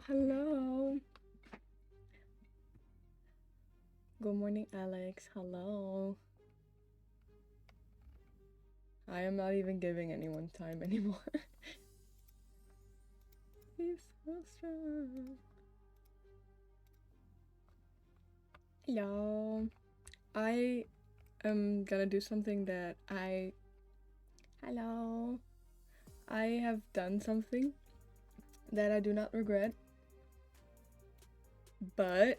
Hello. Good morning, Alex. Hello. I am not even giving anyone time anymore. He's so strong. Hello. I am gonna do something that Hello. I have done something that I do not regret, but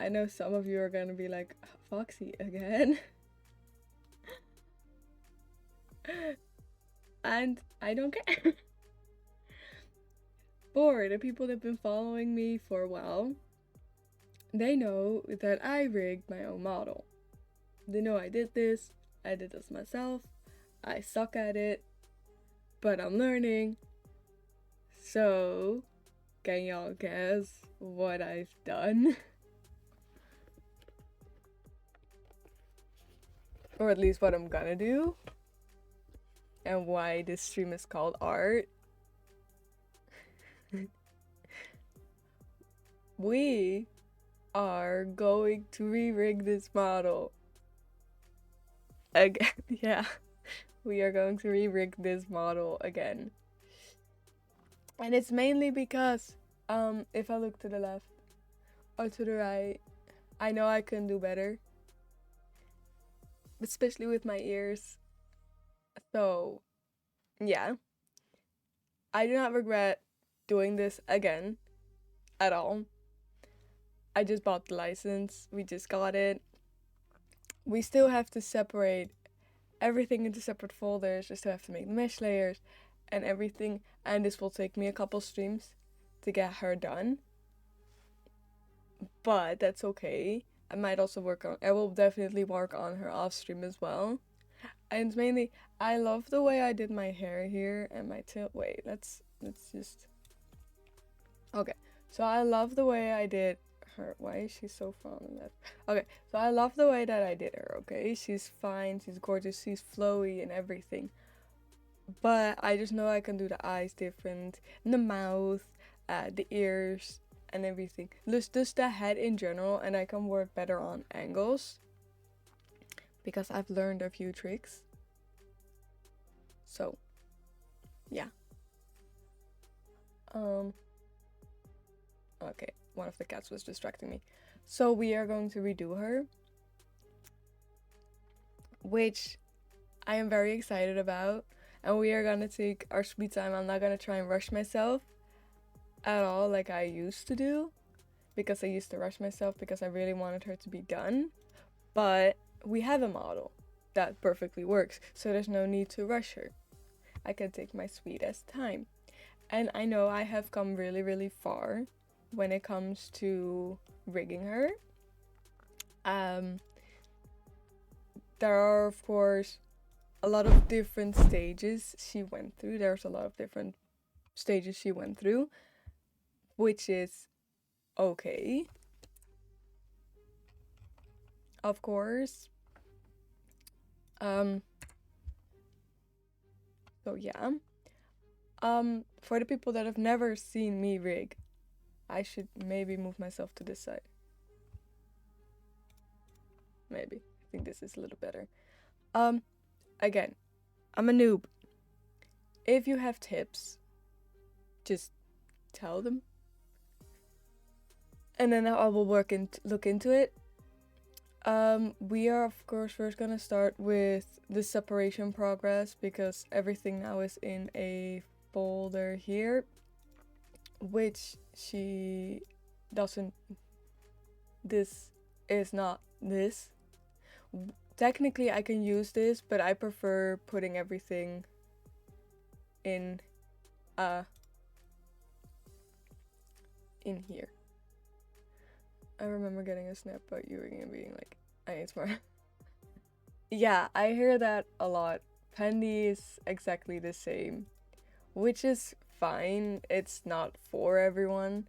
I know some of you are gonna be like, Foxy again. And I don't care. For the people that have been following me for a while, they know that I rigged my own model. They know I did this myself. I suck at it, but I'm learning. So, can y'all guess what I've done? Or at least what I'm gonna do? And why this stream is called art? We are going to re-rig this model. Again, yeah. We are going to re-rig this model again. And it's mainly because, if I look to the left or to the right, I know I can do better. Especially with my ears. So, yeah. I do not regret doing this again at all. I just bought the license. We just got it. We still have to separate everything into separate folders. We still have to make the mesh layers and everything. And this will take me a couple streams to get her done. But that's okay. I will definitely work on her off stream as well. And mainly, I love the way I did my hair here and my tail. Wait, let's just. Okay, so I love the way I did her. Why is she so far on the left? Okay, so I love the way that I did her. Okay, she's fine, she's gorgeous, she's flowy and everything. But I just know I can do the eyes different, and the mouth, the ears, and everything. Just the head in general, and I can work better on angles because I've learned a few tricks. So, yeah. Okay, one of the cats was distracting me. So we are going to redo her, which I am very excited about. And we are gonna take our sweet time. I'm not gonna try and rush myself at all like I used to do, because I used to rush myself because I really wanted her to be done. But we have a model that perfectly works, so there's no need to rush her. I can take my sweetest time. And I know I have come really, really far when it comes to rigging her. There are, of course, a lot of different stages she went through. There's a lot of different stages she went through, which is okay. Of course. So yeah. For the people that have never seen me rig, I should maybe move myself to this side. Maybe. I think this is a little better. Again, I'm a noob. If you have tips, just tell them. And then I will look into it. We are of course first gonna start with the separation progress, because everything now is in a folder here, which she doesn't. This is not this. Technically I can use this, but I prefer putting everything in here. I remember getting a snap about you and being like, I need more. Yeah, I hear that a lot. Pendy is exactly the same, which is fine. It's not for everyone.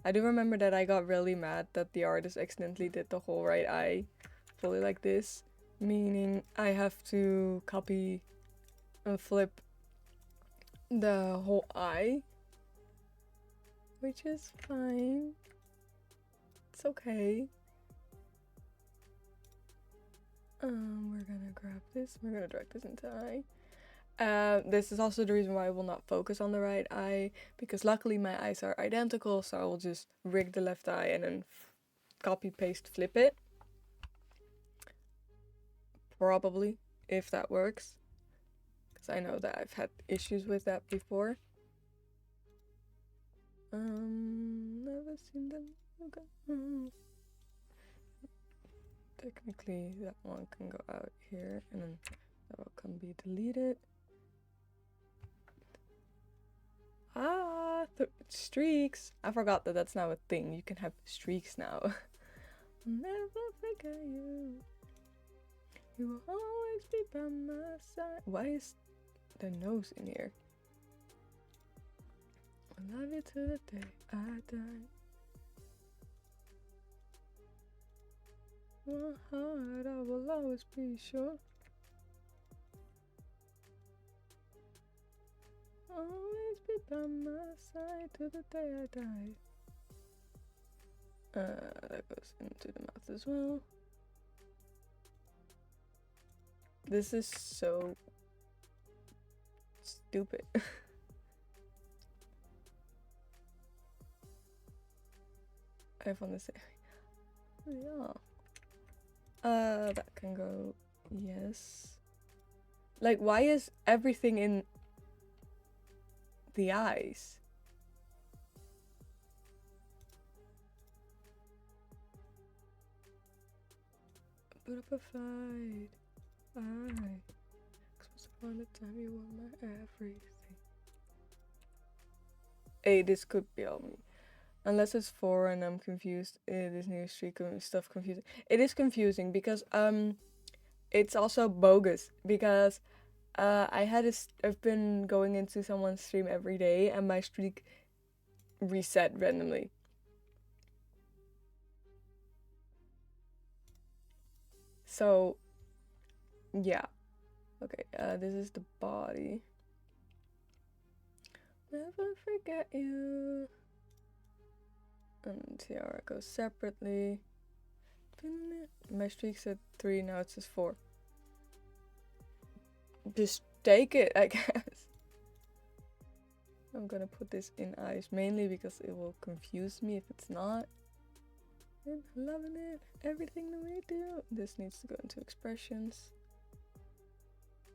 I do remember that I got really mad that the artist accidentally did the whole right eye fully like this, meaning I have to copy and flip the whole eye, which is fine. It's okay. We're gonna grab this. We're gonna drag this into eye. This is also the reason why I will not focus on the right eye, because luckily my eyes are identical, so I will just rig the left eye and then copy, paste, flip it. Probably, if that works. Because I know that I've had issues with that before. Never seen them. Okay. Technically, that one can go out here, and then that one can be deleted. Streaks. I forgot that that's now a thing. You can have streaks now. Never forget you. You will always be by my side. Why is the nose in here? I love you to the day I die. My heart, I will always be sure. Always be by my side to the day I die. That goes into the mouth as well. This is so stupid. I found this. Yeah. That can go. Yes. Like, why is everything in the eyes? Put up a fight. Express upon the time you want my everything. Hey, this could be all me. Unless it's 4 and I'm confused. This new streak of stuff confusing. It is confusing because it's also bogus because I've been going into someone's stream every day and my streak reset randomly. So yeah. Okay, this is the body. Never forget you. And tiara goes separately. My streak said 3, now it says 4. Just take it, I guess. I'm gonna put this in eyes mainly because it will confuse me if it's not. I'm loving it. Everything that we do. This needs to go into expressions.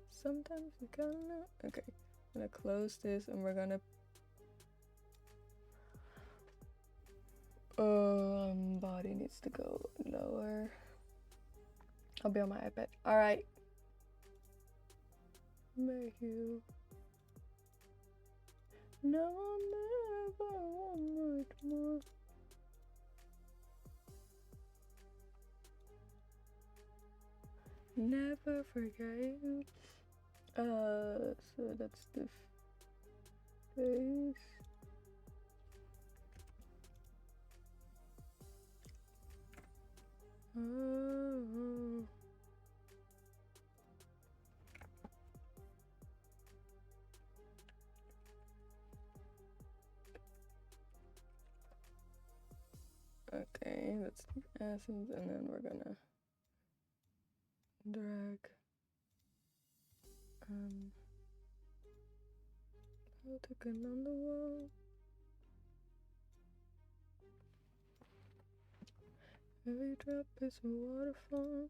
Sometimes you gotta know. Okay, I'm gonna close this and we're gonna body needs to go lower. I'll be on my iPad. Alright. Make you. No, I'll never want much more. Never forget you. So that's the face. Oh. Okay, that's the essence, and then we're gonna drag token on the wall. Every drop is a waterfall.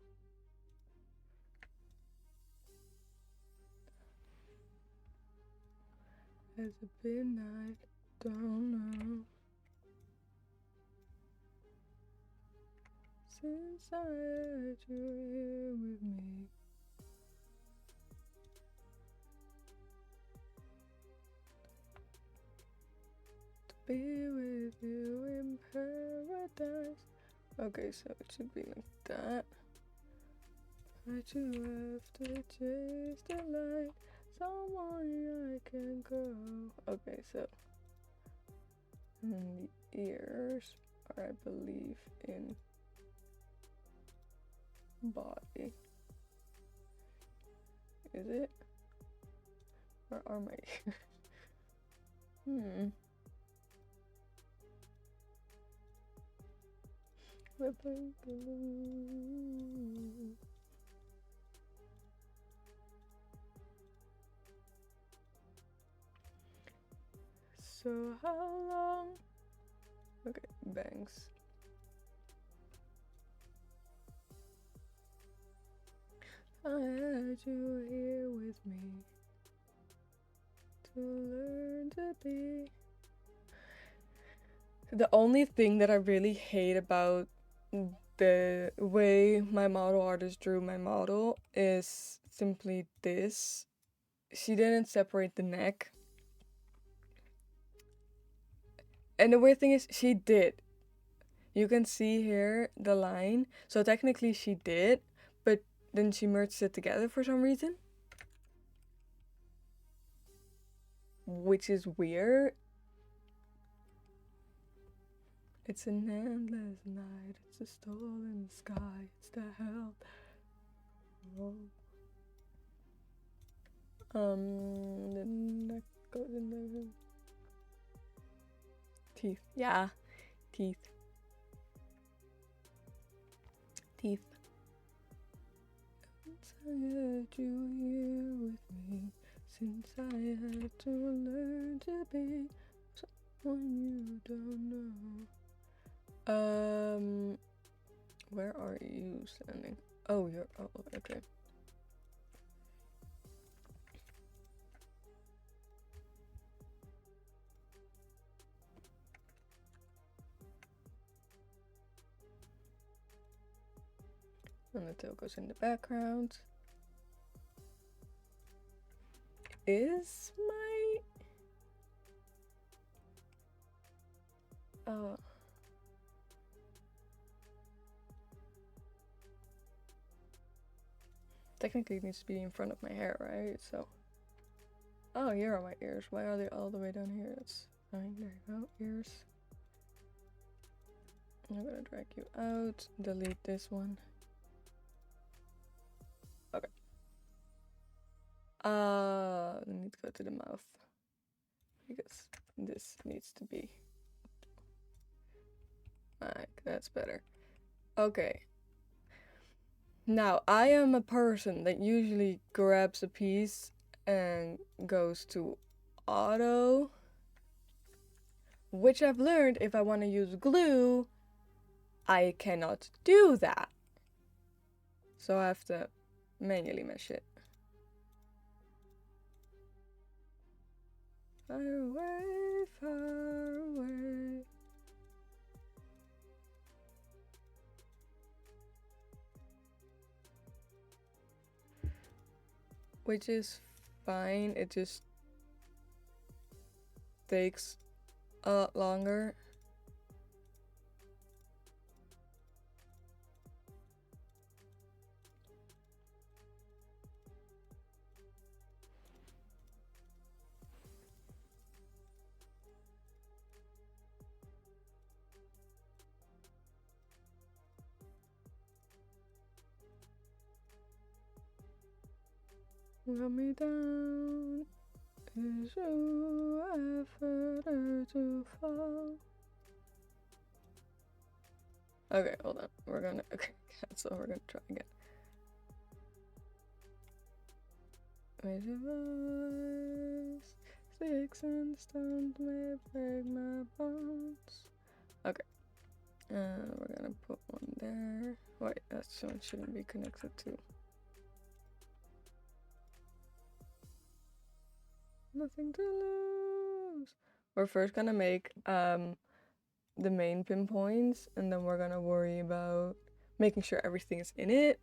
Has it been night? Don't know. Since I had you here with me. To be with you in paradise. Okay, so it should be like that. I you have to chase the light. Someone I can go. Okay, so. And then the ears are, I believe, in body. Is it? Where are my ears? Hmm. So how long? Okay, bangs. I had you here with me to learn to be. The only thing that I really hate about the way my model artist drew my model is simply this. She didn't separate the neck. And the weird thing is, she did. You can see here the line. So technically she did, but then she merged it together for some reason. Which is weird. It's an endless night. It's a stolen sky. It's the hell. Oh. The neck goes in the teeth. Yeah, teeth. Teeth. Since I had you here with me, since I had to learn to be someone you don't know. Where are you standing? Oh, you're. Oh, okay. And the tail goes in the background. Is my technically it needs to be in front of my hair, right? So oh, here are my ears. Why are they all the way down here? That's fine. There you go, ears. I'm gonna drag you out, delete this one. Okay. I need to go to the mouth because this needs to be like that's better. Okay. Now I am a person that usually grabs a piece and goes to auto, which I've learned if I want to use glue, I cannot do that. So I have to manually mesh it. Far away, far away. Which is fine, it just takes a lot longer. Let me down. Is you ever to fall? Okay, hold on. We're gonna cancel. We're gonna try again. Raise your voice. Sticks and stones may break my bones. Okay. We're gonna put one there. Wait, that one shouldn't be connected to. Nothing to lose. We're first gonna make the main pinpoints, and then we're gonna worry about making sure everything is in it.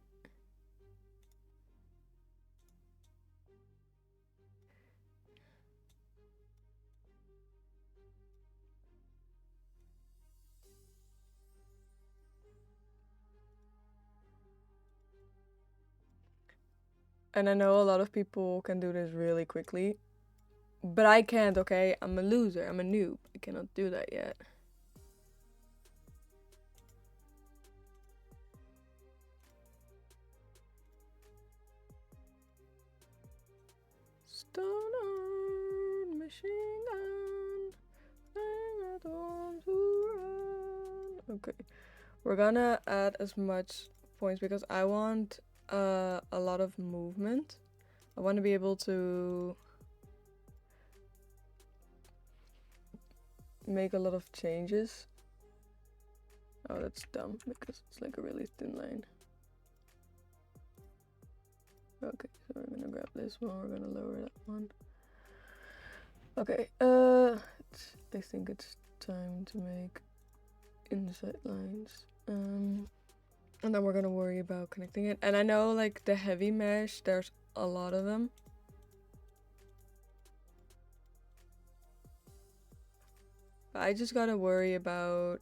And I know a lot of people can do this really quickly, but I can't, okay? I'm a loser, I'm a noob. I cannot do that yet. Stone on, machine gun. Okay, we're gonna add as much points because I want a lot of movement. I want to be able to make a lot of changes. Oh, that's dumb because it's like a really thin line. Okay, so we're gonna grab this one, we're gonna lower that one. Okay, I think it's time to make inset lines. And then we're gonna worry about connecting it. And I know like the heavy mesh, there's a lot of them. But I just gotta worry about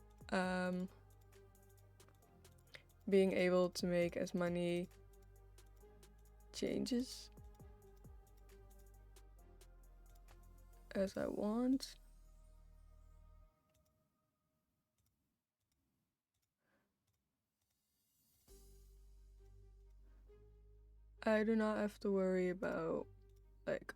being able to make as many changes as I want. I do not have to worry about like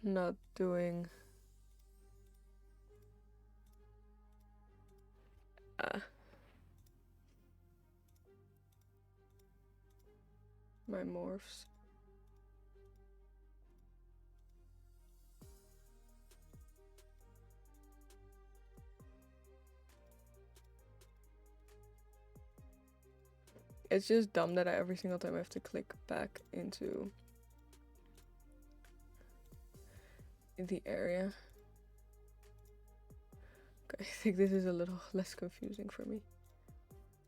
not doing my morphs. It's just dumb that every single time I have to click back into the area. Okay, I think this is a little less confusing for me.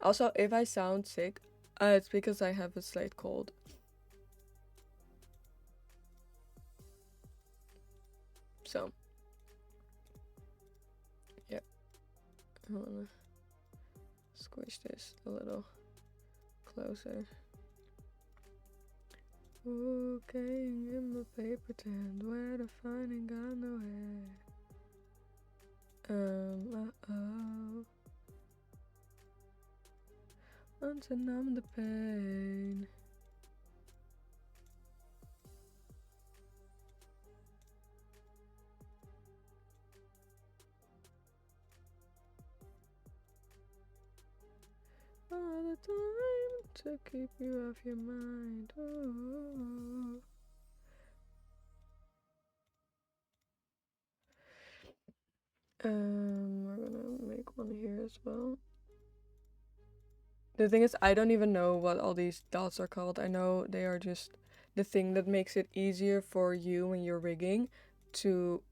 Also, if I sound sick, it's because I have a slight cold. So, yeah, I wanna squish this a little closer. Okay, in my paper tent, where the fun ain't got nowhere. Want to numb the pain. All the time to keep you off your mind. Oh. We're gonna make one here as well. The thing is, I don't even know what all these dots are called. I know they are just the thing that makes it easier for you when you're rigging to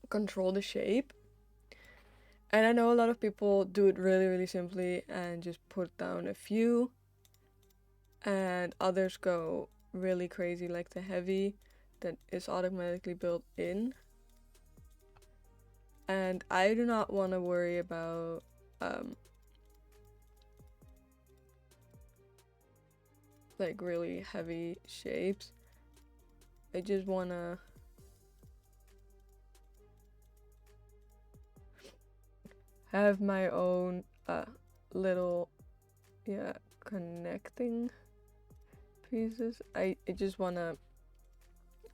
control the shape. And I know a lot of people do it really, really simply and just put down a few. And others go really crazy, like the heavy that is automatically built in. And I do not want to worry about like really heavy shapes. I just want to have my own little connecting pieces. I just want to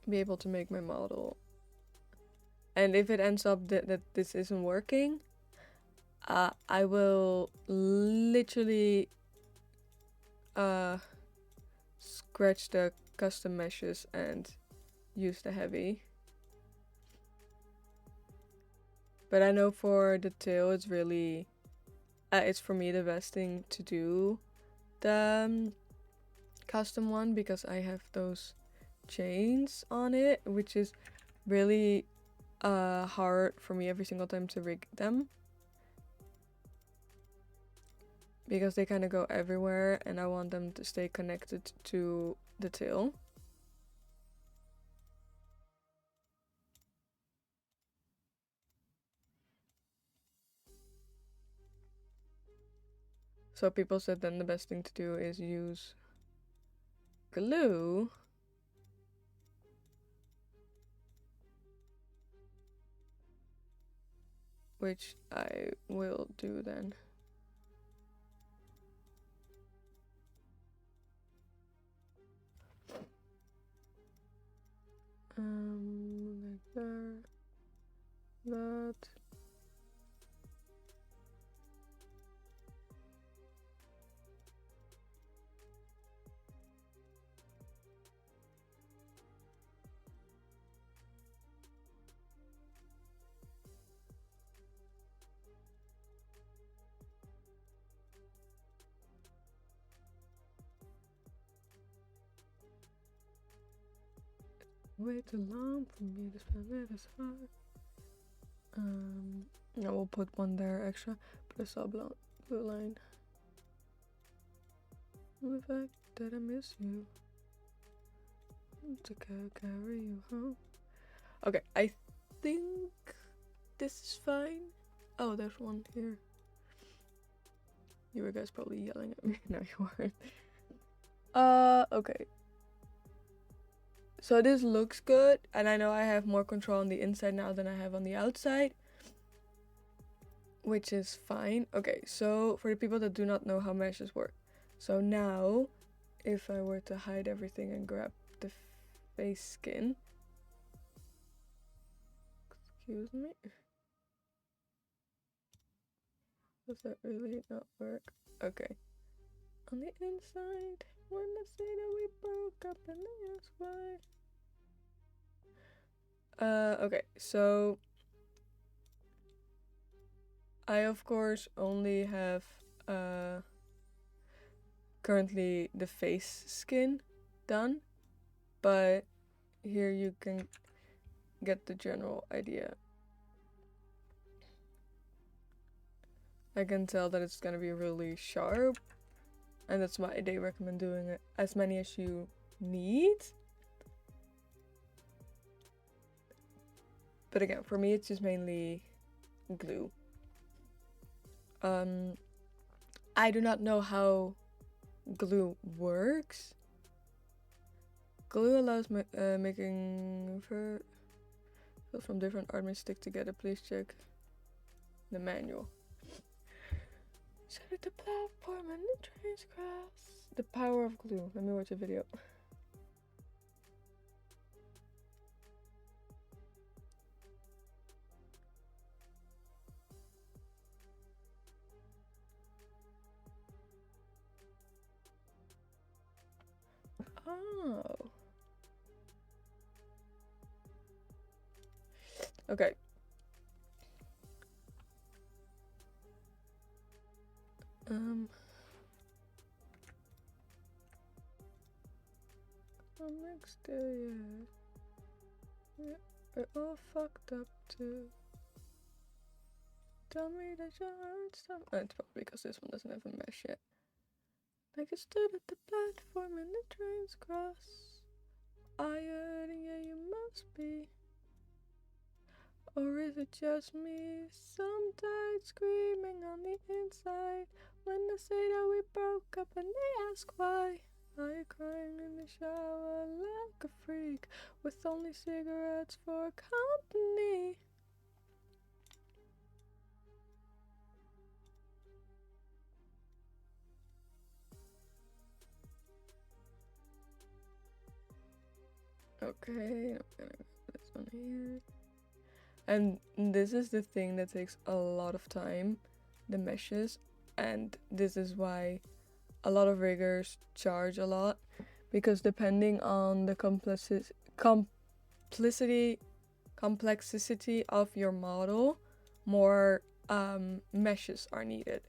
be able to make my model, and if it ends up that this isn't working, I will literally scratch the custom meshes and use the heavy. But I know for the tail, it's really it's for me the best thing to do the custom one, because I have those chains on it, which is really hard for me every single time to rig them, because they kind of go everywhere and I want them to stay connected to the tail. So people said then the best thing to do is use glue, which I will do then. that. Way too long for me to spend it as hard. I will put one there extra. Put a sub blue line. The fact that I miss you. To carry you home. Okay, I think this is fine. Oh, there's one here. You were guys probably yelling at me. No, you weren't. Okay. So this looks good, and I know I have more control on the inside now than I have on the outside, which is fine. Okay, so for the people that do not know how meshes work. So now, if I were to hide everything and grab the face skin. Excuse me. Does that really not work? Okay. On the inside, when I say that we broke up and they ask why. Okay, so I of course only have currently the face skin done, but here you can get the general idea. I can tell that it's gonna be really sharp, and that's why they recommend doing it as many as you need. But again, for me it's just mainly glue. I do not know how glue works. Glue allows making fur from different art may stick together. Please check the manual. Set at the platform and the trains cross. The power of glue. Let me watch a video. Oh. Okay. Exterior. Yeah, we're all fucked up too. Tell me that your heart's stop. It's probably because this one doesn't have a mesh yet. Like I stood at the platform and the trains cross. Tired, and yeah, you must be. Or is it just me? Sometimes screaming on the inside when they say that we broke up and they ask why. Are you crying in the shower like a freak with only cigarettes for company? Okay, I'm gonna put this one here. And this is the thing that takes a lot of time, the meshes, and this is why a lot of riggers charge a lot, because depending on the complexity of your model, more meshes are needed.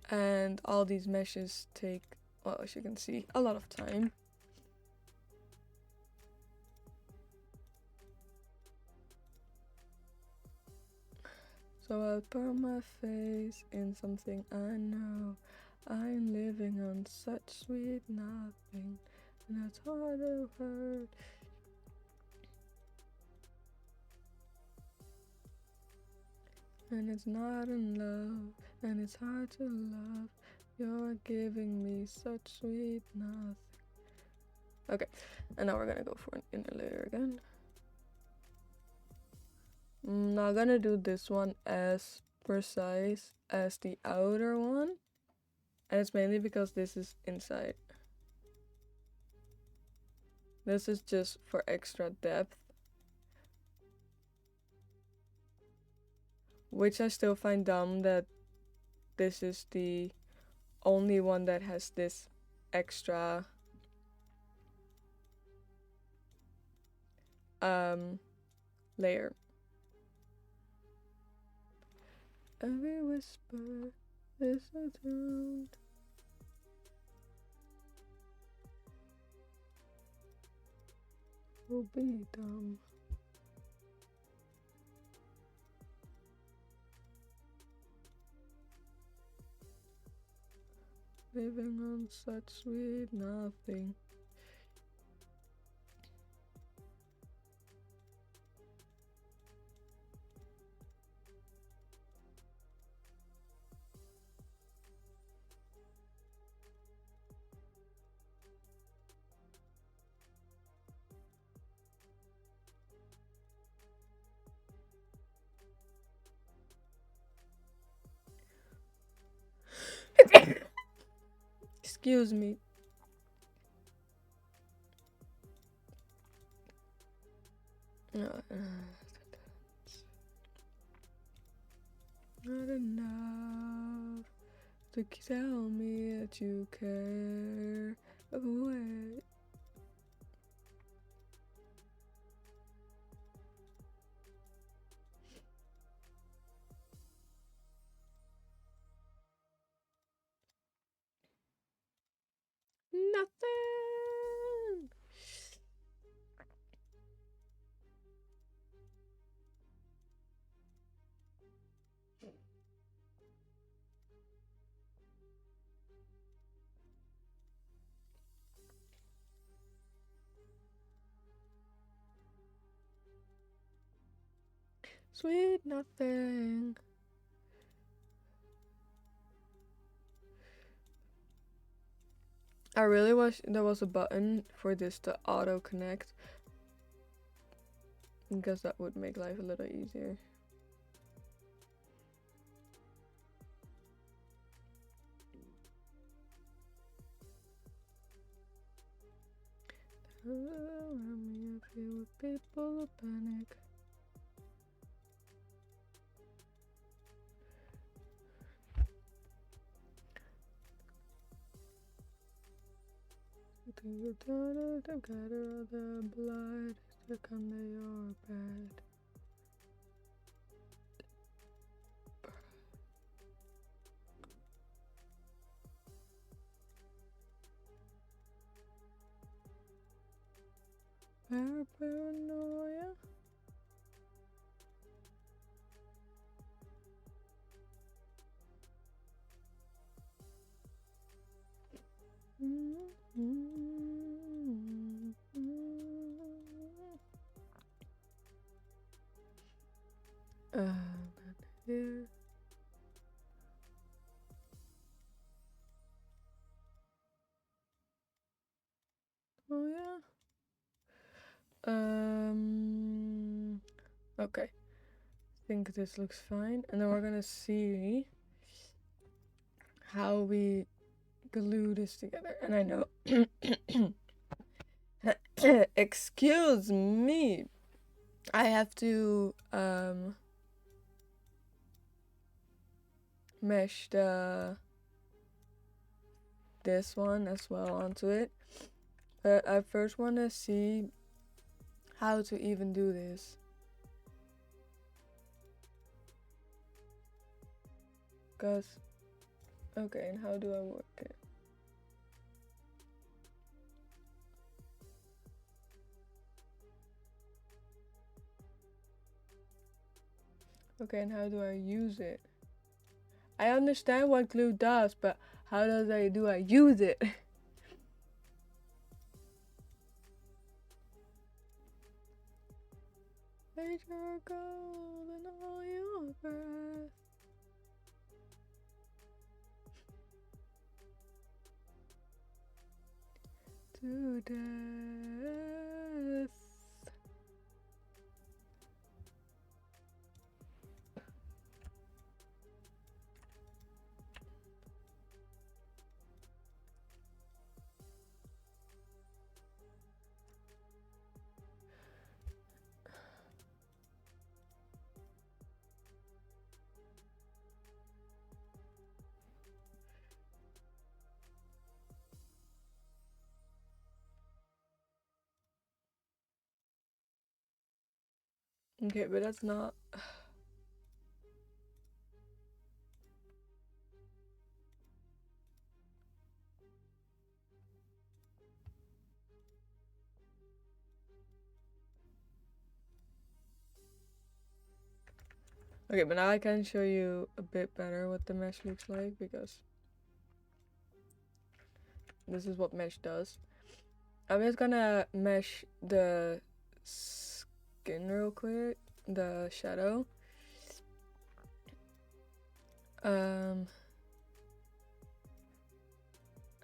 And all these meshes take, well, as you can see, a lot of time. So I'll put my face in something I know. I'm living on such sweet nothing, and it's hard to hurt. And it's not in love, and it's hard to love. You're giving me such sweet nothing. Okay, and now we're gonna go for an inner layer again. I'm not gonna do this one as precise as the outer one, and it's mainly because this is inside. This is just for extra depth, which I still find dumb that this is the only one that has this extra layer. Every whisper is a sound. Will be dumb. Living on such sweet nothing. Excuse me. Not enough to tell me that you care. Wait. Nothing. Sweet nothing. I really wish there was a button for this to auto connect, because that would make life a little easier. Around me, I feel with people panic. You don't have gather the blood stuck under your bed. Paranoia. Here. Oh yeah. Okay. I think this looks fine, and then we're gonna see how we glue this together. And I know. Excuse me. I have to mesh this one as well onto it. But I first want to see how to even do this. Okay, and how do I work it? Okay, and how do I use it? I understand what glue does, but how do I use it? Nature gold and all your breath. To death. Okay, but that's not. Okay, but now I can show you a bit better what the mesh looks like, because this is what mesh does. I'm just gonna mesh the skin real quick, the shadow. And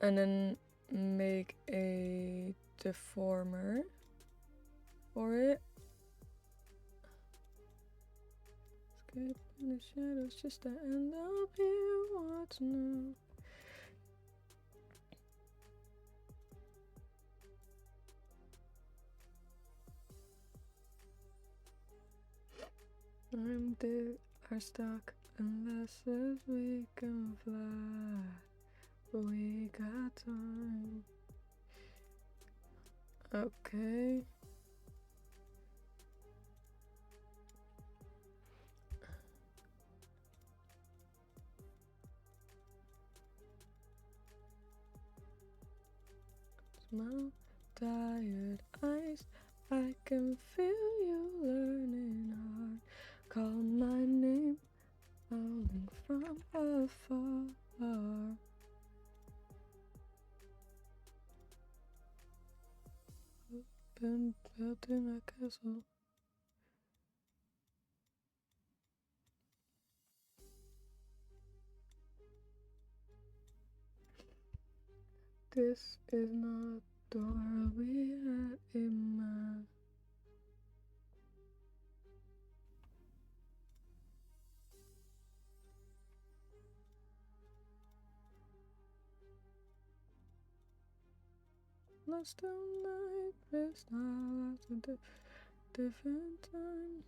then make a deformer for it. Escape in the shadows just to end up here. What's new? I'm dead, are stuck unless as we can fly. But we got time. Okay. Smile, tired eyes. I can feel you learning hard. Call my name, howling from afar. Been building a castle. This is not the world we had in mind. Lost all night, best now at a different time.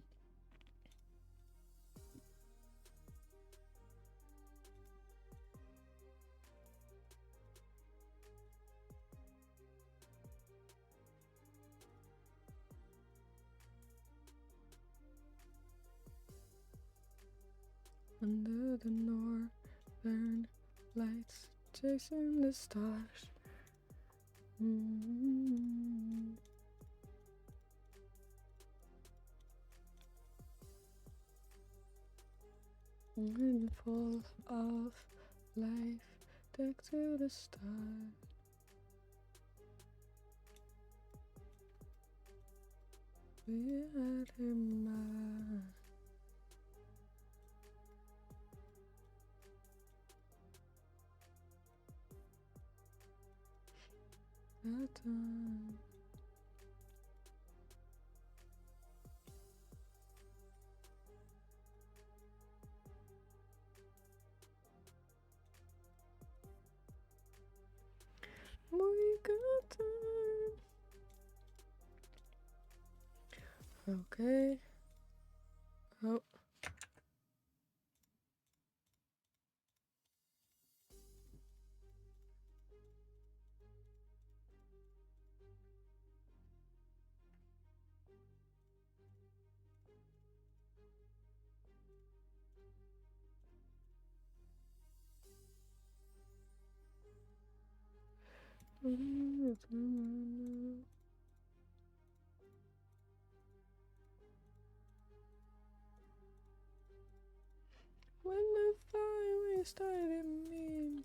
Under the northern lights, chasing the stars. And full of life, deck to the stars. We had him mind. That time. We got time. Okay. Oh. When the fire started me.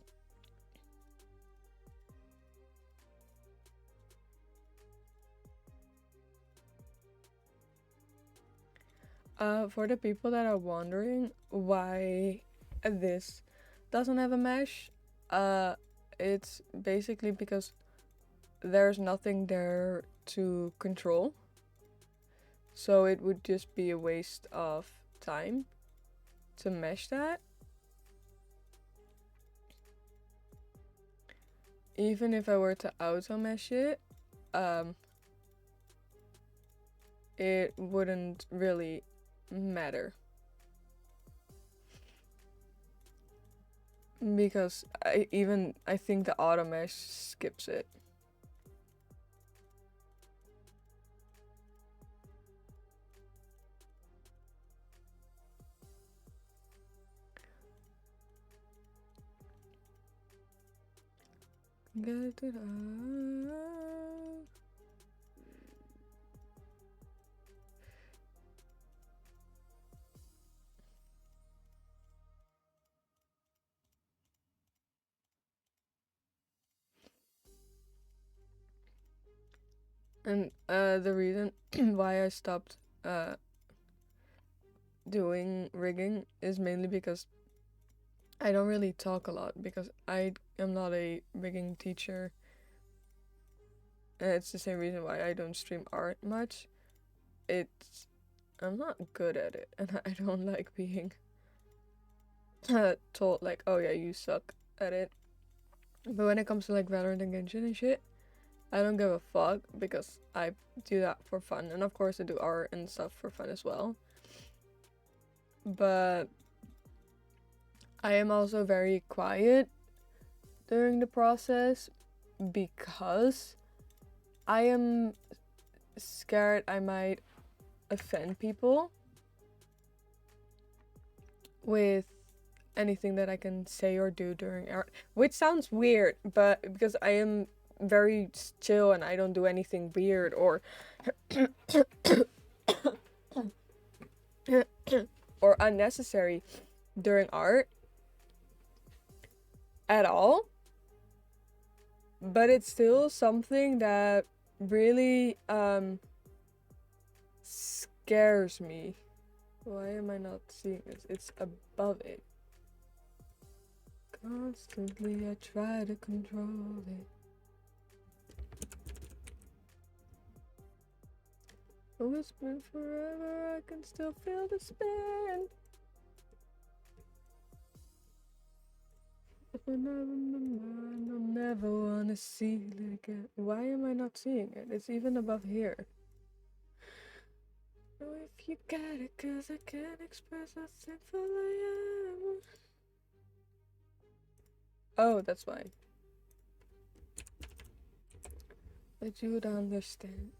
For the people that are wondering why this doesn't have a mesh, it's basically because there's nothing there to control. So it would just be a waste of time to mesh that. Even if I were to auto mesh it, it wouldn't really matter. Because I think the auto mesh skips it. Get it out. And the reason why I stopped doing rigging is mainly because I don't really talk a lot because I am not a rigging teacher. And it's the same reason why I don't stream art much. It's I'm not good at it and I don't like being told like, oh yeah, you suck at it. But when it comes to like Valorant and Genshin and shit, I don't give a fuck because I do that for fun. And of course I do art and stuff for fun as well. But I am also very quiet during the process because I am scared I might offend people with anything that I can say or do during art, which sounds weird, but because I am very chill and I don't do anything weird or or unnecessary during art at all, but it's still something that really scares me. Why am I not seeing this? It's above it. Constantly I try to control it. Oh, it's been forever, I can still feel the spin. When I remember, I'll never wanna see it again. Why am I not seeing it? It's even above here. Oh, if you got it, cause I can't express how thankful I am. Oh, that's why. But you would understand.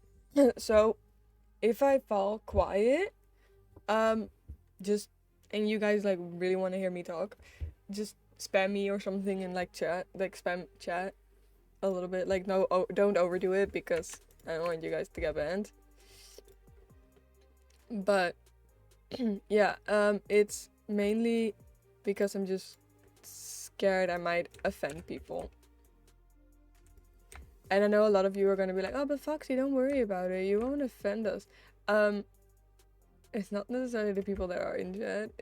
So, if I fall quiet, just, and you guys like really want to hear me talk, just spam me or something in like chat, like spam chat a little bit. Like, no, don't overdo it because I don't want you guys to get banned. But yeah, it's mainly because I'm just scared I might offend people. And I know a lot of you are gonna be like, oh, but Foxy, don't worry about it. You won't offend us. It's not necessarily the people that are in chat.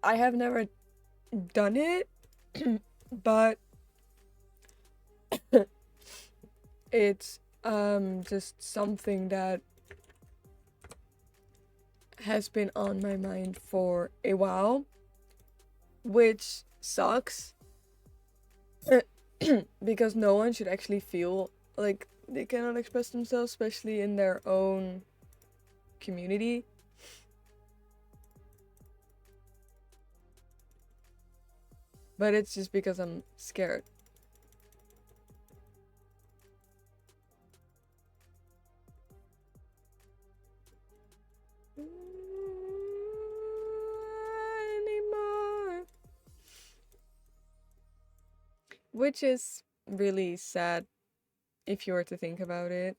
I have never done it, but it's just something that has been on my mind for a while, which sucks because no one should actually feel like they cannot express themselves, especially in their own community. But it's just because I'm scared. Anymore. Which is really sad if you were to think about it.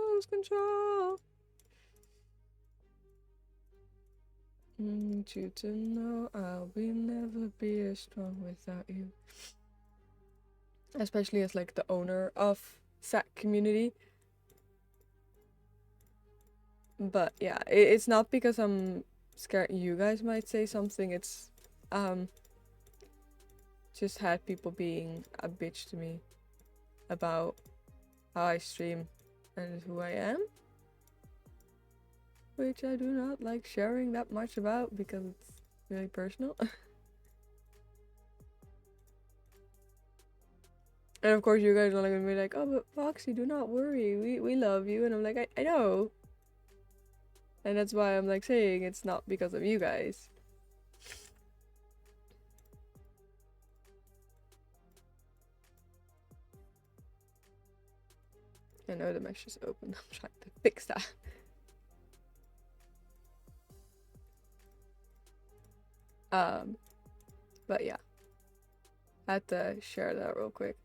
Lose control. Need you to know I'll never be as strong without you. Especially as like the owner of SAC community. But yeah, it's not because I'm scared you guys might say something. It's just had people being a bitch to me about how I stream and who I am, which I do not like sharing that much about because it's really personal. And of course you guys are gonna be like, oh, but Foxy, do not worry, we love you. And I'm like, I know. And that's why I'm like saying it's not because of you guys. I know the mesh is open. I'm trying to fix that. But yeah, I had to share that real quick.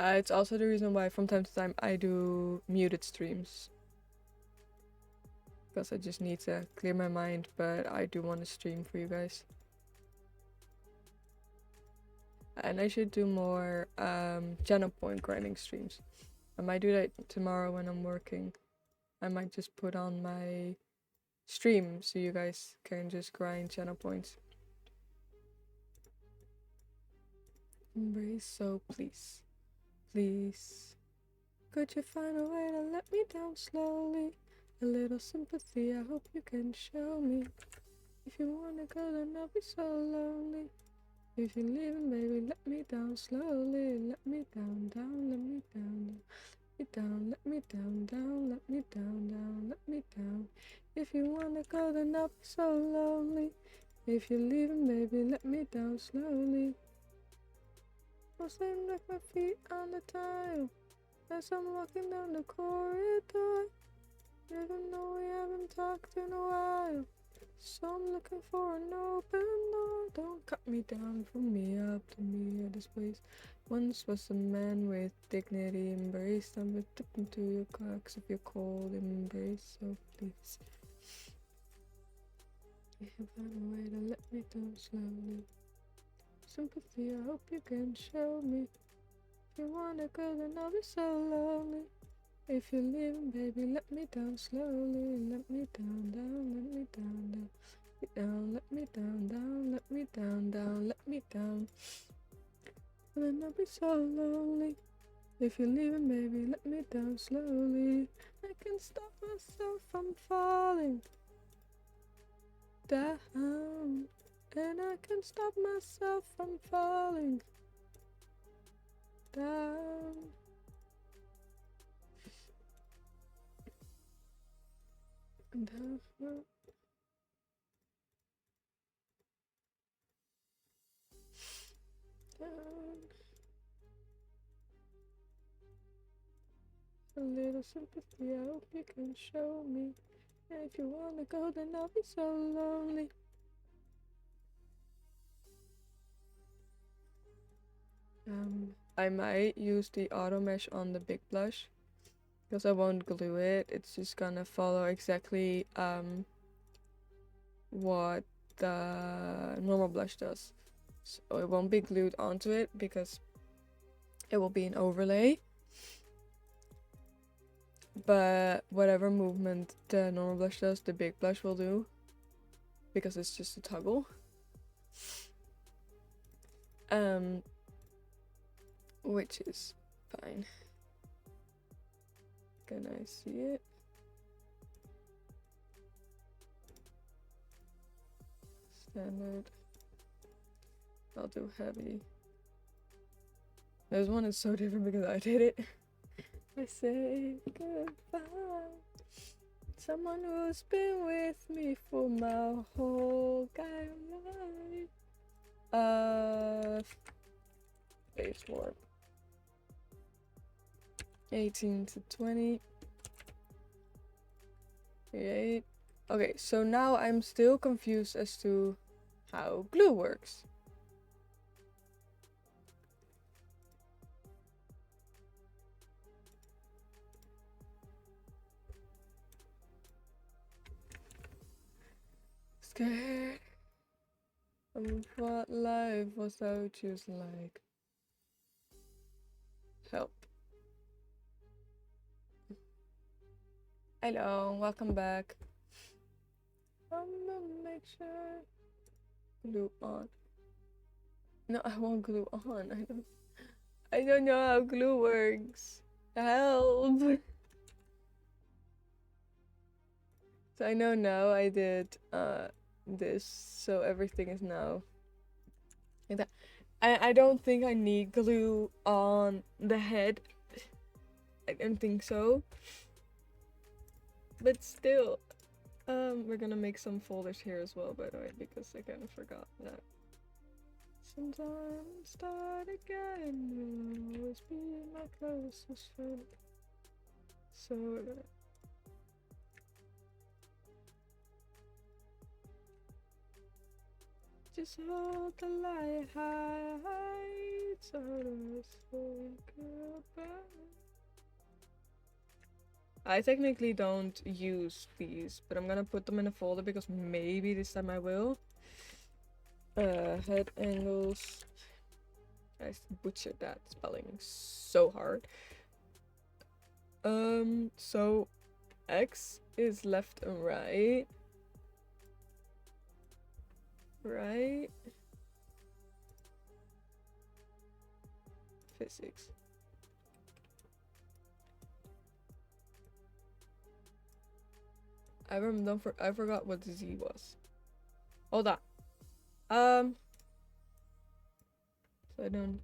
It's also the reason why from time to time I do muted streams. Because I just need to clear my mind, but I do want to stream for you guys. And I should do more channel point grinding streams. I might do that tomorrow when I'm working. I might just put on my stream so you guys can just grind channel points. Embrace, so please. Please. Could you find a way to let me down slowly? A little sympathy, I hope you can show me. If you wanna go, then I'll be so lonely. If you're leaving, baby, let me down slowly. Let me down, down, let me down, down. Let me down, down, let me down, down, let me down. If you wanna go, then I'll be so lonely. If you're leaving, baby, let me down slowly. I'll slam like my feet on the tile as I'm walking down the corridor. Even though we haven't talked in a while, so I'm looking for an open door. Don't cut me down, from me up to me at this place. Once was a man with dignity, embraced. I'm gonna dip into your cracks of your cold embrace, so please. You have found a way to let me down slowly. Sympathy, I hope you can show me. If you wanna go, then I'll be so lonely. If you're leaving, baby, let me down slowly. Let me down, down, let me down, down. Down, let me down, down, let me down, down, let me down. And then I'll be so lonely. If you're leaving, baby, let me down slowly. I can stop myself from falling down. And I can stop myself from falling down. Down. A little sympathy, I hope you can show me. And if you wanna go, then I'll be so lonely. I might use the auto mesh on the big blush because I won't glue it. It's just gonna follow exactly what the normal blush does. So it won't be glued onto it because it will be an overlay. But whatever movement the normal blush does, the big blush will do. Because it's just a toggle. Which is fine. Can I see it? Standard. I'll do heavy. This one is so different because I did it. I say goodbye. Someone who's been with me for my whole life. Base warp. 18 to 20. 38. Okay, so now I'm still confused as to how glue works. Scared of what life without you's like. Help. Hello, welcome back. I'm gonna make sure glue on. No, I won't glue on. I don't know how glue works. Help. So I know now I did this, so everything is now like that. I don't think I need glue on the head. I don't think so. But still, we're gonna make some folders here as well, by the way, because I kind of forgot that. Sometimes start again, you'll always be my closest friend. So we're gonna just hold the light high, so let's think about it. I technically don't use these, but I'm gonna put them in a folder because maybe this time I will. Head angles. I butchered that spelling so hard. So X is left and right. Right? Physics. I forgot what the Z was. Hold on. So I don't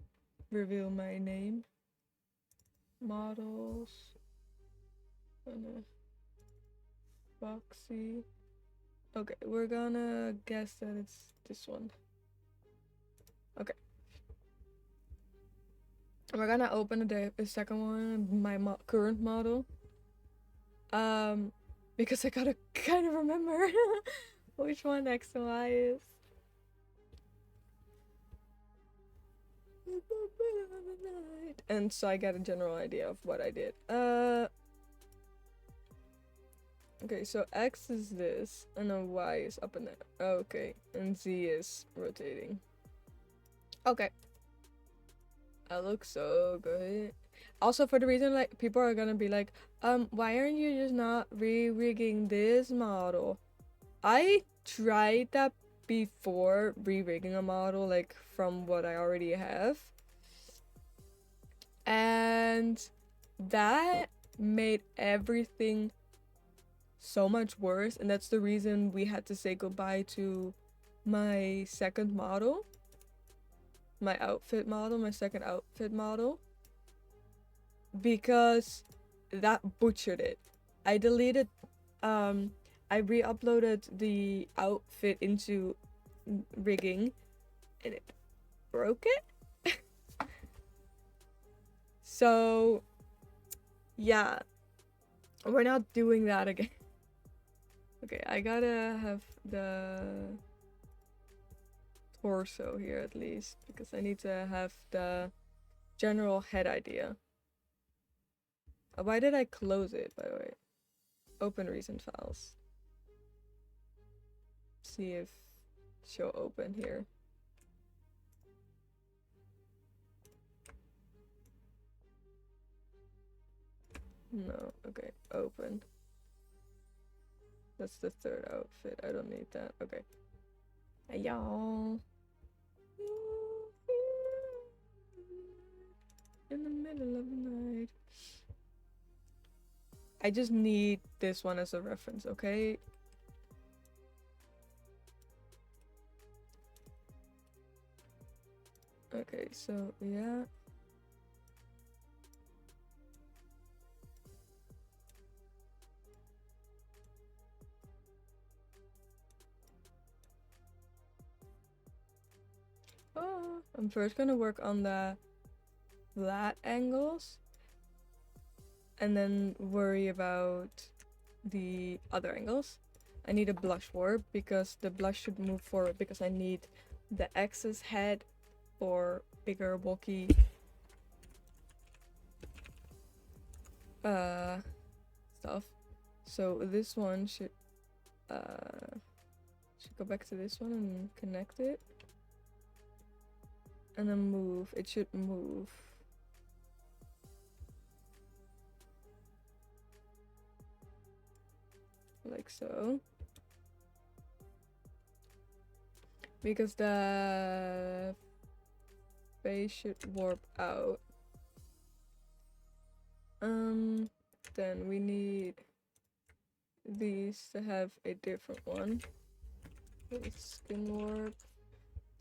reveal my name. Models. Foxy. Okay, we're gonna guess that it's this one. Okay. We're gonna open the second one, my current model. Because I gotta kind of remember which one X and Y is. And so I got a general idea of what I did. Okay, so X is this, and then Y is up and down. Okay, and Z is rotating. Okay. That looks so good. Also, for the reason, like, people are gonna be like, why aren't you just not re-rigging this model? I tried that before re-rigging a model, like, from what I already have. And that made everything so much worse, and that's the reason we had to say goodbye to my second model. My second outfit model. Because that butchered it. I deleted, I re-uploaded the outfit into rigging, and it broke it. So, yeah, we're not doing that again. Okay, I gotta have the torso here at least, because I need to have the general head idea. Why did I close it, by the way? Open recent files. See if she'll open here. No, okay, open. That's the third outfit. I don't need that. Okay. Hey, y'all. In the middle of the night. I just need this one as a reference, okay? Okay, so yeah. Oh, I'm first gonna work on the flat angles and then worry about the other angles. I need a blush warp because the blush should move forward because I need the X's head or bigger bulky stuff. So this one should go back to this one and connect it. And then move. It should move. Like so. Because the face should warp out. Then we need these to have a different one. Skin warp.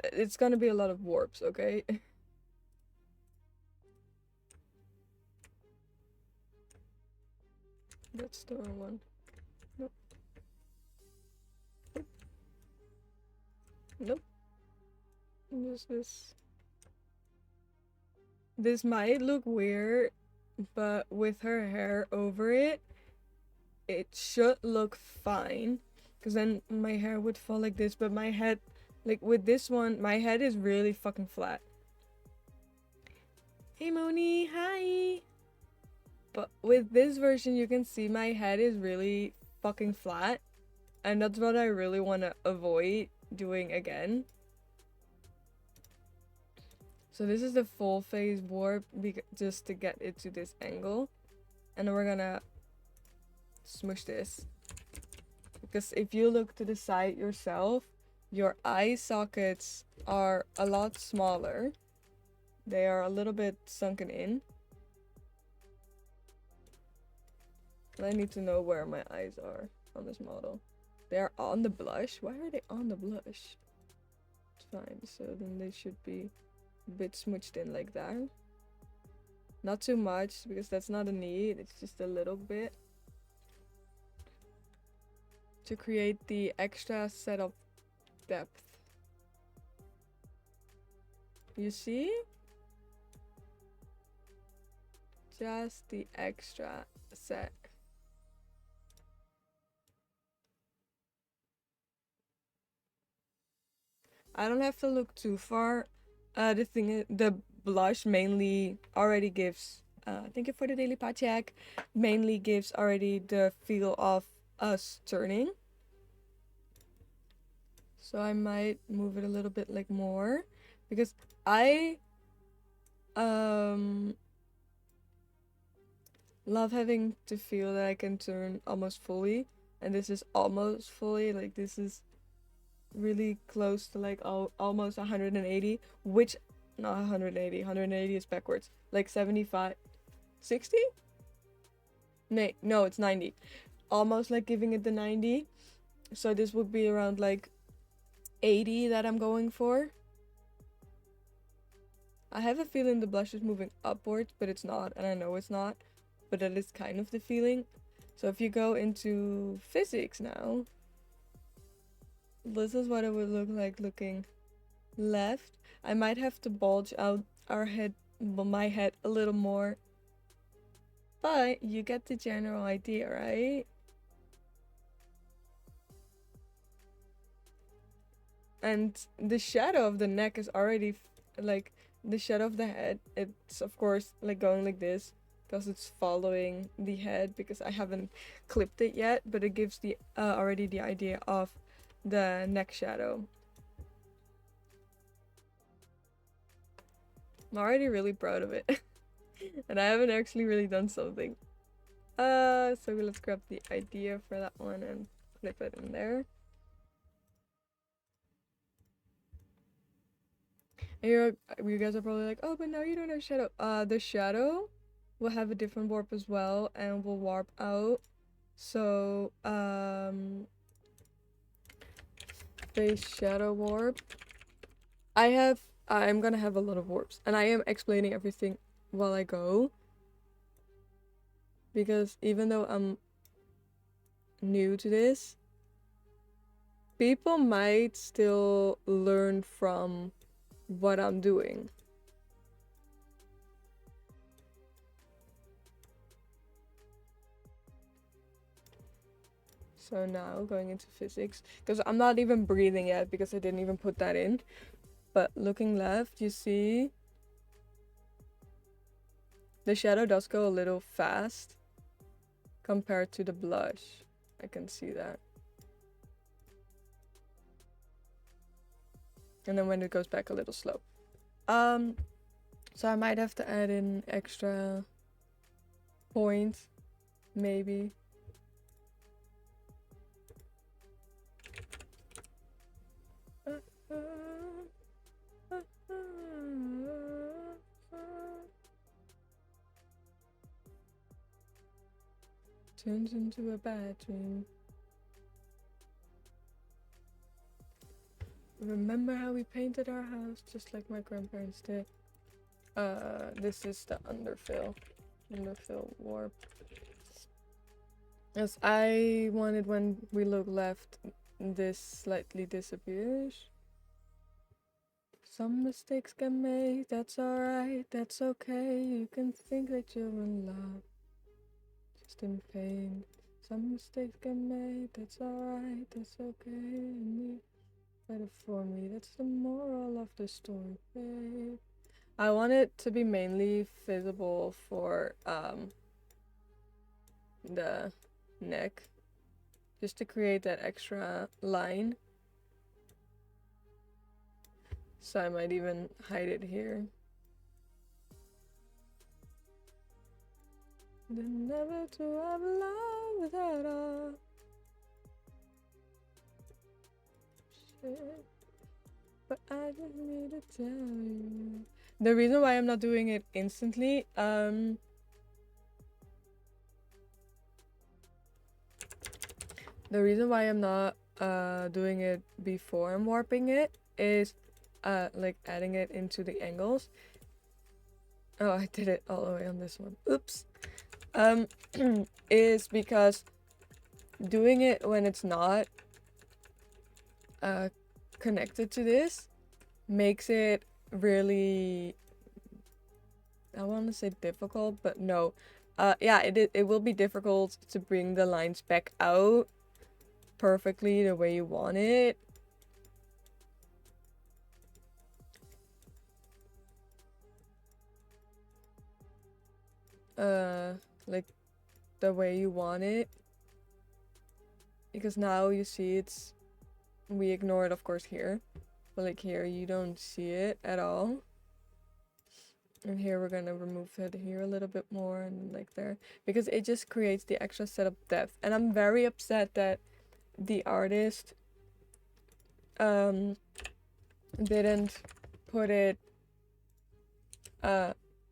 It's gonna be a lot of warps, okay? That's the wrong one. Nope. Nope. This might look weird, but with her hair over it, it should look fine. Because then my hair would fall like this, but my head, like with this one, my head is really fucking flat. Hey Moni, hi! But with this version, you can see my head is really fucking flat. And that's what I really want to avoid doing again. So this is the full face warp just to get it to this angle. And then we're gonna smush this. Because if you look to the side yourself, your eye sockets are a lot smaller. They are a little bit sunken in. I need to know where my eyes are on this model. They are on the blush? Why are they on the blush? It's fine, so then they should be a bit smooched in like that. Not too much, because that's not a need, it's just a little bit. To create the extra set of depth. You see? Just the extra set. I don't have to look too far. The thing is, the blush mainly already gives, thank you for the daily pot check, mainly gives already the feel of us turning. So I might move it a little bit like more, because I love having to feel that I can turn almost fully, and this is almost fully, like this is really close to like almost 180, which not 180, 180 is backwards, like 75, 60? No, it's 90. Almost like giving it the 90. So this would be around like 80 that I'm going for. I have a feeling the blush is moving upwards, but it's not, and I know it's not, but that is kind of the feeling. So if you go into physics now, this is what it would look like looking left. I might have to bulge out my head a little more, but you get the general idea, right? And the shadow of the neck is already like the shadow of the head. It's of course like going like this because it's following the head, because I haven't clipped it yet, but it gives the already the idea of the neck shadow. I'm already really proud of it. And I haven't actually really done something. So let's grab the idea for that one and clip it in there. And you guys are probably like, oh, but now you don't have shadow. The shadow will have a different warp as well and will warp out. So, face shadow warp. I'm gonna have a lot of warps, and I am explaining everything while I go. Because even though I'm new to this, people might still learn from what I'm doing. So now going into physics, because I'm not even breathing yet because I didn't even put that in. But looking left, you see the shadow does go a little fast compared to the blush. I can see that. And then when it goes back a little slow. So I might have to add in extra points, maybe. Turns into a bad dream. Remember how we painted our house just like my grandparents did? This is the underfill warp. As I wanted when we look left, this slightly disappears. Some mistakes get made, that's alright, that's okay. You can think that you're in love, just in pain. Some mistakes get made, that's alright, that's okay. And you better for me, that's the moral of the story, babe. I want it to be mainly visible for the neck, just to create that extra line. So I might even hide it here. Never to have love without a shit. But I just need to tell you. The reason why I'm not doing it instantly, the reason why I'm not doing it before I'm warping it is like adding it into the angles. Oh, I did it all the way on this one. Oops. Is because doing it when it's not connected to this makes it really, I want to say difficult, but no. Yeah, it will be difficult to bring the lines back out perfectly the way you want it. Like the way you want it. Because now you see we ignore it of course here. But like here you don't see it at all. And here we're gonna remove it here a little bit more and like there. Because it just creates the extra set of depth. And I'm very upset that the artist didn't put it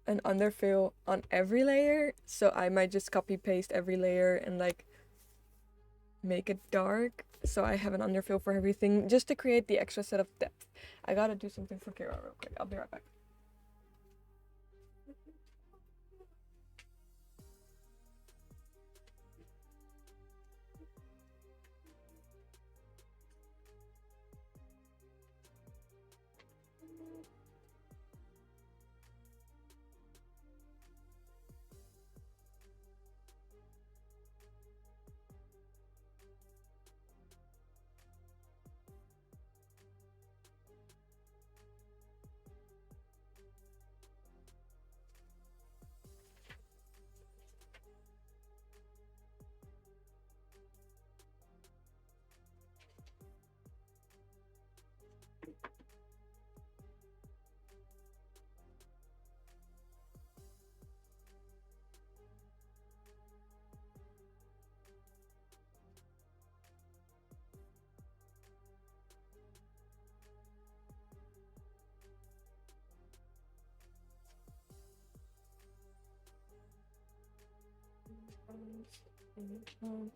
an underfill on every layer, so I might just copy paste every layer and like make it dark so I have an underfill for everything just to create the extra set of depth. I gotta do something for Kira real quick. I'll be right back.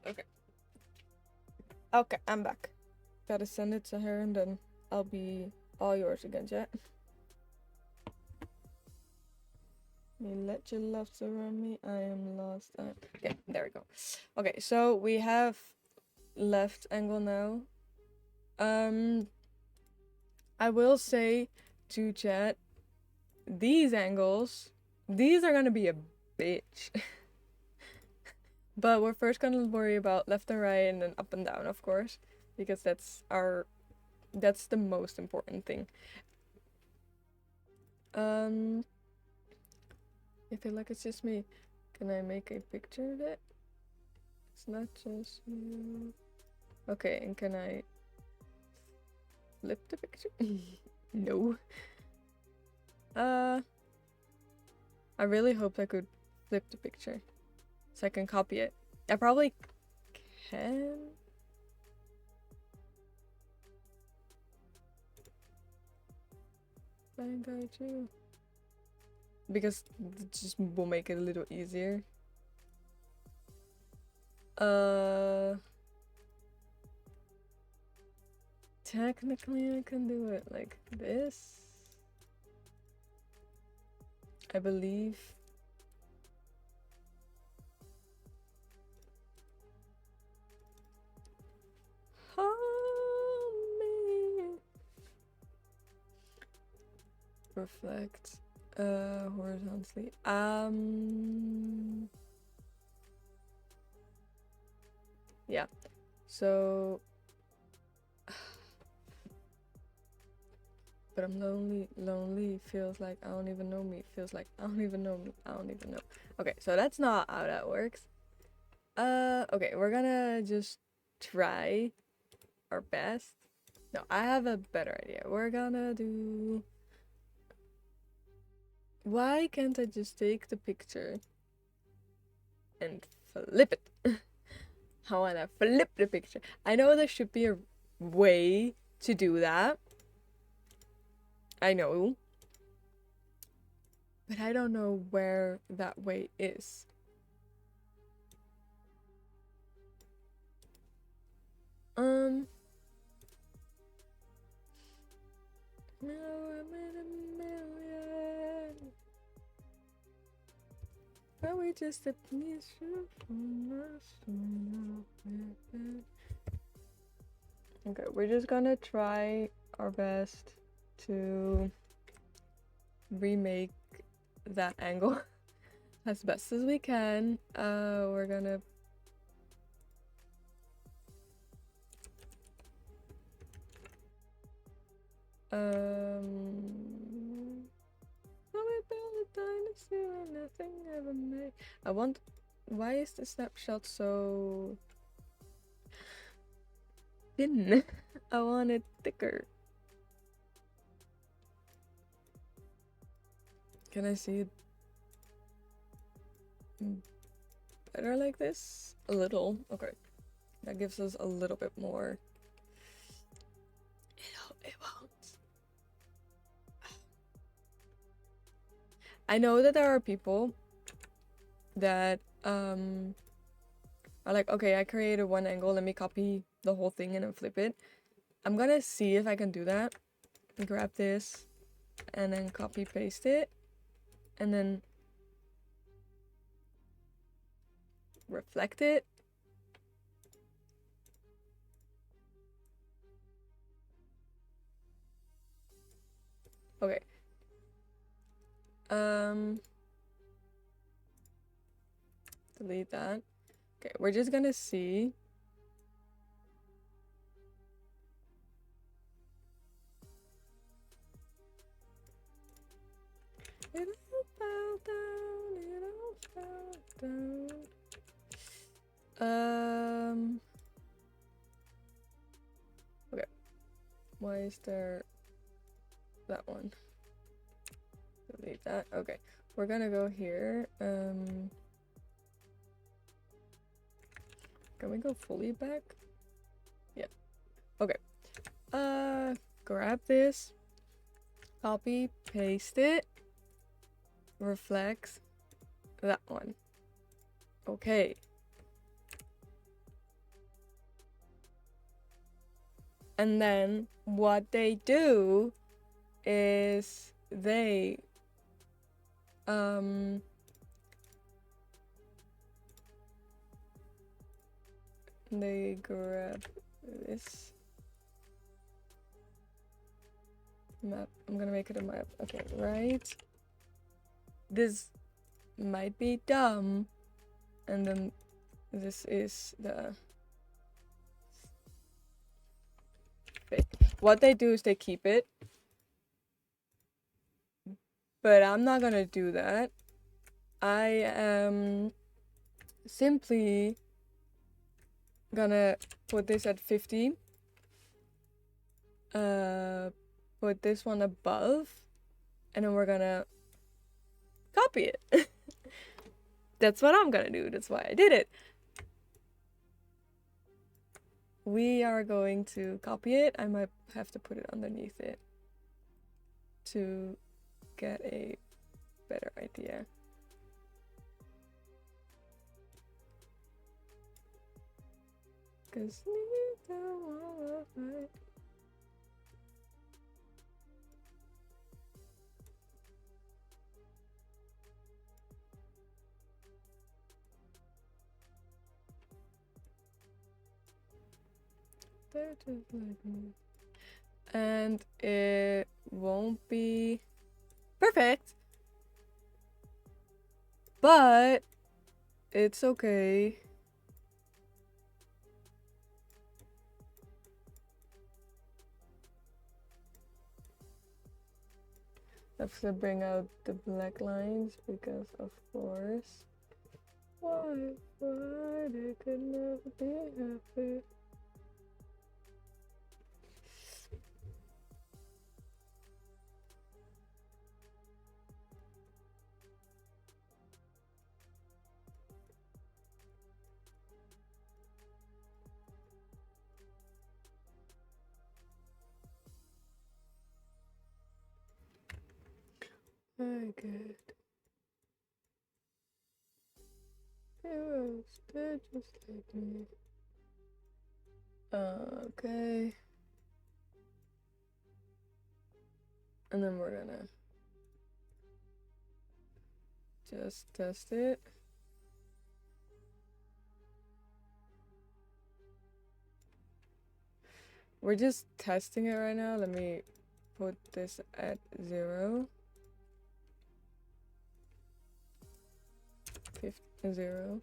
Okay. Okay, I'm back. Gotta send it to her and then I'll be all yours again, Jet. You let your love surround me, I am lost. Okay, there we go. Okay, so we have left angle now. I will say to chat, these angles, these are gonna be a bitch. But we're first gonna worry about left and right and then up and down, of course, because that's the most important thing. I feel like it's just me. Can I make a picture of it? It's not just you. Okay, and can I flip the picture? No. I really hoped I could flip the picture so I can copy it. I probably can. Flying guy too. Because it just will make it a little easier. Technically I can do it like this, I believe. Hold me. reflect horizontally. Yeah. So but I'm lonely. Lonely feels like I don't even know me. Feels like I don't even know me. I don't even know. Okay, so that's not how that works. Okay, we're gonna just try our best. No, I have a better idea. We're gonna do... Why can't I just take the picture and flip it? I wanna flip the picture. I know there should be a way to do that. I know. But I don't know where that way is. Now I'm in a million. Are we just a piece from us? Okay, we're just gonna try our best to remake that angle as best as we can. We're gonna we built a dynasty where nothing ever made. I want... Why is the snapshot so thin? I want it thicker. Can I see it better like this? A little. Okay. That gives us a little bit more. It won't. I know that there are people that are like, okay, I created one angle, let me copy the whole thing and then flip it. I'm gonna see if I can do that. Grab this and then copy paste it and then reflect it. Okay. Delete that. Okay, we're just gonna see. It all fell down, it all fell down. Okay. Why is there that one? Delete that. Okay. We're gonna go here. Can we go fully back? Yeah. Okay. Grab this. Copy, paste it. Reflect that one. Okay. And then what they do is they grab this map. I'm gonna make it a map. Okay, right? This might be dumb. And then this is the fake. What they do is they keep it. But I'm not gonna do that. I am simply gonna put this at 50. Put this one above. And then we're gonna copy it. That's what I'm gonna do. That's why I did it. We are going to copy it. I might have to put it underneath it to get a better idea. Cause neither one of us. They're just like me. And it won't be perfect. But it's okay. I have to bring out the black lines because, of course, why they could never be happy. Very good. Heroes, they're just like me. Okay. And then we're gonna just test it. We're just testing it right now. Let me put this at 0. 0.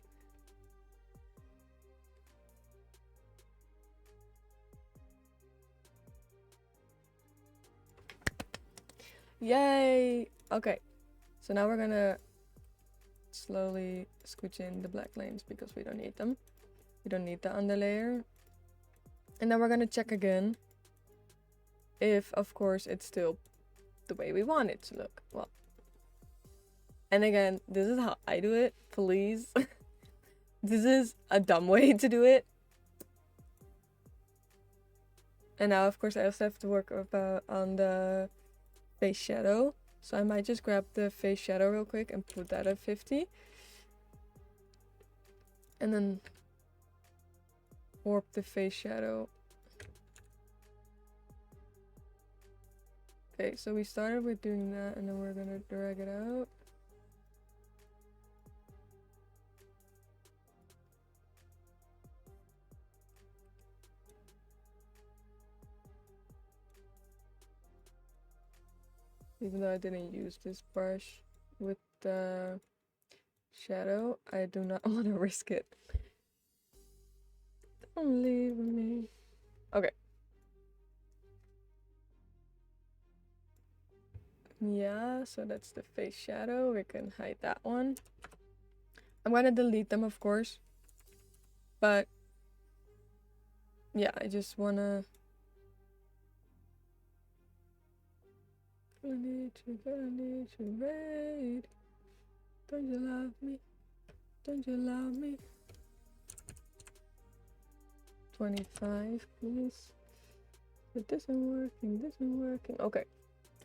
Yay! Okay, so now we're gonna slowly scooch in the black lanes because we don't need them. We don't need the underlayer. And then we're gonna check again if, of course, it's still the way we want it to look. Well, and again, this is how I do it, please. This is a dumb way to do it. And now, of course, I also have to work on the face shadow. So I might just grab the face shadow real quick and put that at 50. And then warp the face shadow. Okay, so we started with doing that and then we're gonna drag it out. Even though I didn't use this brush with the shadow, I do not want to risk it. Don't leave me. Okay. Yeah, so that's the face shadow. We can hide that one. I'm gonna delete them, of course. But yeah, I just wanna... I need you, raid. Don't you love me? Don't you love me? 25, please. But this isn't working, this isn't working. Okay,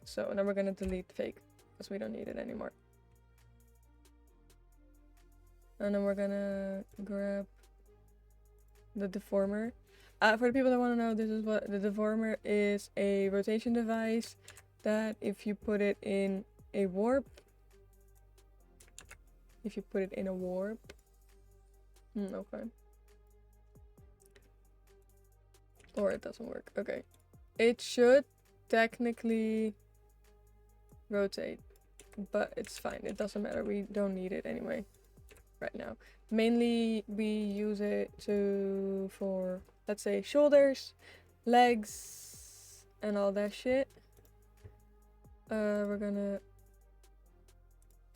so now we're gonna delete fake because we don't need it anymore. And then we're gonna grab the deformer. For the people that want to know, this is what the deformer is: a rotation device that if you put it in a warp, okay. Or it doesn't work. Okay. It should technically rotate, but it's fine. It doesn't matter. We don't need it anyway right now. Mainly we use it for, let's say, shoulders, legs, and all that shit. We're gonna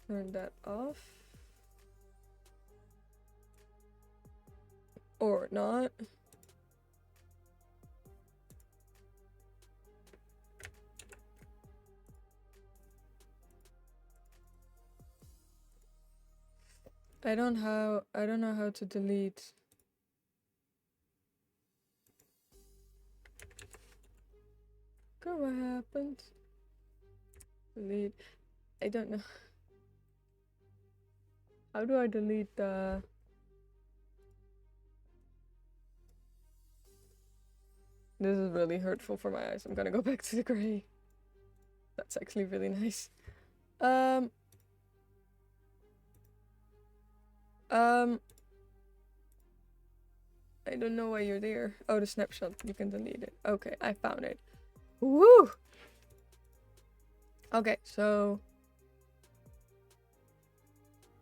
turn that off. Or not. I don't know how to delete. Girl, what happened? Delete. I don't know. How do I delete the... This is really hurtful for my eyes. I'm gonna go back to the gray. That's actually really nice. I don't know why you're there. Oh, the snapshot. You can delete it. Okay, I found it. Woo! Okay, so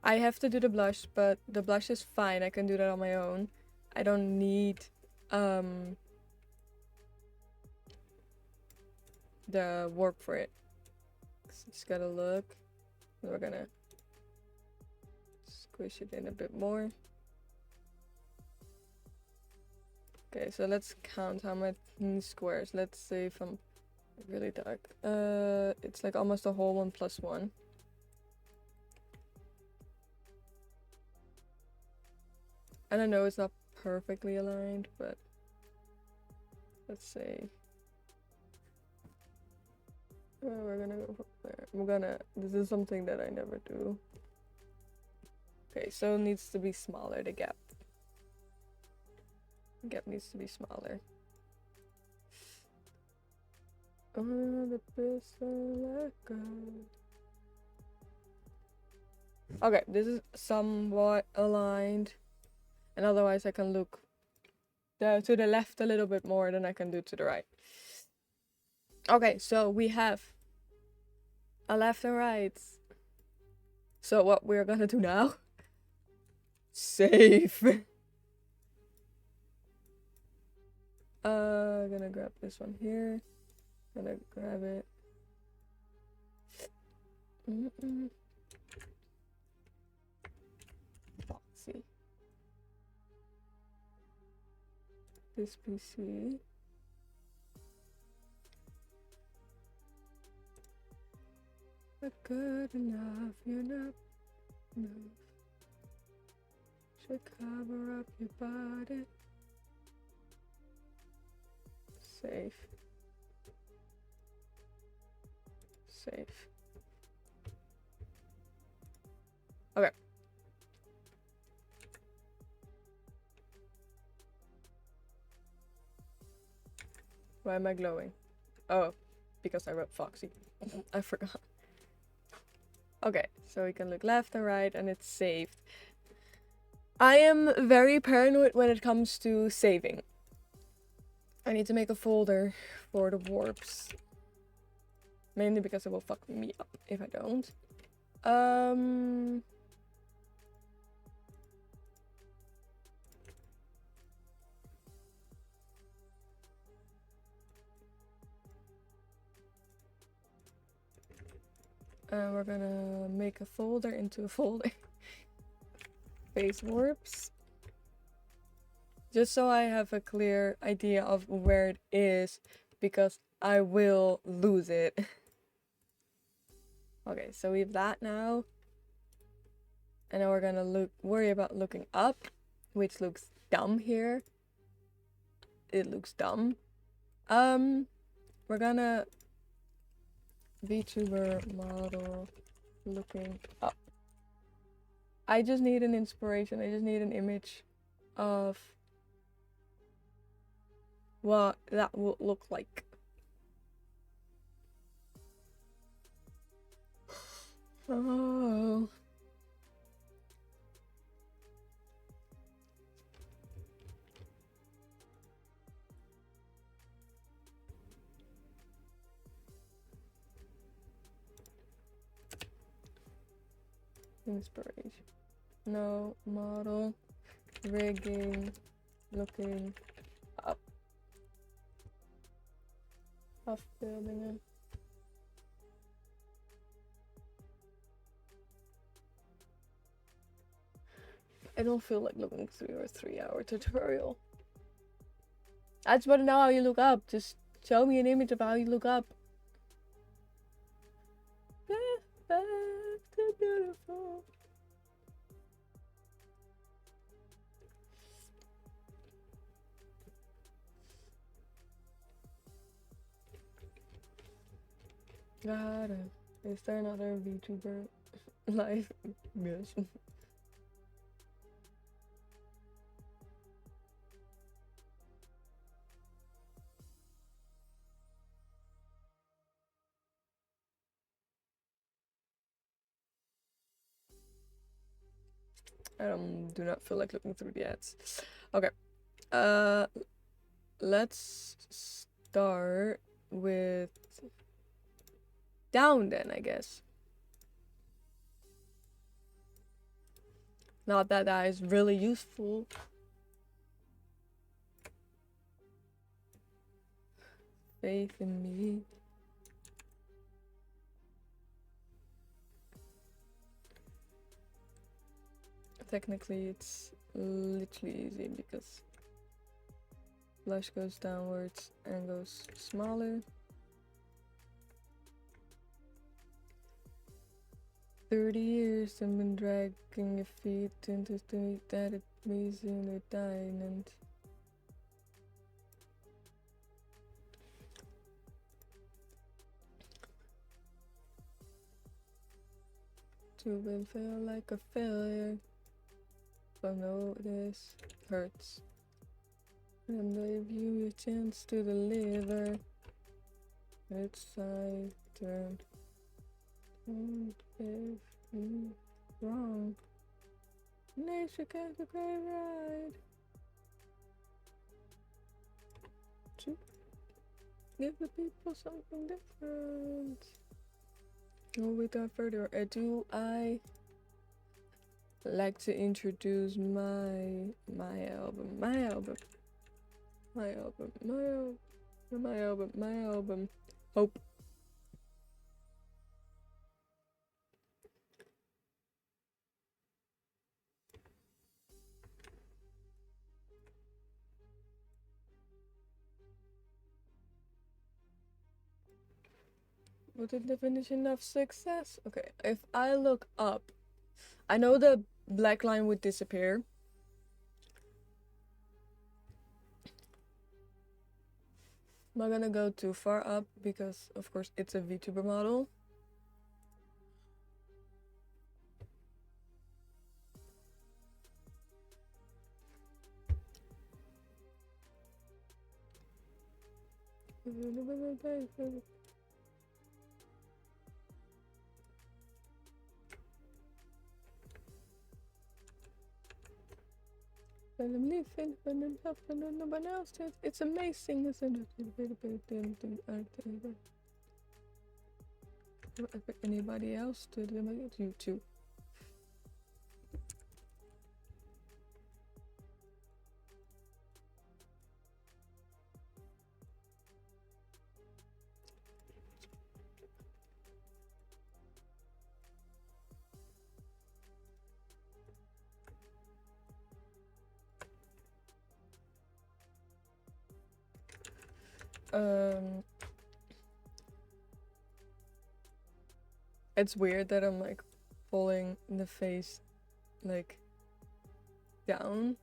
I have to do the blush, but the blush is fine. I can do that on my own. I don't need the work for it. Just gotta look. We're gonna squish it in a bit more. Okay, so let's count how many squares. Let's say if I'm really dark. It's like almost a whole 1 plus 1. And I know it's not perfectly aligned, but let's say we're gonna go from there. This is something that I never do. Okay, so it needs to be smaller, the gap. The gap needs to be smaller. Okay, this is somewhat aligned. And otherwise I can look to the left a little bit more than I can do to the right. Okay, so we have a left and right. So what we're gonna do now? Save. Gonna grab this one here. Gonna grab it. Foxy. This PC. But good enough, you're not enough. Should cover up your body. Safe. Safe. Okay. Why am I glowing? Oh, because I wrote Foxy. I forgot. Okay, so we can look left and right and it's saved. I am very paranoid when it comes to saving. I need to make a folder for the warps. Mainly because it will fuck me up if I don't. We're gonna make a folder into a folder. Phase warps. Just so I have a clear idea of where it is, because I will lose it. Okay, so we have that now. And now we're gonna worry about looking up, which looks dumb here. It looks dumb. We're gonna VTuber model looking up. I just need an inspiration. I just need an image of what that will look like. Oh. Inspiration. No, model rigging looking up. Off building it. I don't feel like looking through a 3-hour tutorial. I just want to know how you look up. Just show me an image of how you look up. That's so beautiful. God, is there another VTuber live? Yes. I do not feel like looking through the ads. Okay. Let's start with down then, I guess. Not that that is really useful. Faith in me. Technically, it's literally easy because blush goes downwards and goes smaller. 30 years I've been dragging your feet into the that it means in the diamond. To will feel like a failure. But no, this hurts. And I give you a chance to deliver. It's I turn. Don't give me wrong. Nature can't a great ride. To give the people something different. Oh, without further ado, I like to introduce my album. Hope. What's the definition of success? Okay, if I look up, I know the black line would disappear. I'm not gonna go too far up because, of course, it's a VTuber model. And I'm leaving, but I'm helping no one else. It's amazing, isn't it? Anybody else to do you too? It's weird that I'm like pulling the face like down.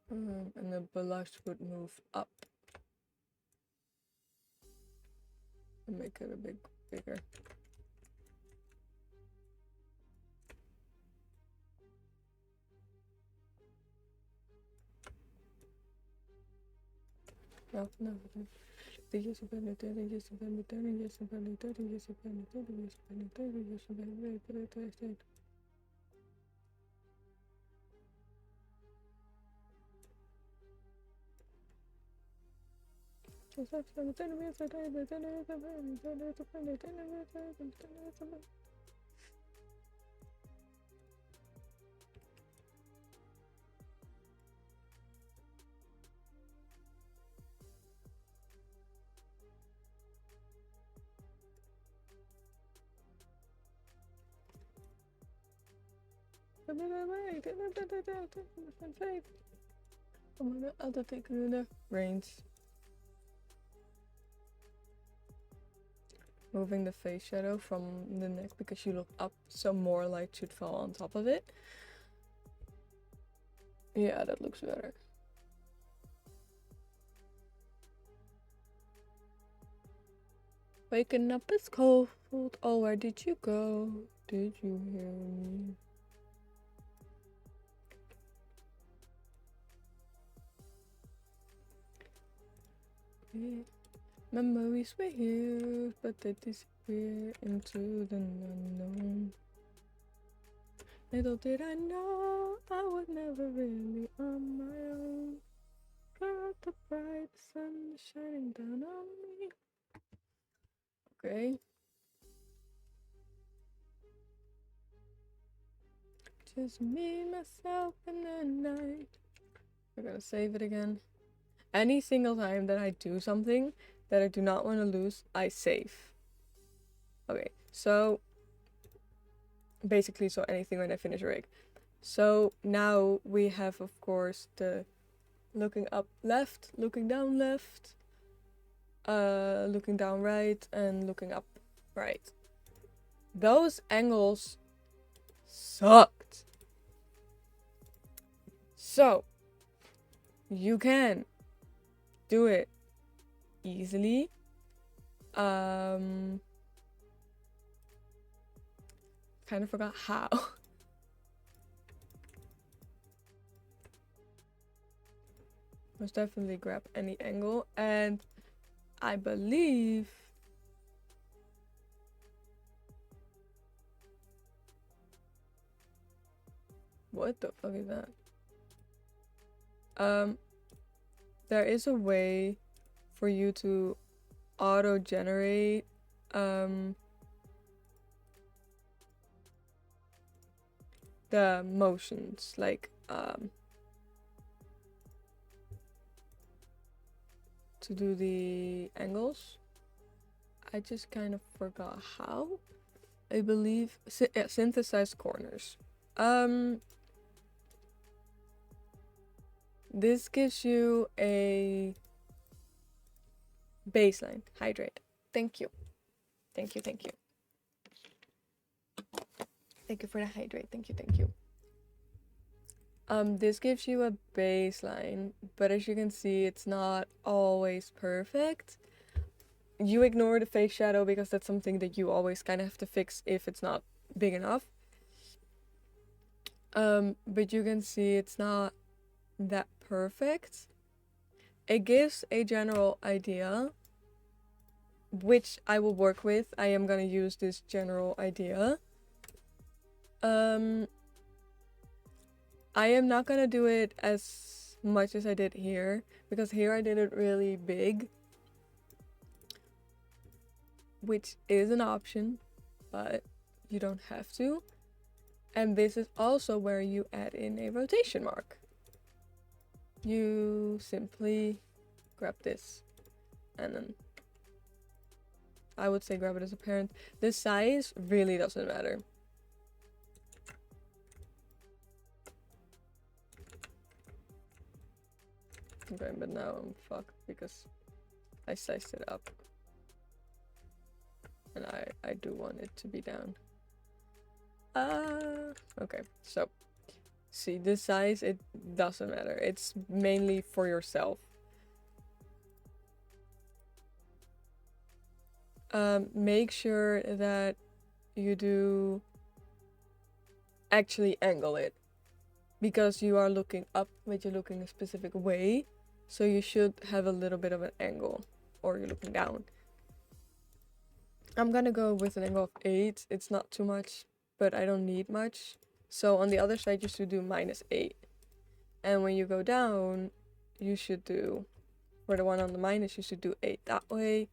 And the blush would move up and make it a bit bigger. No. I'll take the reins. Moving the face shadow from the neck because you look up, so more light should fall on top of it. Yeah, that looks better. Waking up is cold. Oh, where did you go? Did you hear me? Yeah. Memories were here, but they disappear into the unknown. Little did I know I was never really on my own. like the sun shining down on me. Okay. Just me, myself, and the night. We're gonna save it again. Any single time that I do something that I do not want to lose, I save. Okay, so basically, so anything when I finish a rig. So now we have, of course, the looking up left, looking down left, looking down right, and looking up right. Those angles sucked. So you can do it easily. Kind of forgot how. Most definitely grab any angle, and I believe what the fuck is that? There is a way for you to auto generate the motions, like to do the angles. I just kind of forgot how. I believe synthesize corners. This gives you a baseline. Hydrate. Thank you. Thank you, thank you. Thank you for the hydrate. Thank you, thank you. This gives you a baseline, but as you can see, it's not always perfect. You ignore the face shadow because that's something that you always kind of have to fix if it's not big enough. But you can see it's not that perfect. It gives a general idea, which I will work with. I am gonna use this general idea. I am not gonna do it as much as I did here, because here I did it really big, which is an option, but you don't have to. And this is also where you add in a rotation mark. You simply grab this, and then I would say grab it as a parent. The size really doesn't matter. Okay, but now I'm fucked because I sized it up. And I do want it to be down. Okay, so see, the size, it doesn't matter. It's mainly for yourself. Make sure that you do actually angle it, because you are looking up, but you're looking a specific way. So you should have a little bit of an angle, or you're looking down. I'm gonna go with an angle of 8. It's not too much, but I don't need much. So on the other side, you should do -8. And when you go down, you should do, for the one on the minus, you should do 8 that way.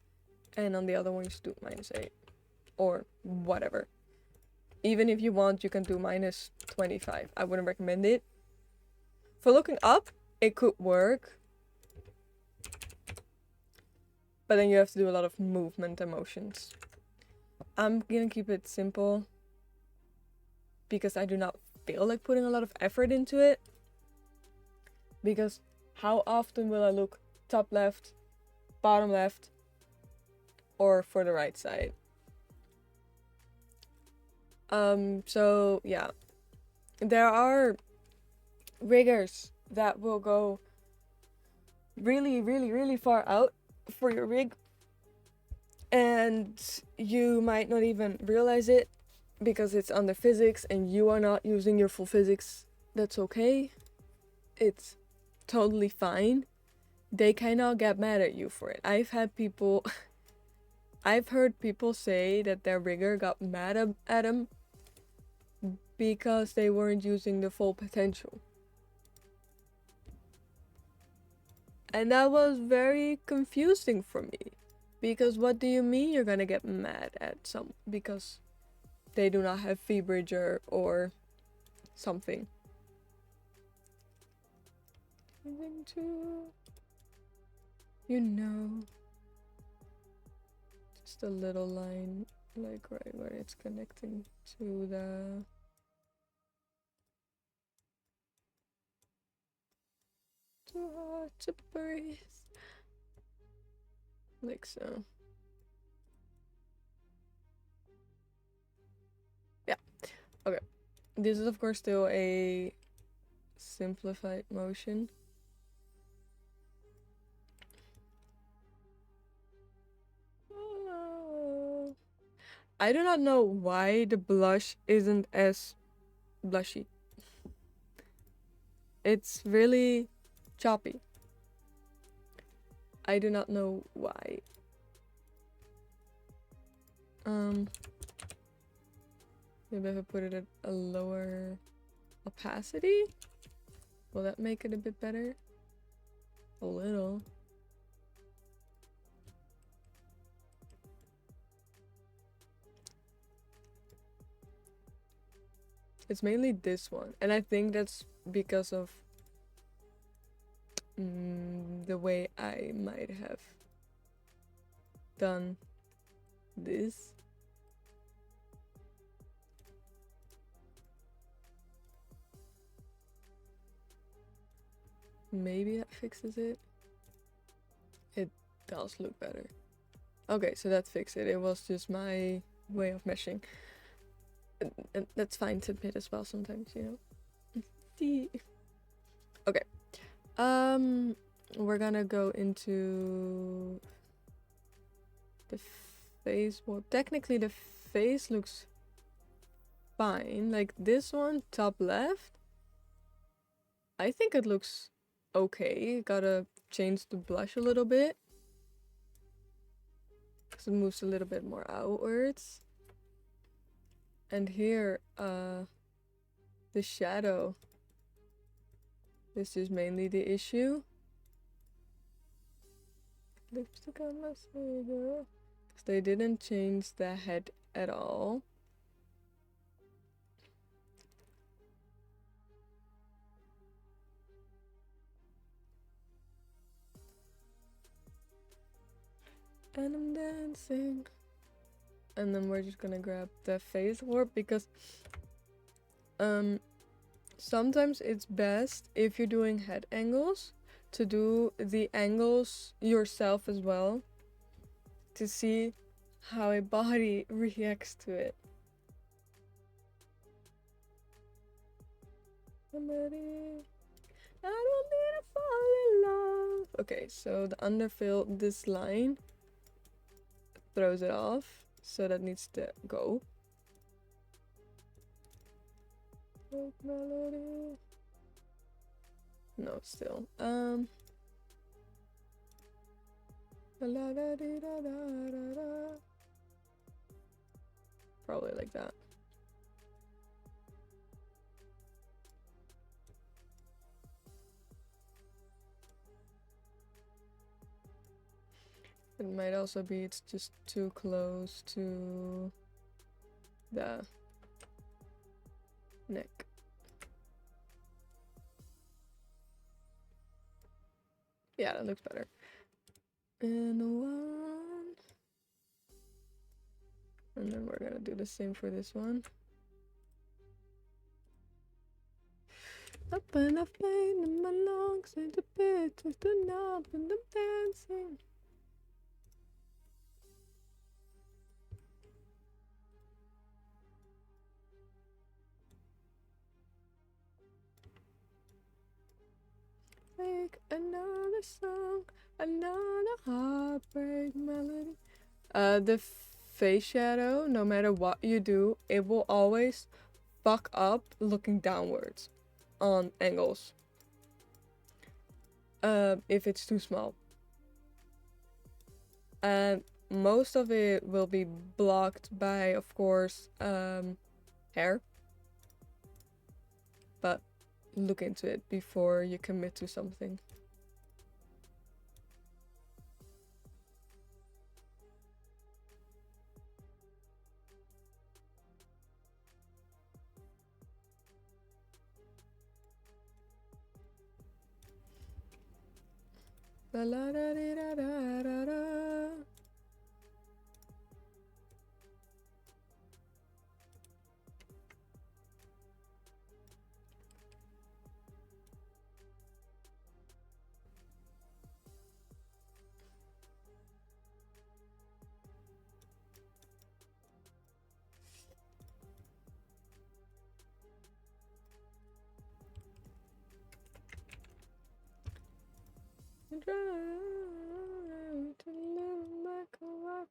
And on the other one, you should do -8. Or whatever. Even if you want, you can do -25. I wouldn't recommend it. For looking up, it could work. But then you have to do a lot of movement and motions. I'm gonna keep it simple, because I do not feel like putting a lot of effort into it. Because how often will I look top left, bottom left, or for the right side? So yeah, there are riggers that will go really, really, really far out for your rig, and you might not even realize it because it's under physics and you are not using your full physics. That's okay. It's totally fine. They cannot get mad at you for it. I've heard people say that their rigger got mad at them because they weren't using the full potential. And that was very confusing for me. Because what do you mean you're gonna get mad at some because they do not have Feebridger or something? Something to, you know, just a little line, like right where it's connecting to the. Too hard to breathe. Like so. Yeah. Okay. This is of course still a simplified motion. I do not know why the blush isn't as blushy. It's really choppy. I do not know why. Maybe if I put it at a lower opacity, will that make it a bit better? A little. It's mainly this one, and I think that's because of the way I might have done this. Maybe that fixes it. It does look better. Okay, so that fixed it. It was just my way of meshing. And that's fine to admit as well sometimes, you know. Okay. We're gonna go into the face. Well, technically the face looks fine. Like this one, top left. I think it looks okay. Gotta change the blush a little bit. Because it moves a little bit more outwards. And here, the shadow. This is mainly the issue. Lipstick on my mascara. They didn't change the head at all. And I'm dancing. And then we're just gonna grab the face warp because sometimes it's best if you're doing head angles to do the angles yourself as well to see how a body reacts to it. Somebody, I don't need to fall in love. Okay, so the underfill, this line throws it off, so that needs to go. Melody. No, still. Probably like that. It might also be it's just too close to the neck. Yeah, that looks better. And one. And then we're gonna do the same for this one. Up and I've played in my lungs and the bit with the knob and I'm dancing. Make another song, another heartbreak melody. The face shadow, no matter what you do, it will always fuck up looking downwards on angles. If it's too small. And most of it will be blocked by, of course, hair. But look into it before you commit to something. La la da dee da da da da.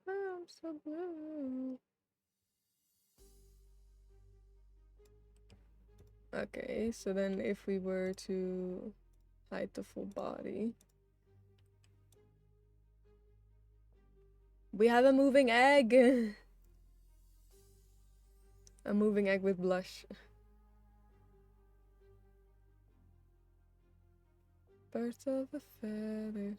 I'm so blue. Okay, so then if we were to hide the full body, we have a moving egg. A moving egg with blush. Birds of a feather.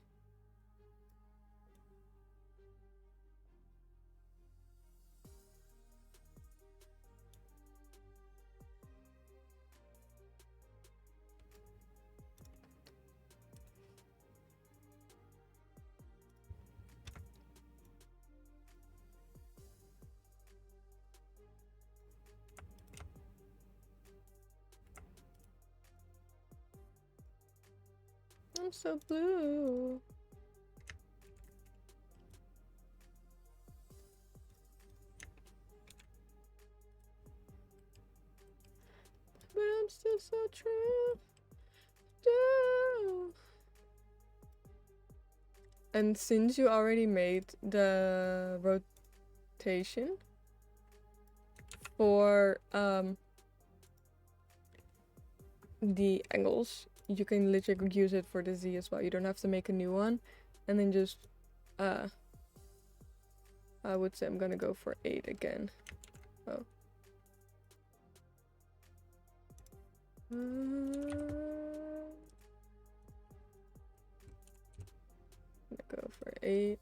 I'm so blue. But I'm still so true. And since you already made the rotation for the angles, you can literally use it for the Z as well. You don't have to make a new one. And then just I would say I'm gonna go for 8 again. Oh. I'm gonna go for 8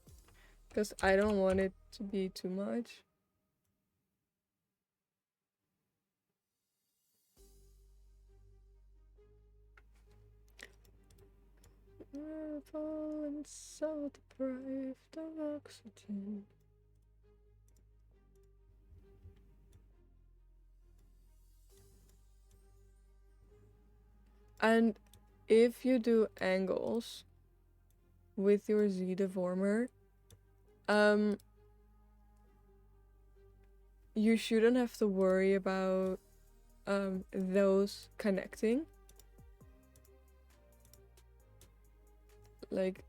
because I don't want it to be too much. Fallen so deprived of oxygen. And if you do angles with your Z deformer, you shouldn't have to worry about those connecting. Like,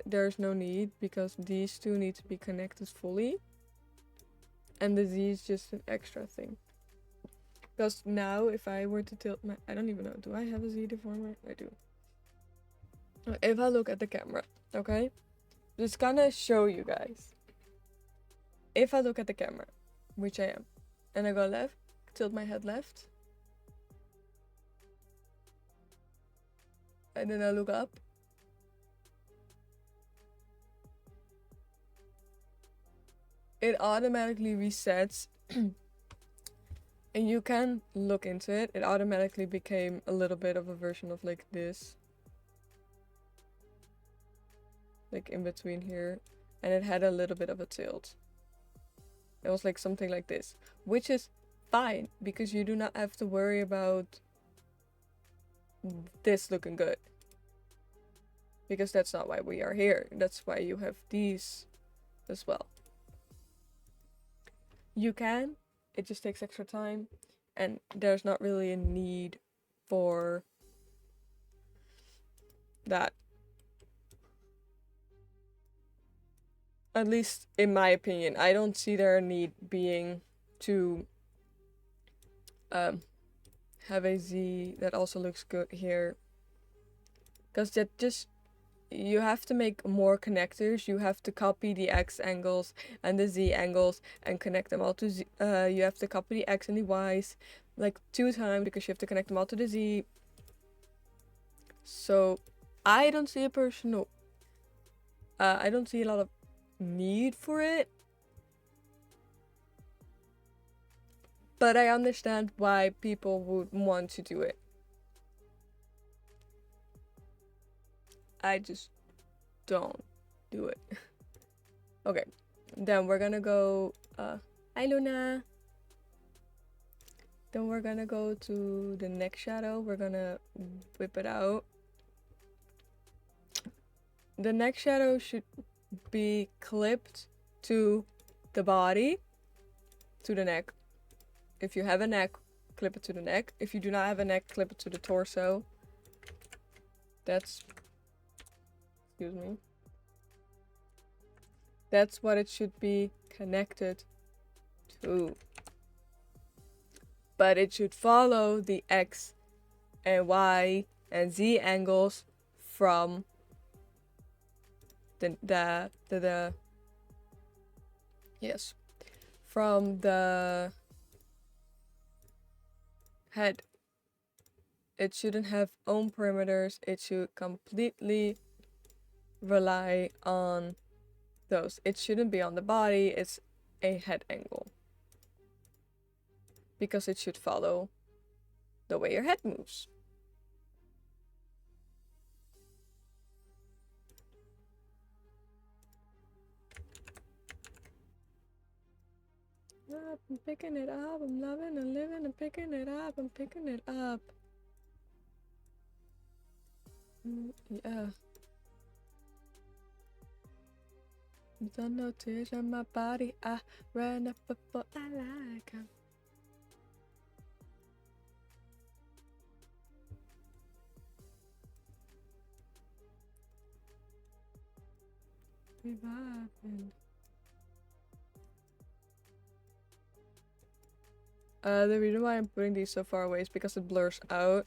there's no need because these two need to be connected fully. And the Z is just an extra thing. Because now if I were to tilt my... I don't even know. Do I have a Z deformer? I do. If I look at the camera, okay? Just gonna show you guys. If I look at the camera, which I am, and I go left, tilt my head left. And then I look up. It automatically resets. And you can look into it. It automatically became a little bit of a version of like this. Like in between here. And it had a little bit of a tilt. It was like something like this. Which is fine. Because you do not have to worry about this looking good. Because that's not why we are here. That's why you have these as well. You can. It just takes extra time. And there's not really a need for that. At least in my opinion. I don't see there a need being to have a Z that also looks good here. Because that just... You have to make more connectors. You have to copy the X angles and the Z angles and connect them all to Z. You have to copy the X and the Y's like 2 times because you have to connect them all to the Z. So I don't see a personal... I don't see a lot of need for it. But I understand why people would want to do it. I just don't do it. Okay, then we're gonna go, hi Luna. Then we're gonna go to the neck shadow. We're gonna whip it out. The neck shadow should be clipped to the body, to the neck. If you have a neck, clip it to the neck. If you do not have a neck, clip it to the torso. That's, excuse me. That's what it should be connected to. But it should follow the X and Y and Z angles from the yes, from the head. It shouldn't have own perimeters. It should completely rely on those. It shouldn't be on the body. It's a head angle. Because it should follow the way your head moves. I'm picking it up. I'm loving and living and picking it up. I'm picking it up. Yeah. Don't know tears on my body. I ran up before I like 'em. Reviving. The reason why I'm putting these so far away is because it blurs out.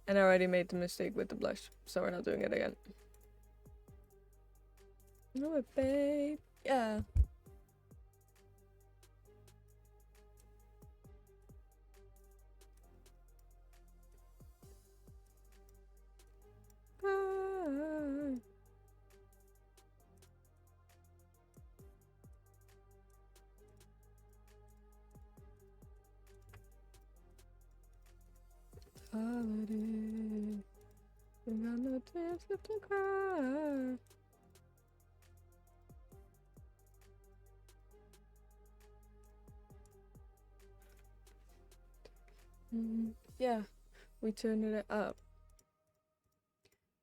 And I already made the mistake with the blush. So we're not doing it again. No, babe. Yeah. Cry. Holiday. We got no tears left to cry. Yeah, we turned it up.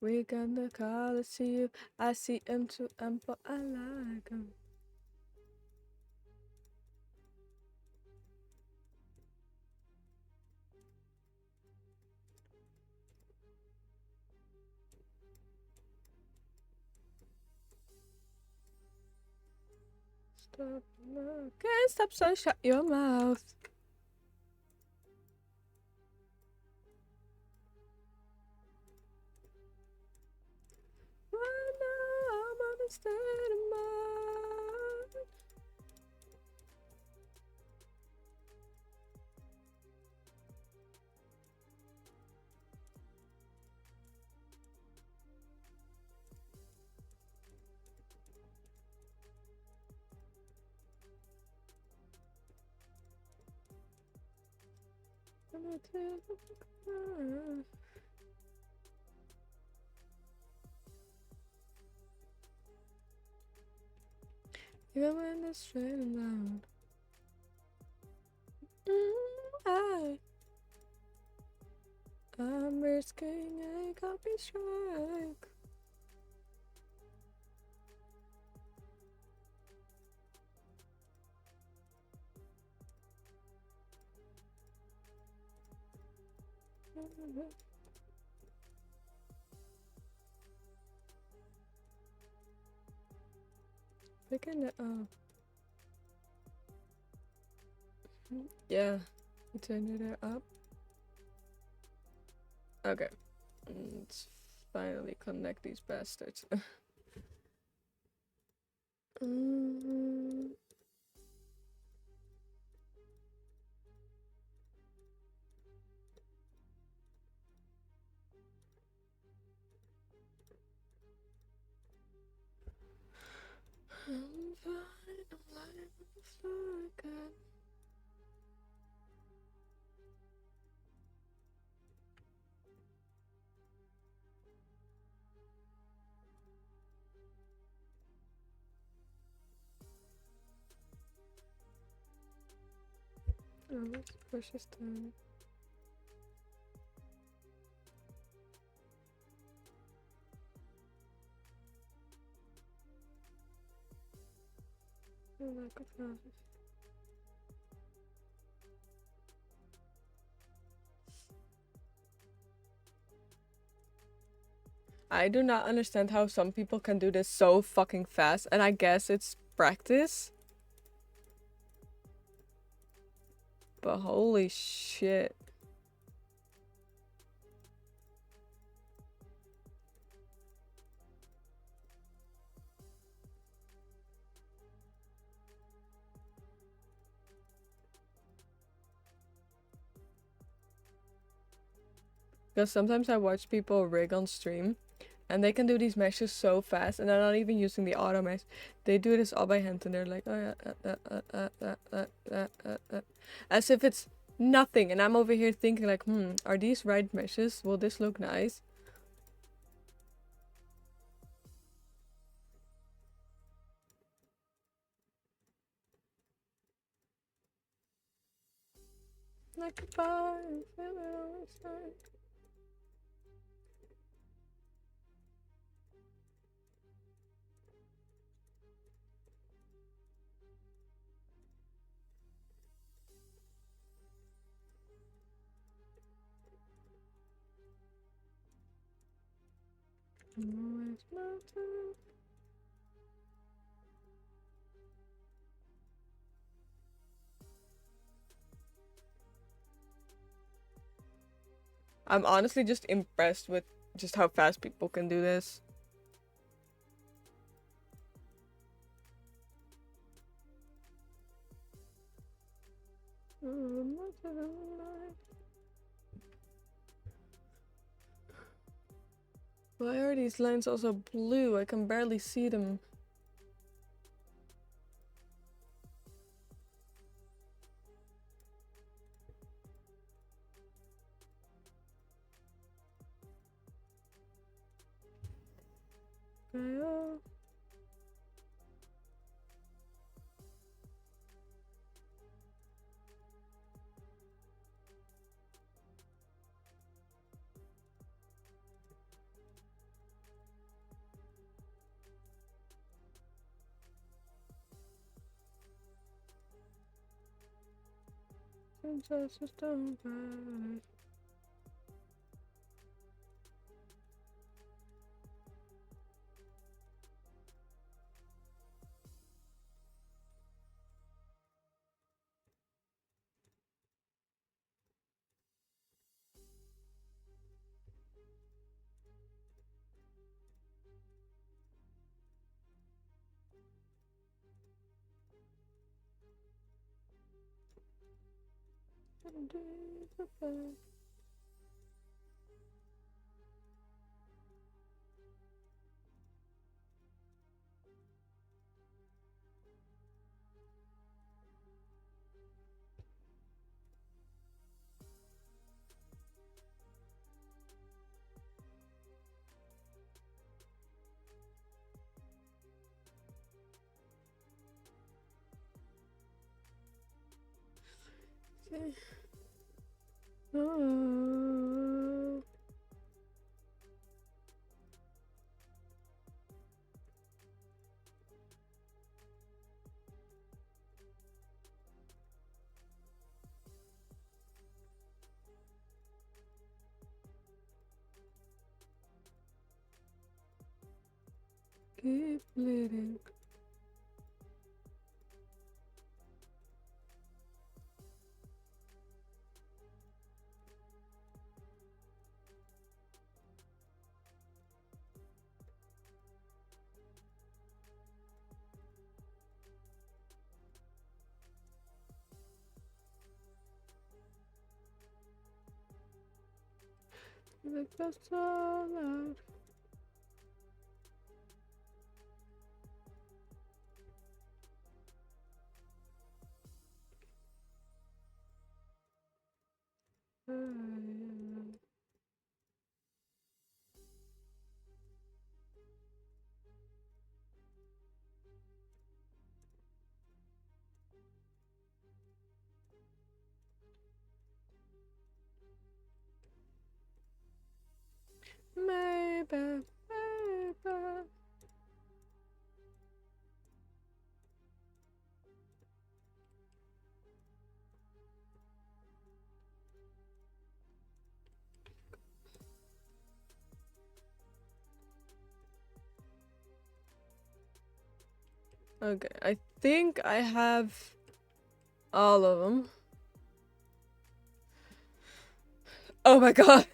We gonna call it, see you. I see him too, but I like him. Stop, no, can't stop, so shut your mouth. Right now, I'm on a state of mind. I'm a tears left to cry. Even when it's straight and loud. I'm risking a copy strike. Picking it up. Yeah, we turned it up. Okay, let's finally connect these bastards. I'm fine, I'm lying on the floor again. Oh, let's push this down. Oh, lack of knowledge. I do not understand how some people can do this so fucking fast, and I guess it's practice. But holy shit. Because sometimes I watch people rig on stream and they can do these meshes so fast and they're not even using the auto mesh. They do this all by hand and they're like, oh yeah, as if it's nothing. And I'm over here thinking like, are these right meshes? Will this look nice? Like a fire, feel it on inside. Always melting. I'm honestly just impressed with just how fast people can do this. Why are these lines also blue? I can barely see them. Oh. Keep bleeding. Like that's all out. Okay, I think I have all of them. Oh my god.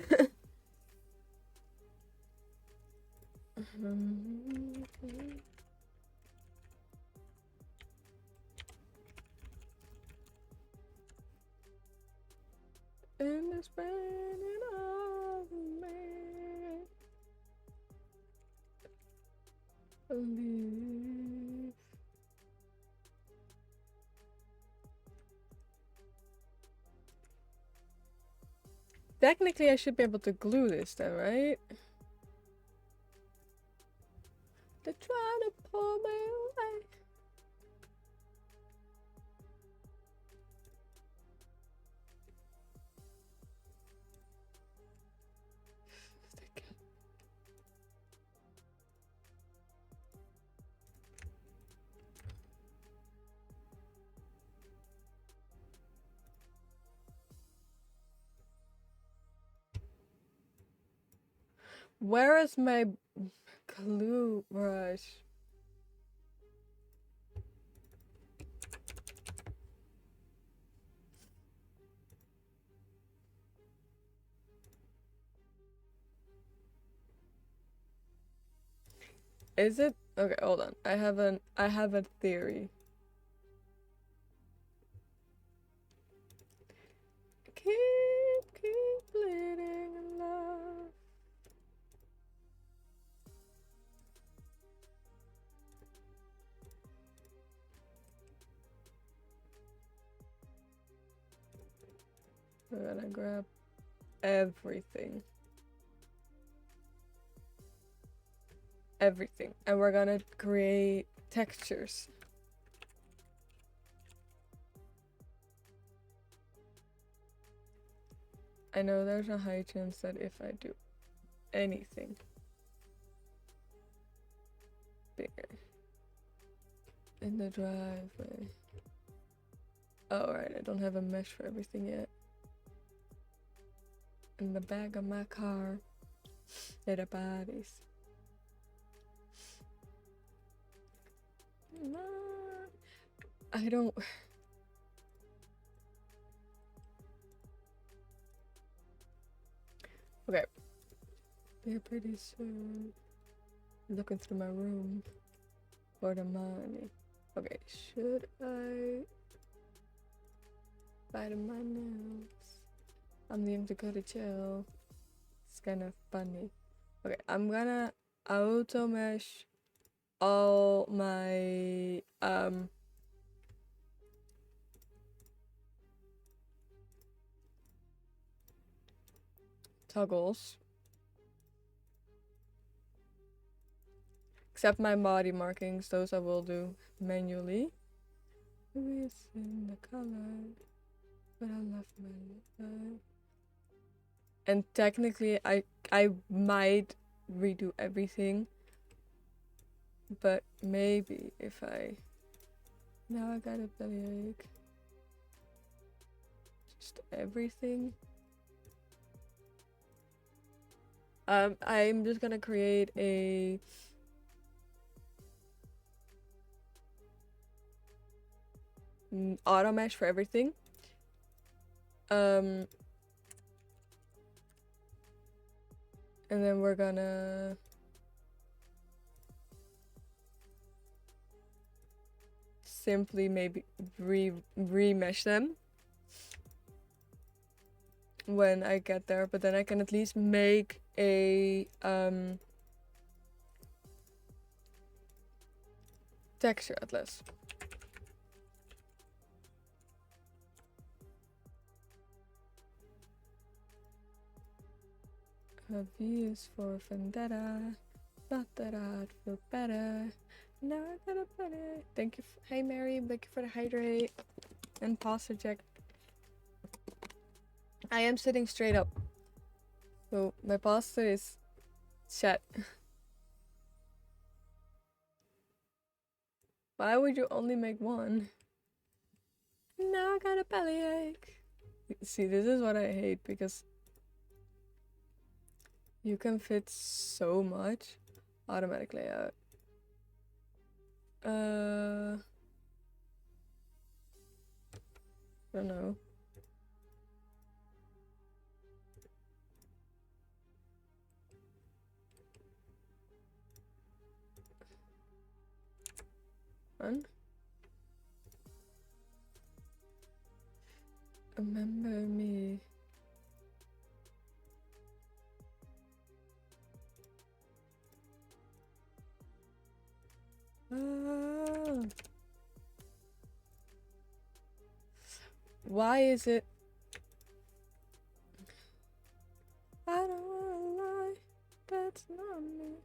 And it's raining on me. Believe. Technically, I should be able to glue this then, right? They're trying to pull me away. Where is my glue brush? Is it? Okay, hold on. I have a theory. Keep bleeding in love. We're gonna grab everything. Everything. And we're gonna create textures. I know there's a high chance that if I do anything bigger in the driveway. Oh, right, I don't have a mesh for everything yet. In the back of my car, there are bodies. I don't. Okay. Here pretty soon. Looking through my room for the money. Okay, should I bite my nails? I'm going to go to jail. It's kind of funny. Okay, I'm gonna auto mesh all my toggles. Except my body markings, those I will do manually. Maybe it's in the color, but I left my and technically I might redo everything, but maybe if I now I got a bellyache. Just everything. I'm just gonna create a auto mesh for everything. And then we're gonna simply maybe remesh them when I get there, but then I can at least make a texture atlas. A V is for vendetta. Not that I'd feel better. Now I gotta put it. Thank you. Hey Mary, thank you for the hydrate and posture check. I am sitting straight up, so my posture is set. Why would you only make one? Now I got a bellyache. See, this is what I hate because you can fit so much. Automatic layout. I don't know. Fun. Remember me. Ah. Why is it? I don't wanna lie. That's not me.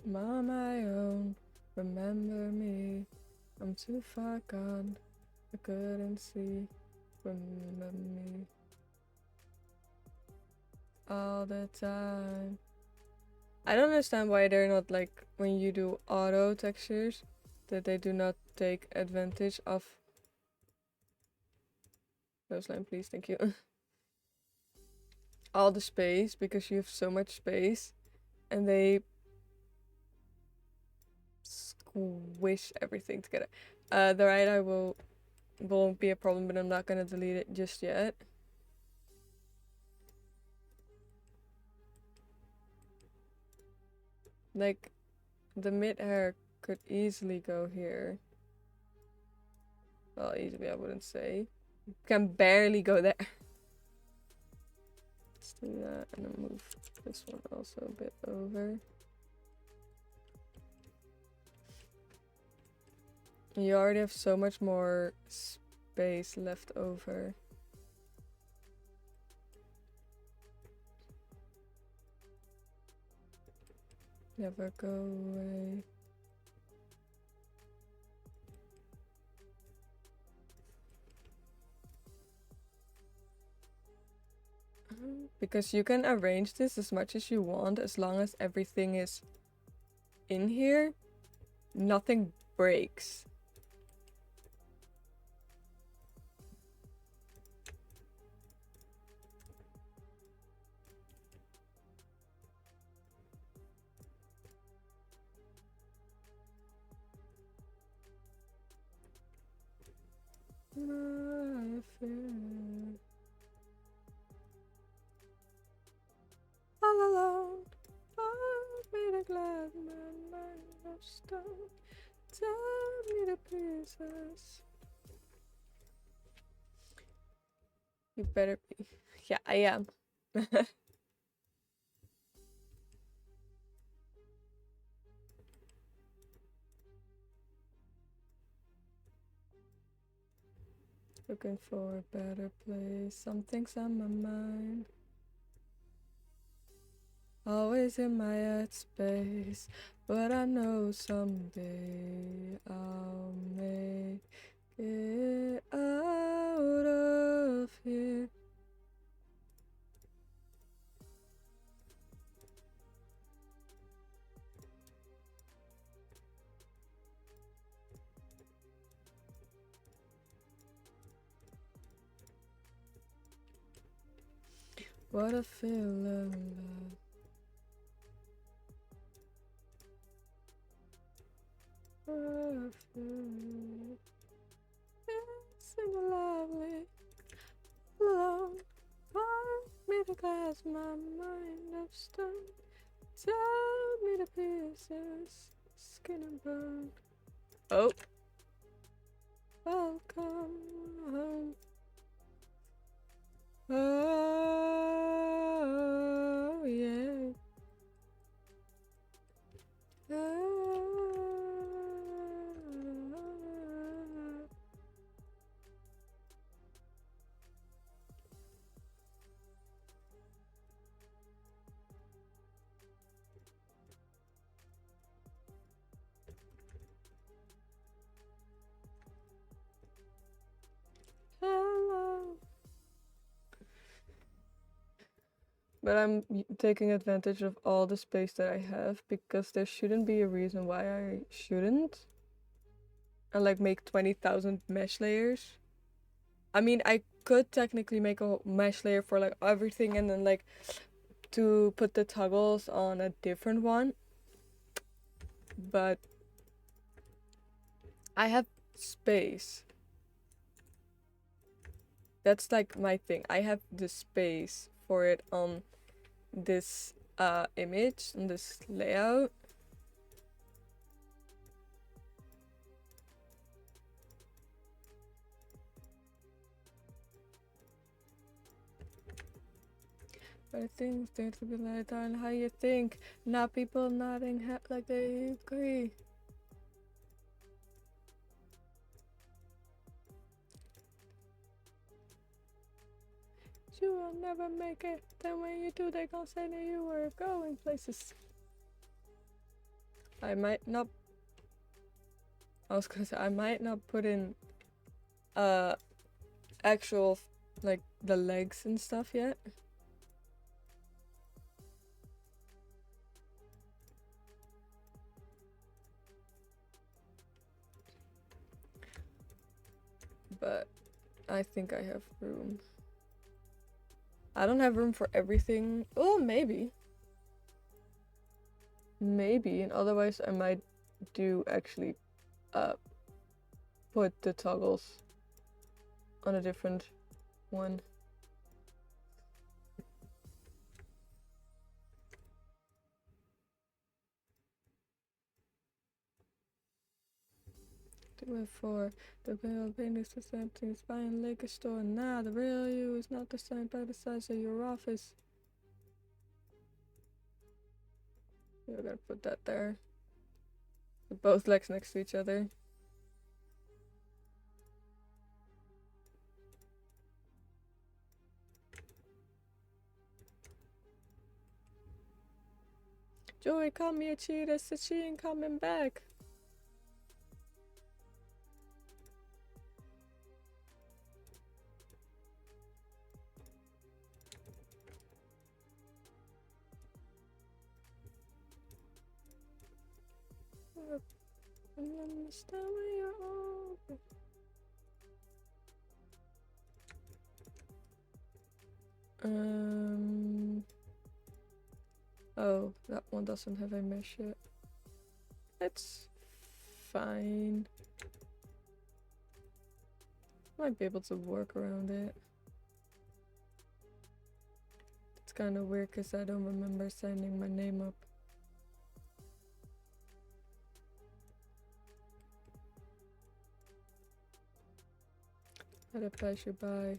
I'm on my own. Remember me. I'm too far gone. I couldn't see. Remember me. All the time. I don't understand why they're not like when you do auto textures that they do not take advantage of. Those line, please, thank you. All the space because you have so much space and they squish everything together. The right eye won't be a problem, but I'm not gonna delete it just yet. Like, the mid hair could easily go here. Well, easily I wouldn't say. Can barely go there. Let's do that and then move this one also a bit over. You already have so much more space left over. Never go away. Because you can arrange this as much as you want as long as everything is in here. Nothing breaks. I feel all alone. I made a glad my mind of stone. Tell me the pieces. You better be. Yeah, I am. Looking for a better place. Something's on my mind. Always in my headspace. But I know someday I'll make it out of here. What a feeling. What a feeling. It's in the lovely alone. Pour me the glass, my mind of stone. Tell me the pieces, skin and bone. Oh. Welcome home. Oh, yeah. But I'm taking advantage of all the space that I have because there shouldn't be a reason why I shouldn't. And like make 20,000 mesh layers. I mean, I could technically make a mesh layer for like everything and then like to put the toggles on a different one. But I have space. That's like my thing. I have the space for it on this image, on this layout. But I think things to be like that and how you think. Not people nodding like they agree. You will never make it. Then when you do, they gonna say that you were going places. I might not. I was gonna say I might not put in actual like the legs and stuff yet. But I think I have room. I don't have room for everything. Oh, maybe. Maybe, and otherwise I might do actually put the toggles on a different one. Do it for the real business is empty. It's buying liquor store. Nah, the real you is not the same by the size of your office. We're gonna put that there. With both legs next to each other. Joey called me a cheater, said she ain't coming back. Understand where you're over. Oh, that one doesn't have a mesh yet. It's fine. Might be able to work around it. It's kind of weird because I don't remember signing my name up. Let it pass you by.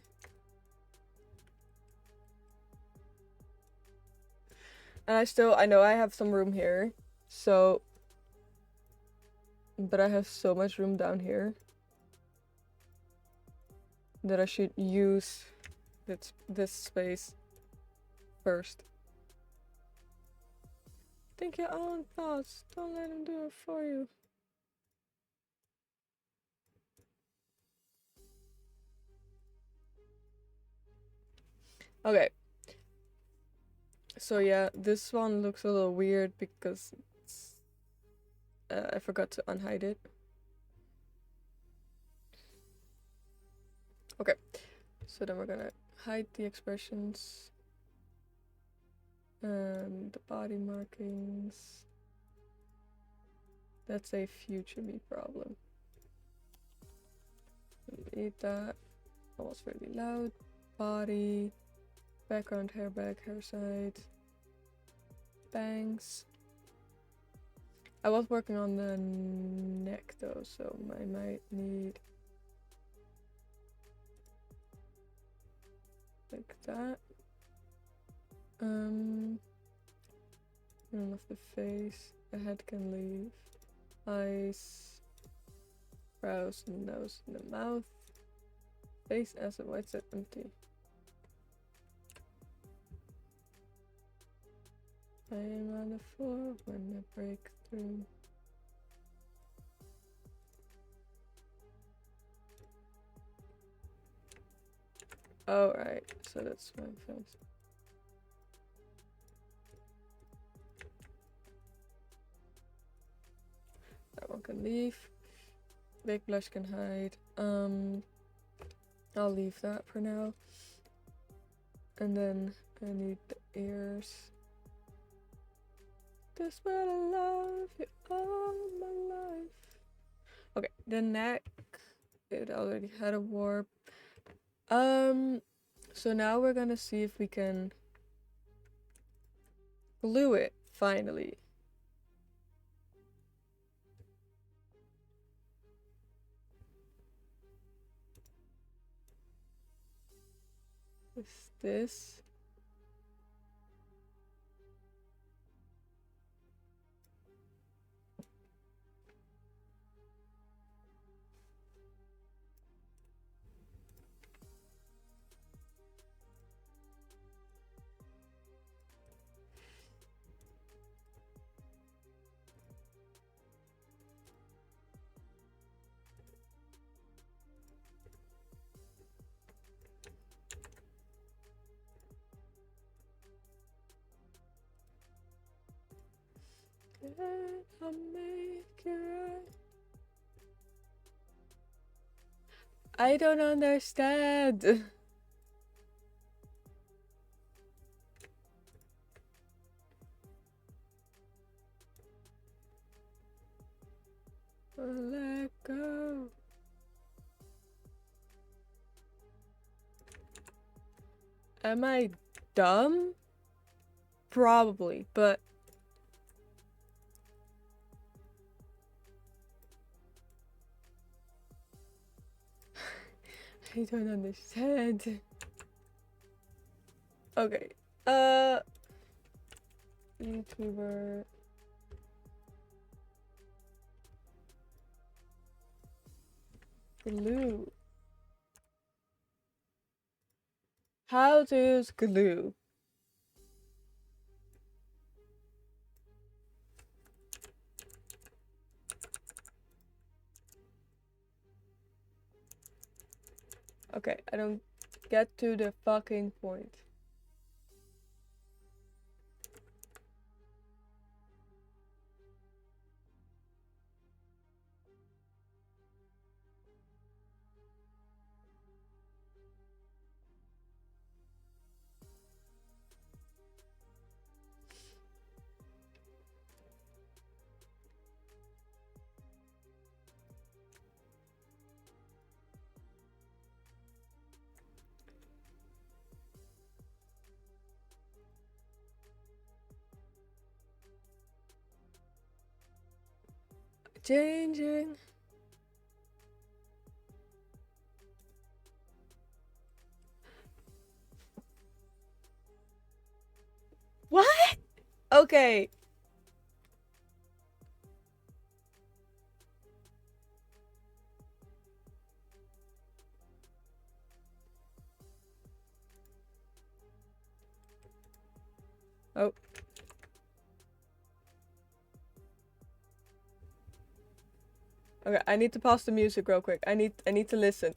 And I know I have some room here, so, but I have so much room down here that I should use this space first. Think your own thoughts, don't let him do it for you. Okay. So yeah, this one looks a little weird because it's, I forgot to unhide it. Okay, so then we're gonna hide the expressions and the body markings. That's a future me problem. Delete that. That was really loud. Body, background hair back, hair side, bangs. I was working on the neck though, so I might need like that. None of the face. The head can leave. Eyes, brows, nose, and the mouth. Face as a white set empty. I am on the floor when I break through. Oh right, so that's my face. one can leave. Big blush can hide. I'll leave that for now. And then I need the ears. That's what I love you all my life. Okay, the neck, it already had a warp. So now we're gonna see if we can glue it finally. Is this? I'll make it right. I don't understand. Let go. Am I dumb? Probably, but I don't understand. Okay. YouTuber. Glue. How to use glue. Okay, I don't get to the fucking point. Changing. What? Okay. Oh. Okay, I need to pause the music real quick. I need to listen.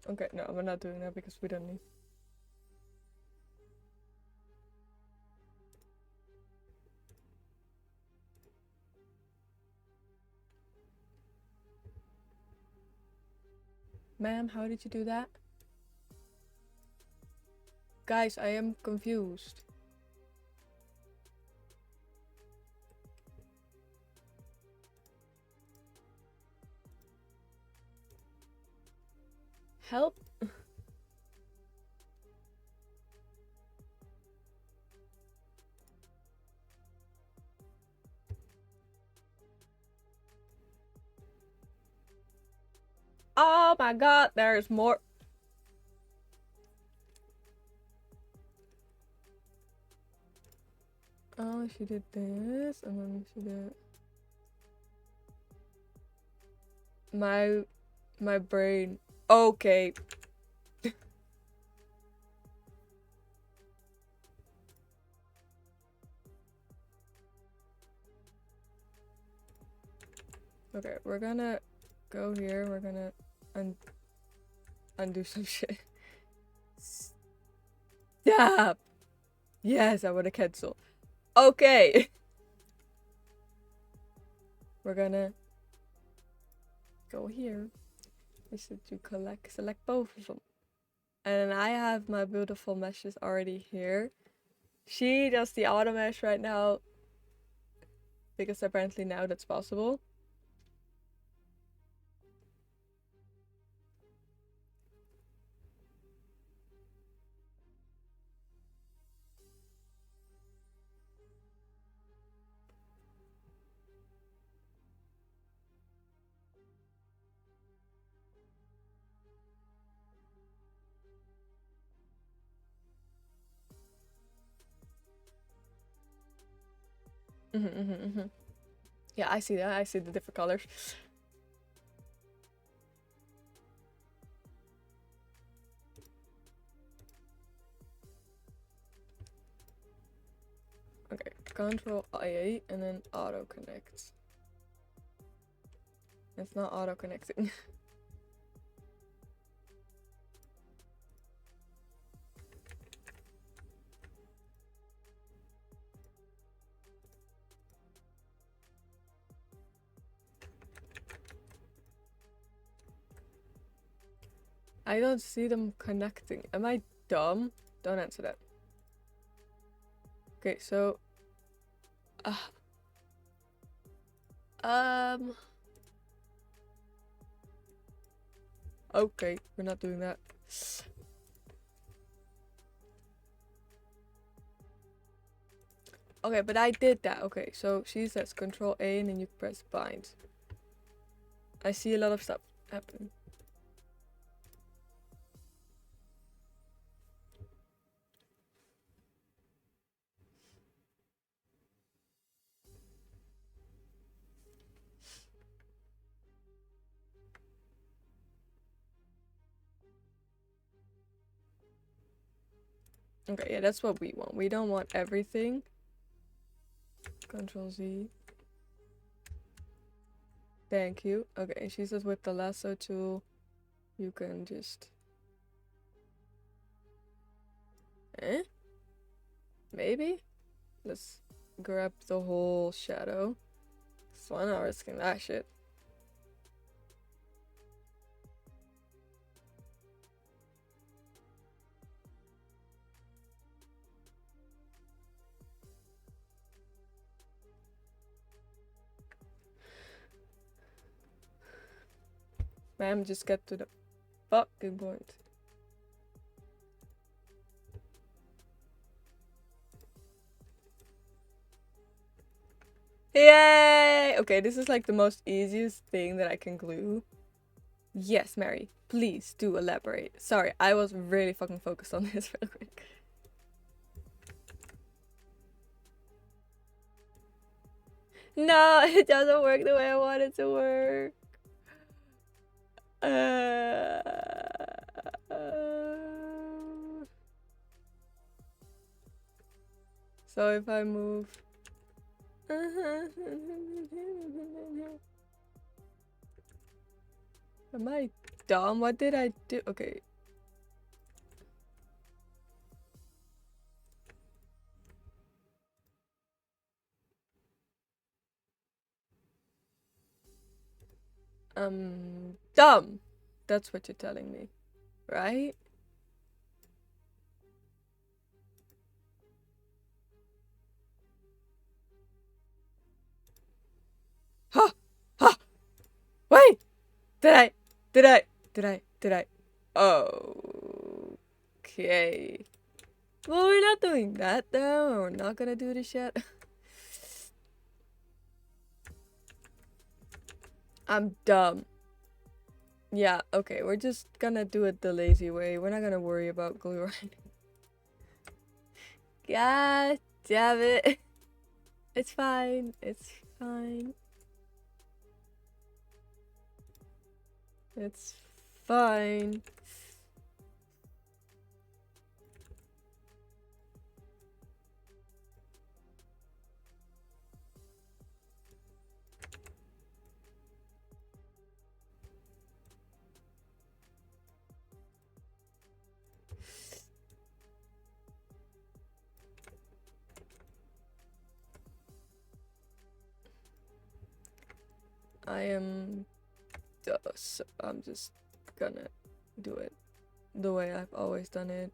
Okay, no, we're not doing that because we don't need. Ma'am, how did you do that? Guys, I am confused. Help. Oh my god, there's more. Oh, she did this, and then she did my brain. Okay. Okay, we're gonna go here. We're gonna undo some shit. Stop. Yes, I would have cancelled. Okay. We're gonna go here. We should do select both of them. And I have my beautiful meshes already here. She does the auto mesh right now because apparently now that's possible. Yeah, I see that. I see the different colors. Okay, Control I8 and then auto connect. It's not auto connecting. I don't see them connecting. Am I dumb? Don't answer that. Okay, so okay, we're not doing that. Okay, but I did that. Okay, so she says Control A and then you press bind. I see a lot of stuff happen. Okay, yeah, that's what we want. We don't want everything. Control Z. Thank you. Okay, she says with the lasso tool, you can just... Maybe? Let's grab the whole shadow. So I'm not risking that shit. Ma'am, just get to the fucking point. Yay! Okay, this is like the most easiest thing that I can glue. Yes, Mary, please do elaborate. Sorry, I was really fucking focused on this real quick. No, it doesn't work the way I want it to work. So if I move... Am I dumb? What did I do? Okay. Dumb. That's what you're telling me, right? Ha! Ha! Wait! Did I? Okay. Well, we're not doing that though. We're not gonna do this yet. I'm dumb. Yeah, okay, we're just gonna do it the lazy way. We're not gonna worry about glue writing. God damn it. It's fine. It's fine. It's fine. I am so I'm just gonna do it the way I've always done it.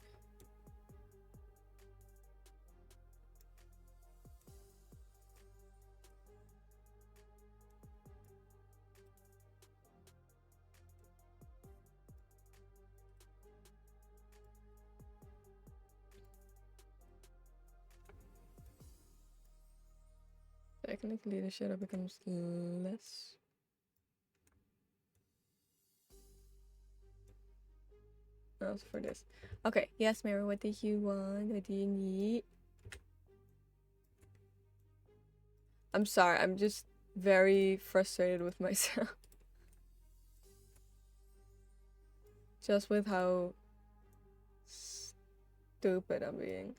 Technically, the shadow becomes less. Also for this. Okay, yes, Mary, what did you want? What do you need? I'm sorry, I'm just very frustrated with myself. Just with how stupid I'm being.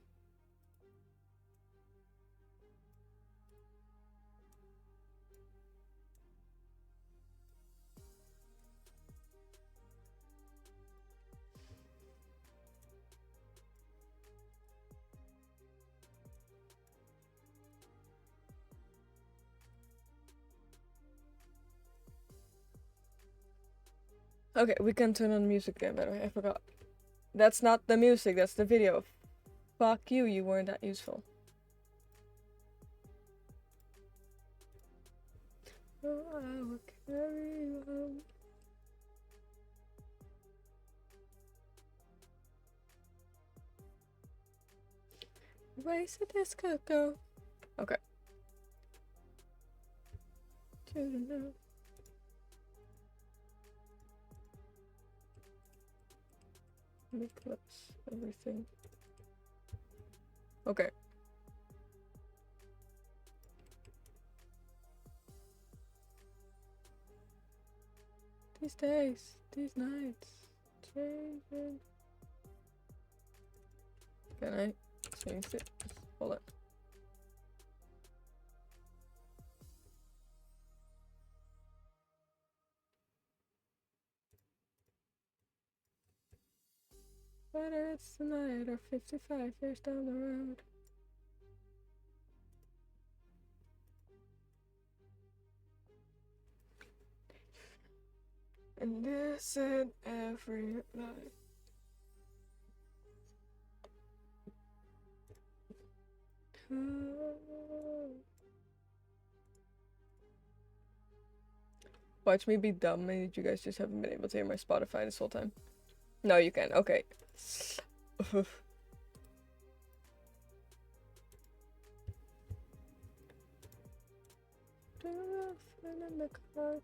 Okay, we can turn on music again, by the way, I forgot. That's not the music, that's the video. Fuck you, you weren't that useful. Oh, I will carry you home. Where's the disco go? Okay. Eclipse everything. Okay. These days, these nights, changing. Can I change it? Hold on. Whether it's tonight or 55 years down the road. And this in every life. Watch me be dumb and you guys just haven't been able to hear my Spotify this whole time. No, you can. Okay. In the car.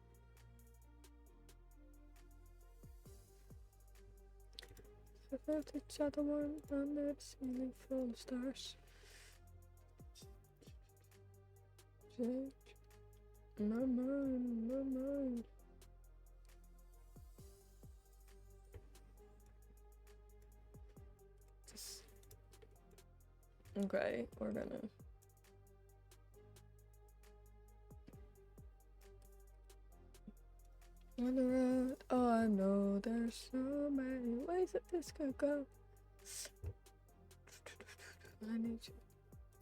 I felt each other one under the ceiling full of stars. My mind, my mind. Just... Okay, we're gonna. On the road, oh I know there's so many ways that this could go. I need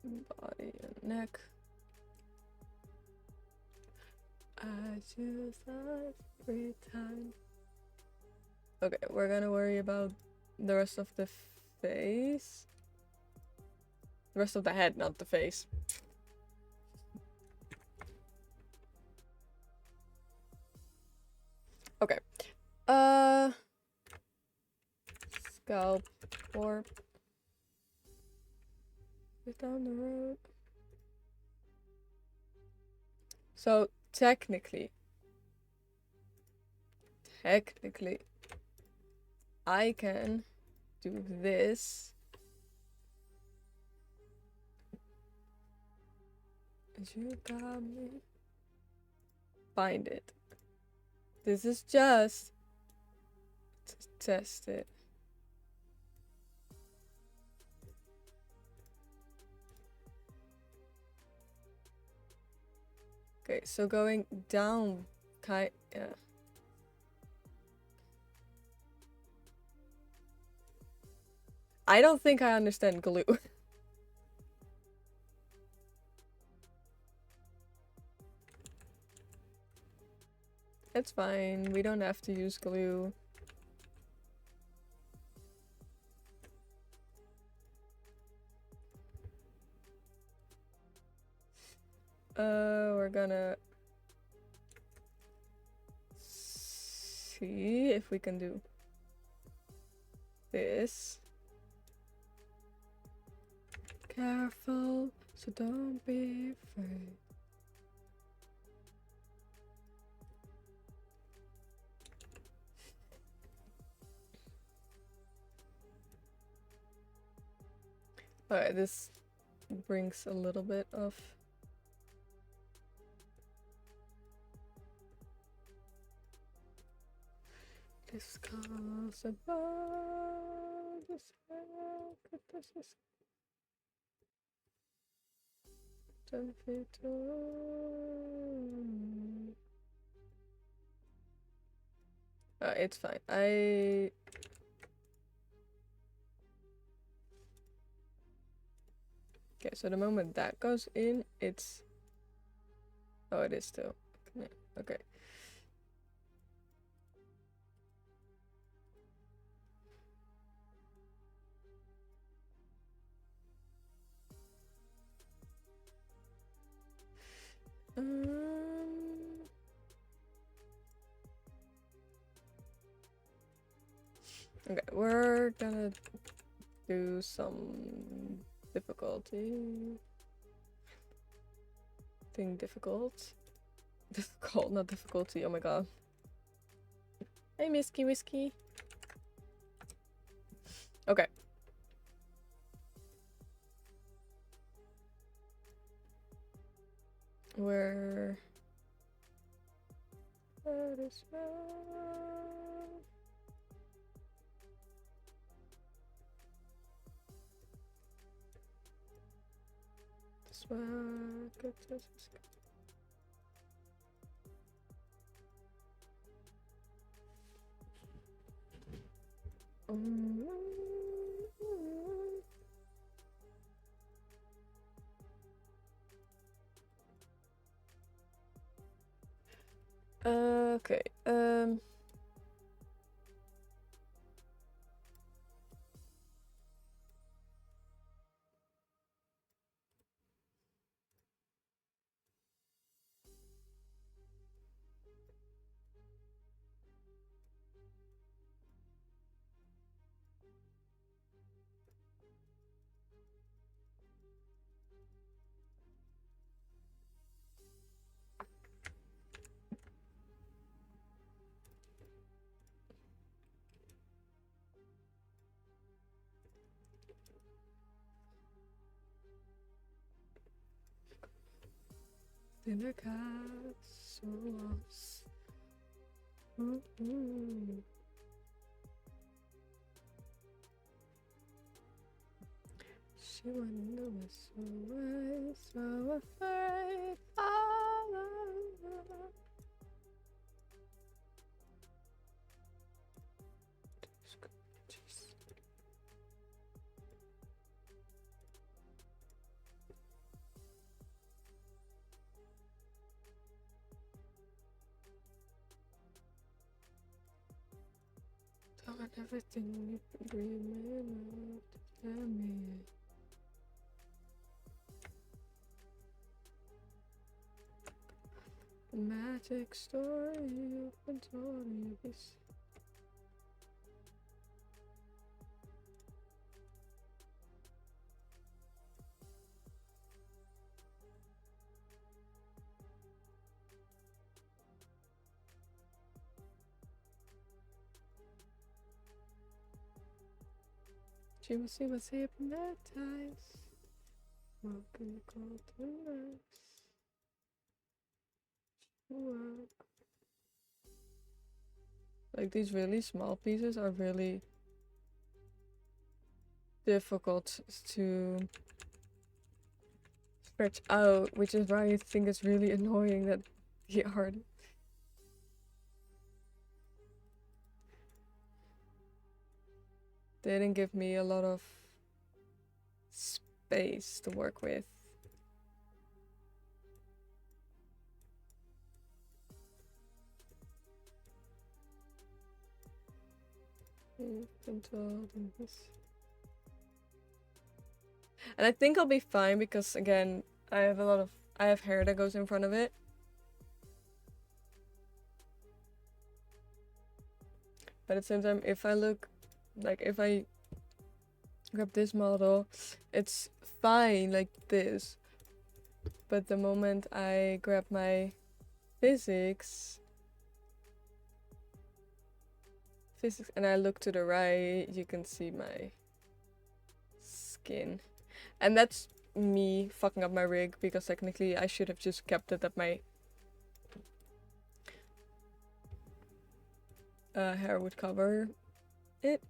your body and neck. I choose every time. Okay, we're gonna worry about the rest of the face. The rest of the head, not the face. Okay. Scalp orb. Get down the road. So technically, I can do this. 'Cause you got me. Find it. This is just to test it. Okay, so going down, yeah. I don't think I understand glue. It's fine, we don't have to use glue. We're gonna see if we can do this. Careful, so don't be afraid. Alright, this brings a little bit of discuss about this. This is it's fine. Okay, so the moment that goes in, it's... Oh, it is still. Yeah, okay. Okay, we're gonna do some difficulty. Thing difficult. Difficult, not difficulty, oh my god. Hey, Misky Whiskey. Okay. Where... That is this one. Okay, dinner castles. She went away, so afraid. Tell me everything you can dream of. Tell me. The magic story you've been told you this. She was hypnotized. Welcome call to us. Wow. Like these really small pieces are really difficult to stretch out, which is why I think it's really annoying that the art didn't give me a lot of space to work with. And I think I'll be fine because again, I have hair that goes in front of it. But at the same time, if I grab this model, it's fine like this. But the moment I grab my physics and I look to the right, you can see my skin. And that's me fucking up my rig because technically I should have just kept it that my hair would cover it.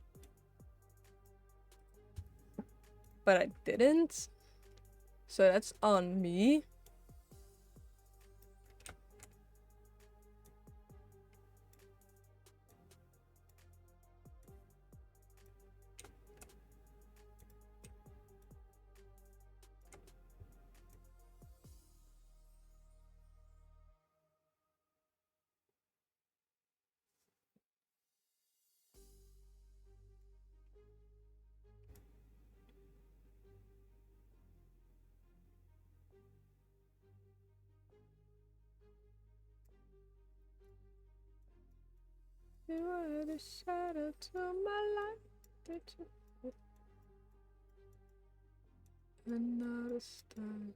But I didn't. So that's on me. You are the shadow to my light. Another start.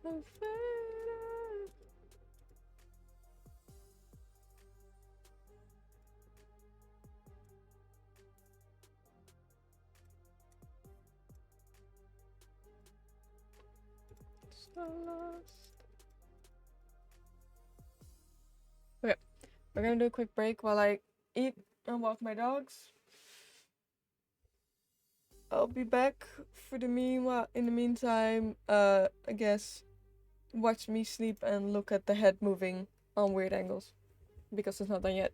I'm faded. So lost. Okay, we're gonna do a quick break while I eat and walk my dogs. I'll be back for the meanwhile. In the meantime, I guess watch me sleep and look at the head moving on weird angles because it's not done yet.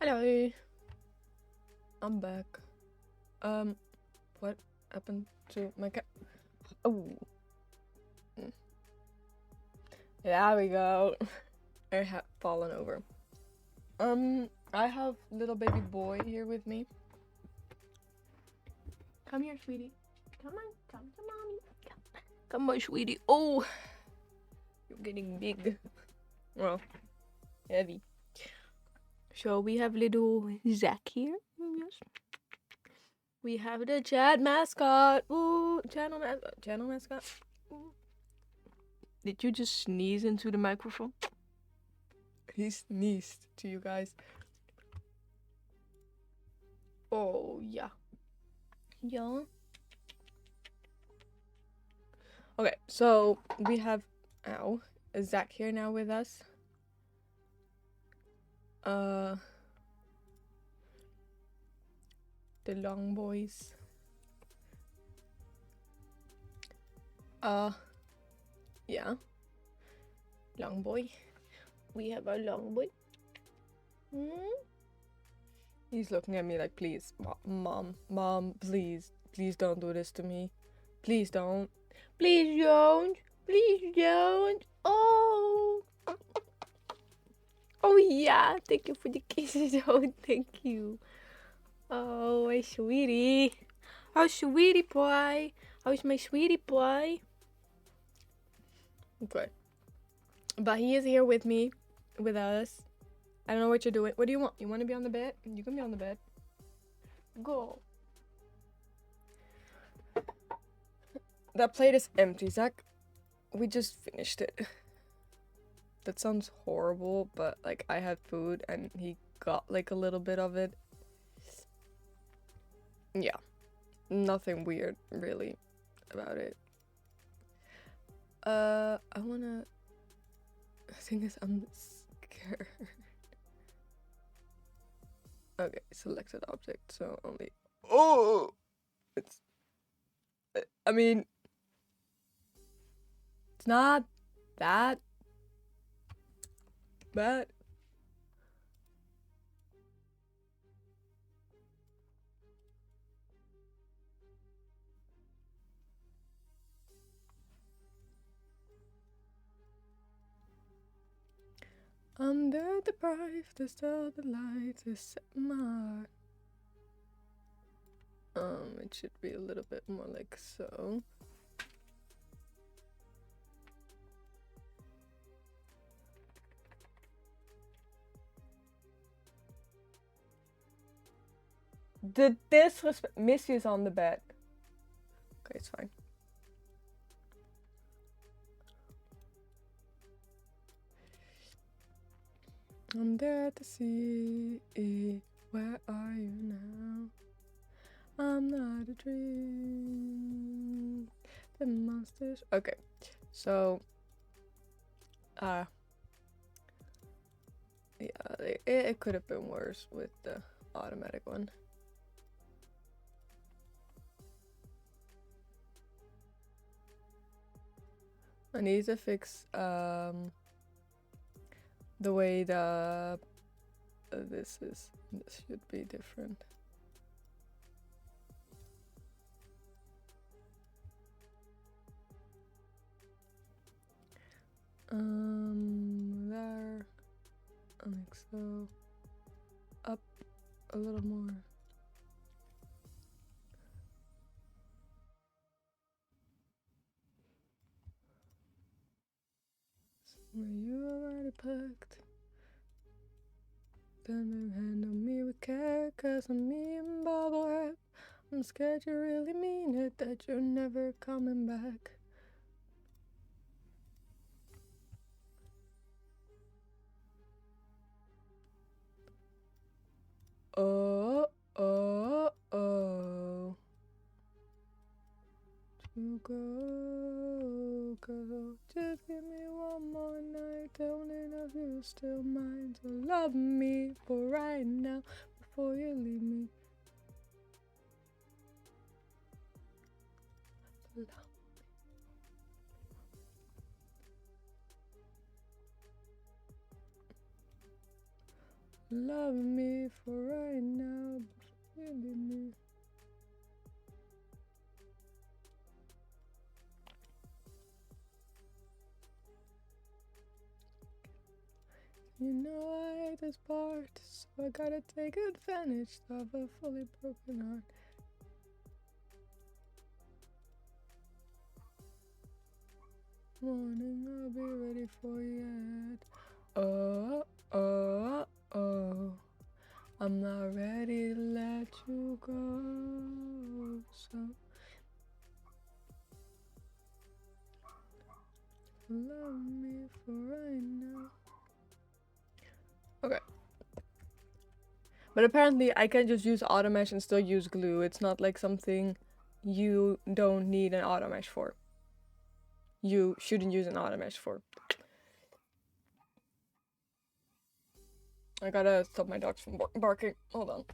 Hello. I'm back. What happened to my cat? Oh. There we go. I have fallen over. I have little baby boy here with me. Come here, sweetie. Come on, come to mommy. Come on, sweetie. Oh, you're getting big. Well, heavy. So we have little Zach here. Yes. We have the Chad mascot. Ooh, channel mascot. Ooh. Did you just sneeze into the microphone? He sneezed to you guys. Oh, yeah. Yeah. Okay, so we have, Zach here now with us. The long boys. Yeah. Long boy. We have a long boy. He's looking at me like, please, mom, please don't do this to me. Please don't. Please don't. Please don't. Oh. Oh yeah. Thank you for the kisses. Oh, thank you. Oh, my sweetie. Oh, sweetie boy. How's my sweetie boy? Okay. But he is here with me, with us. I don't know what you're doing. What do you want? You want to be on the bed? You can be on the bed. Go. That plate is empty, Zach. We just finished it. That sounds horrible, but like I had food and he got like a little bit of it. Yeah. Nothing weird really about it. I wanna... The thing is, I'm scared. Okay, selected object, so only... Oh! It's... I mean... It's not that bad. Under the bright, the star, the light is set my... It should be a little bit more like so. The disrespect. Missy is on the bed. Okay, it's fine. I'm there to see. Where are you now? I'm not a dream. The monsters. Okay, so yeah, it could have been worse with the automatic one. I need to fix the way the this should be different. There, like so, up a little more. You already packed. Then handle me with care, cause I'm me and bubble wrap. I'm scared you really mean it, that you're never coming back. Oh. To go, just give me one more night. Don't know if you're still mine. So love me for right now before you leave me. Love me for right now, but really me. You know I hate this part, so I gotta take advantage of a fully broken heart. Morning, I'll be ready for you yet. Oh, oh, oh. I'm not ready to let you go. So love me for right now. Okay. But apparently I can just use Automesh and still use glue. It's not like something you don't need an Automesh for. You shouldn't use an Automesh for. I gotta stop my dogs from barking. Hold on.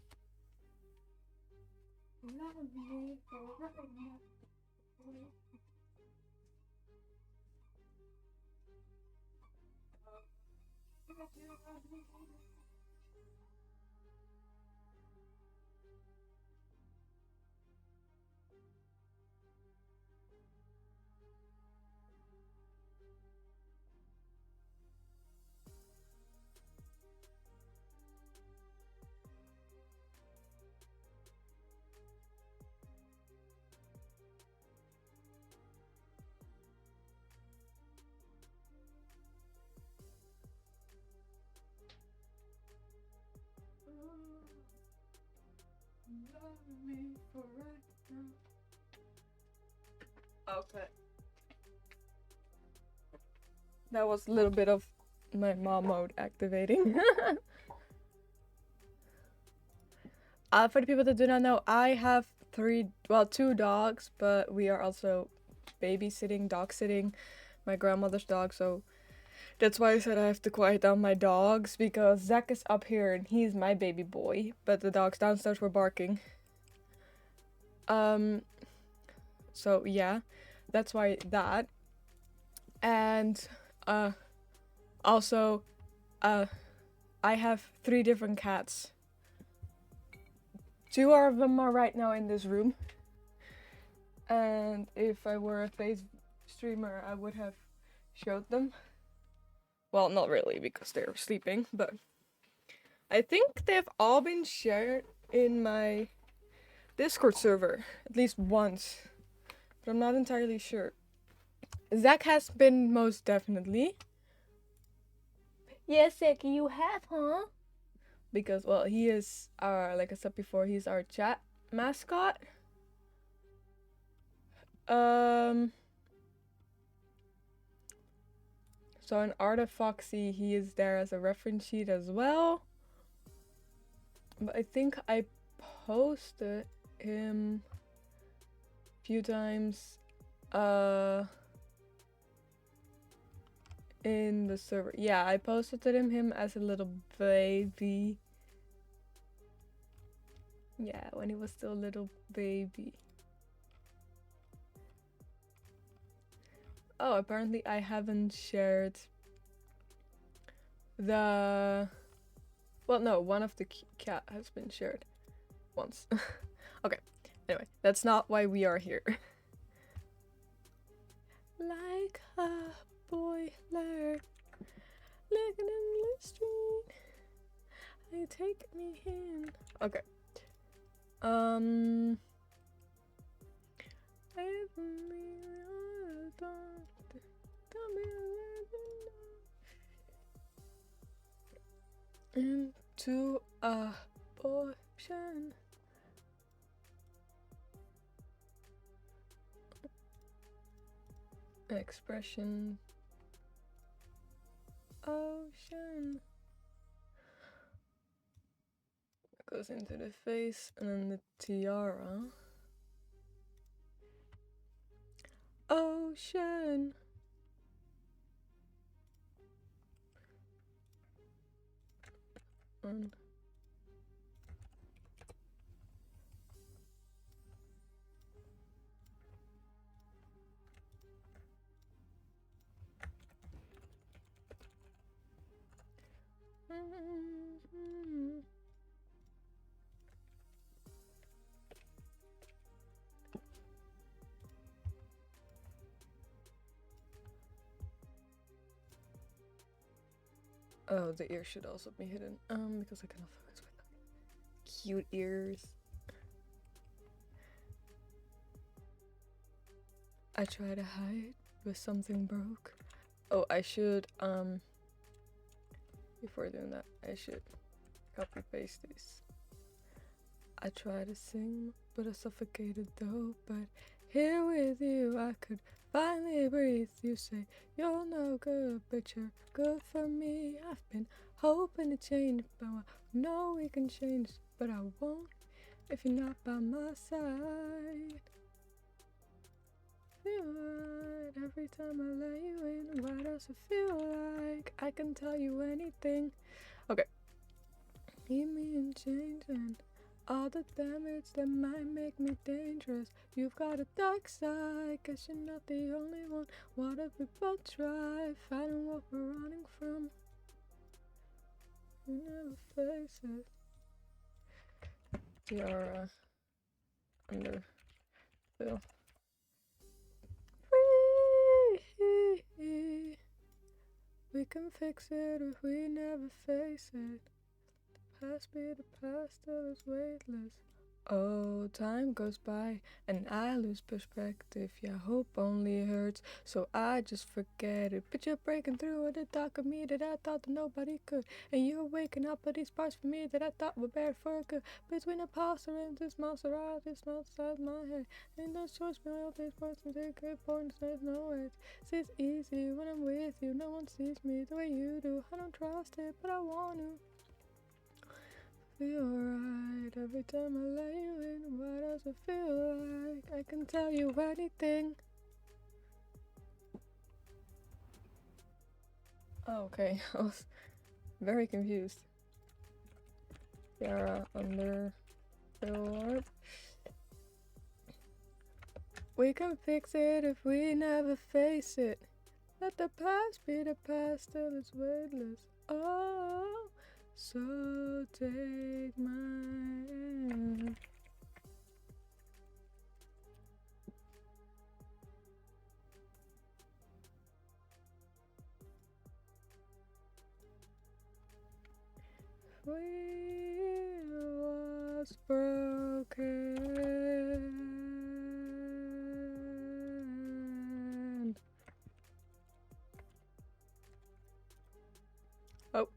Okay. That was a little bit of my mom mode activating. For the people that do not know, I have two dogs, but we are also babysitting, dog sitting my grandmother's dog, so that's why I said I have to quiet down my dogs, because Zach is up here and he's my baby boy, but the dogs downstairs were barking. So yeah, that's why that. And also I have 3 different cats. 2 of them are right now in this room. And if I were a face streamer, I would have showed them. Well, not really, because they're sleeping, but I think they've all been shared in my Discord server, at least once, but I'm not entirely sure. Zach has been most definitely. Yes, Zach, you have, huh? Because, well, he is our, like I said before, he's our chat mascot. So in Art of Foxy, he is there as a reference sheet as well. But I think I posted him a few times in the server. Yeah, I posted him as a little baby. Yeah, when he was still a little baby. Oh, apparently I haven't shared the... Well, no, one of the cat has been shared once. Okay, anyway, that's not why we are here. Like a boiler, looking in the street, they take me in. Okay. Into abortion. Expression. Ocean. Goes into the face and then the tiara. Ocean. And Oh, the ear should also be hidden. Because I cannot focus with cute ears. I try to hide, but something broke. Oh, I should, before doing that, I should copy paste these. I try to sing, but I suffocated though. But here with you, I could finally breathe. You say you're no good, but you're good for me. I've been hoping to change, but I know we can change, but I won't if you're not by my side. Feel right every time I let you in. Why does it feel like I can tell you anything? Okay. Keep me in change and all the damage that might make me dangerous. You've got a dark side, guess you're not the only one. What if we both try fighting what we're running from? You never face it. Tiara under Phil. Free. We can fix it if we never face it. Past be the past till it's weightless. Oh, time goes by and I lose perspective. Yeah, hope only hurts, so I just forget it. But you're breaking through with the dark of me that I thought that nobody could. And you're waking up with these parts for me that I thought were bad for good. Between the pasta and this monster out, this outside my head. Ain't no choice, but all these parts and take good points, there's no way. See, it's easy when I'm with you, no one sees me the way you do. I don't trust it, but I want to. Feel right every time I let you in. Why does it feel like I can tell you anything? Oh, okay. I was very confused. Tiara under Phil art. We can fix it if we never face it. Let the past be the past till it's weightless. Oh, so take my hand. We was broken. Oh,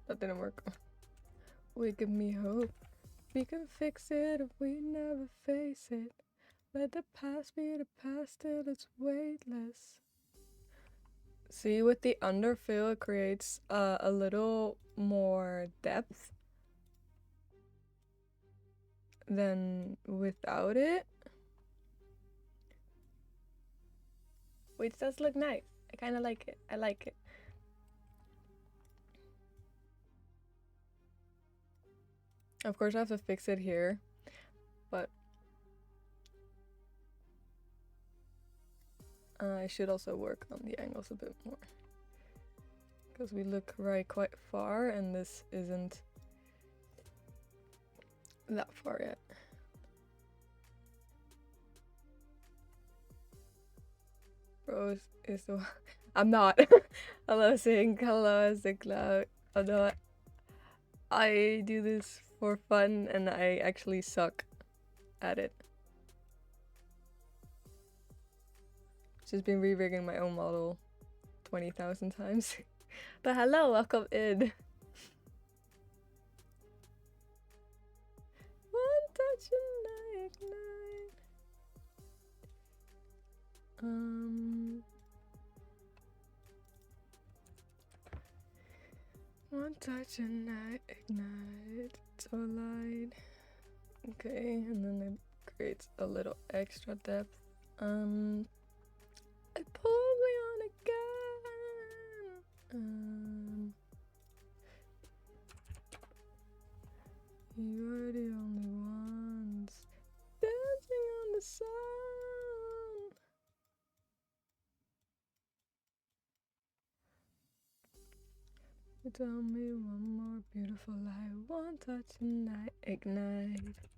that didn't work. We give me hope. We can fix it if we never face it. Let the past be the past till it's weightless. See, with the underfill, it creates a little more depth than without it. Which does look nice. I kind of like it. I like it. Of course, I have to fix it here, but I should also work on the angles a bit more. Because we look right quite far, and this isn't that far yet. Bro is the I'm not. Hello, Sync. Hello, Cloud. I'm not. I do this for fun, and I actually suck at it. Just been re-rigging my own model 20,000 times. But hello, welcome in. One touch and I ignite. One touch and I ignite. So light. Okay, and then it creates a little extra depth. It pulled me on again. You're the only ones dancing on the sun. You tell me one more beautiful lie. One touch and I ignite.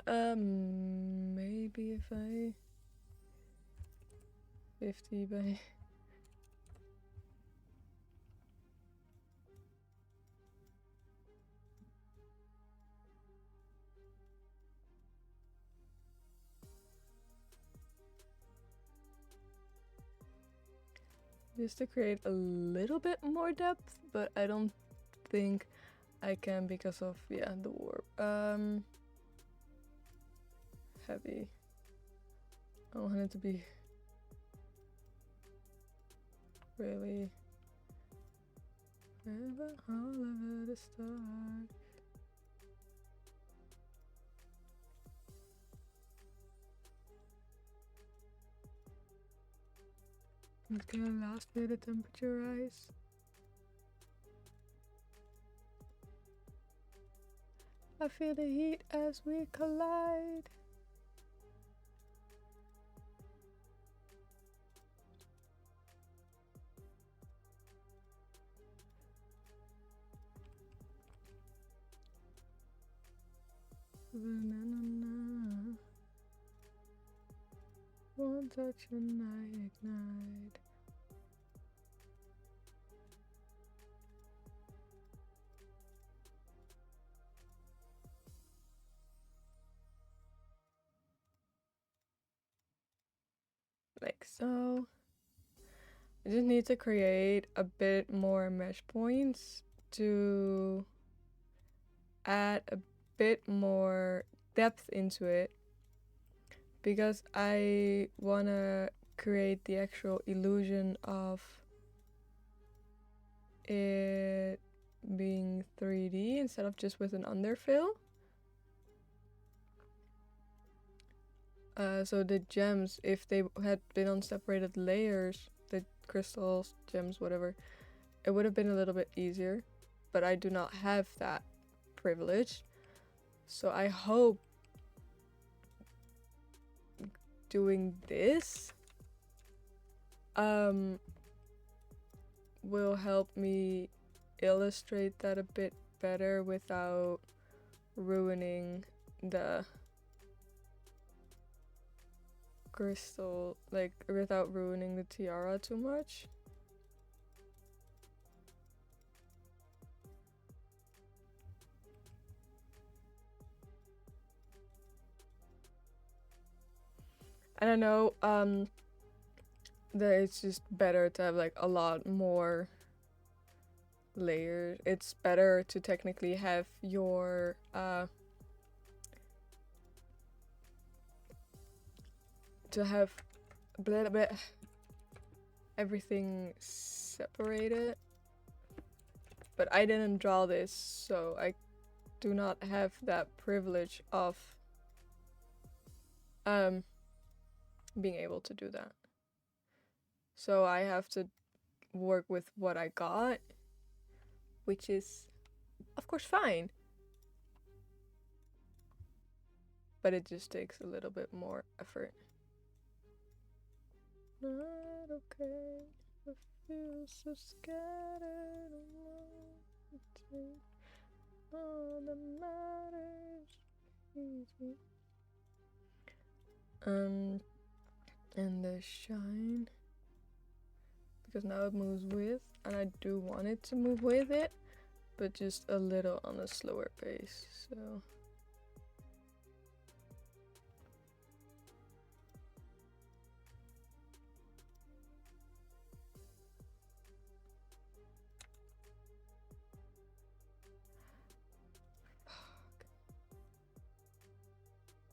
Maybe if I 50 by... Just to create a little bit more depth, but I don't think I can because of, yeah, the warp. Heavy. I want it to be really forever, all over the start. It's gonna last till the temperature rise. I feel the heat as we collide. Na-na-na. One touch and I ignite. Like so. I just need to create a bit more mesh points to add a bit more depth into it, because I wanna create the actual illusion of it being 3D instead of just with an underfill. So the gems, if they had been on separated layers, the crystals, gems, whatever, it would have been a little bit easier, but I do not have that privilege. So I hope doing this will help me illustrate that a bit better without ruining the crystal, like without ruining the tiara too much. I don't know, that it's just better to have like a lot more layers. It's better to technically have your to have a little bit everything separated, but I didn't draw this, so I do not have that privilege of being able to do that. So I have to work with what I got, which is of course fine, but it just takes a little bit more effort. Not okay, I feel so scattered alone. All that matters easy. And the shine, because now it moves with, and I do want it to move with it, but just a little on a slower pace, so.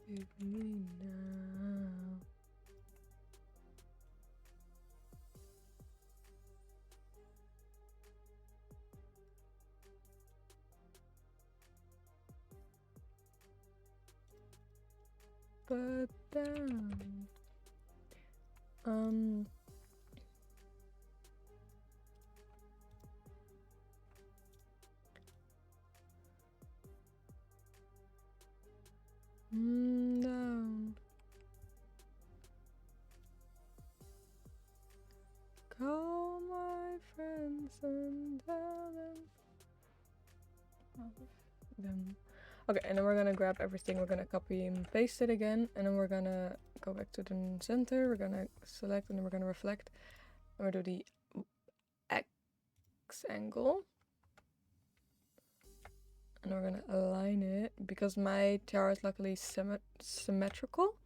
Give me now. But down. Down. Call my friends and tell them. Okay, and then we're gonna grab everything, we're gonna copy and paste it again, and then we're gonna go back to the center, we're gonna select, and then we're gonna reflect, and we'll do the X angle. And we're gonna align it, because my tiara is luckily symmetrical.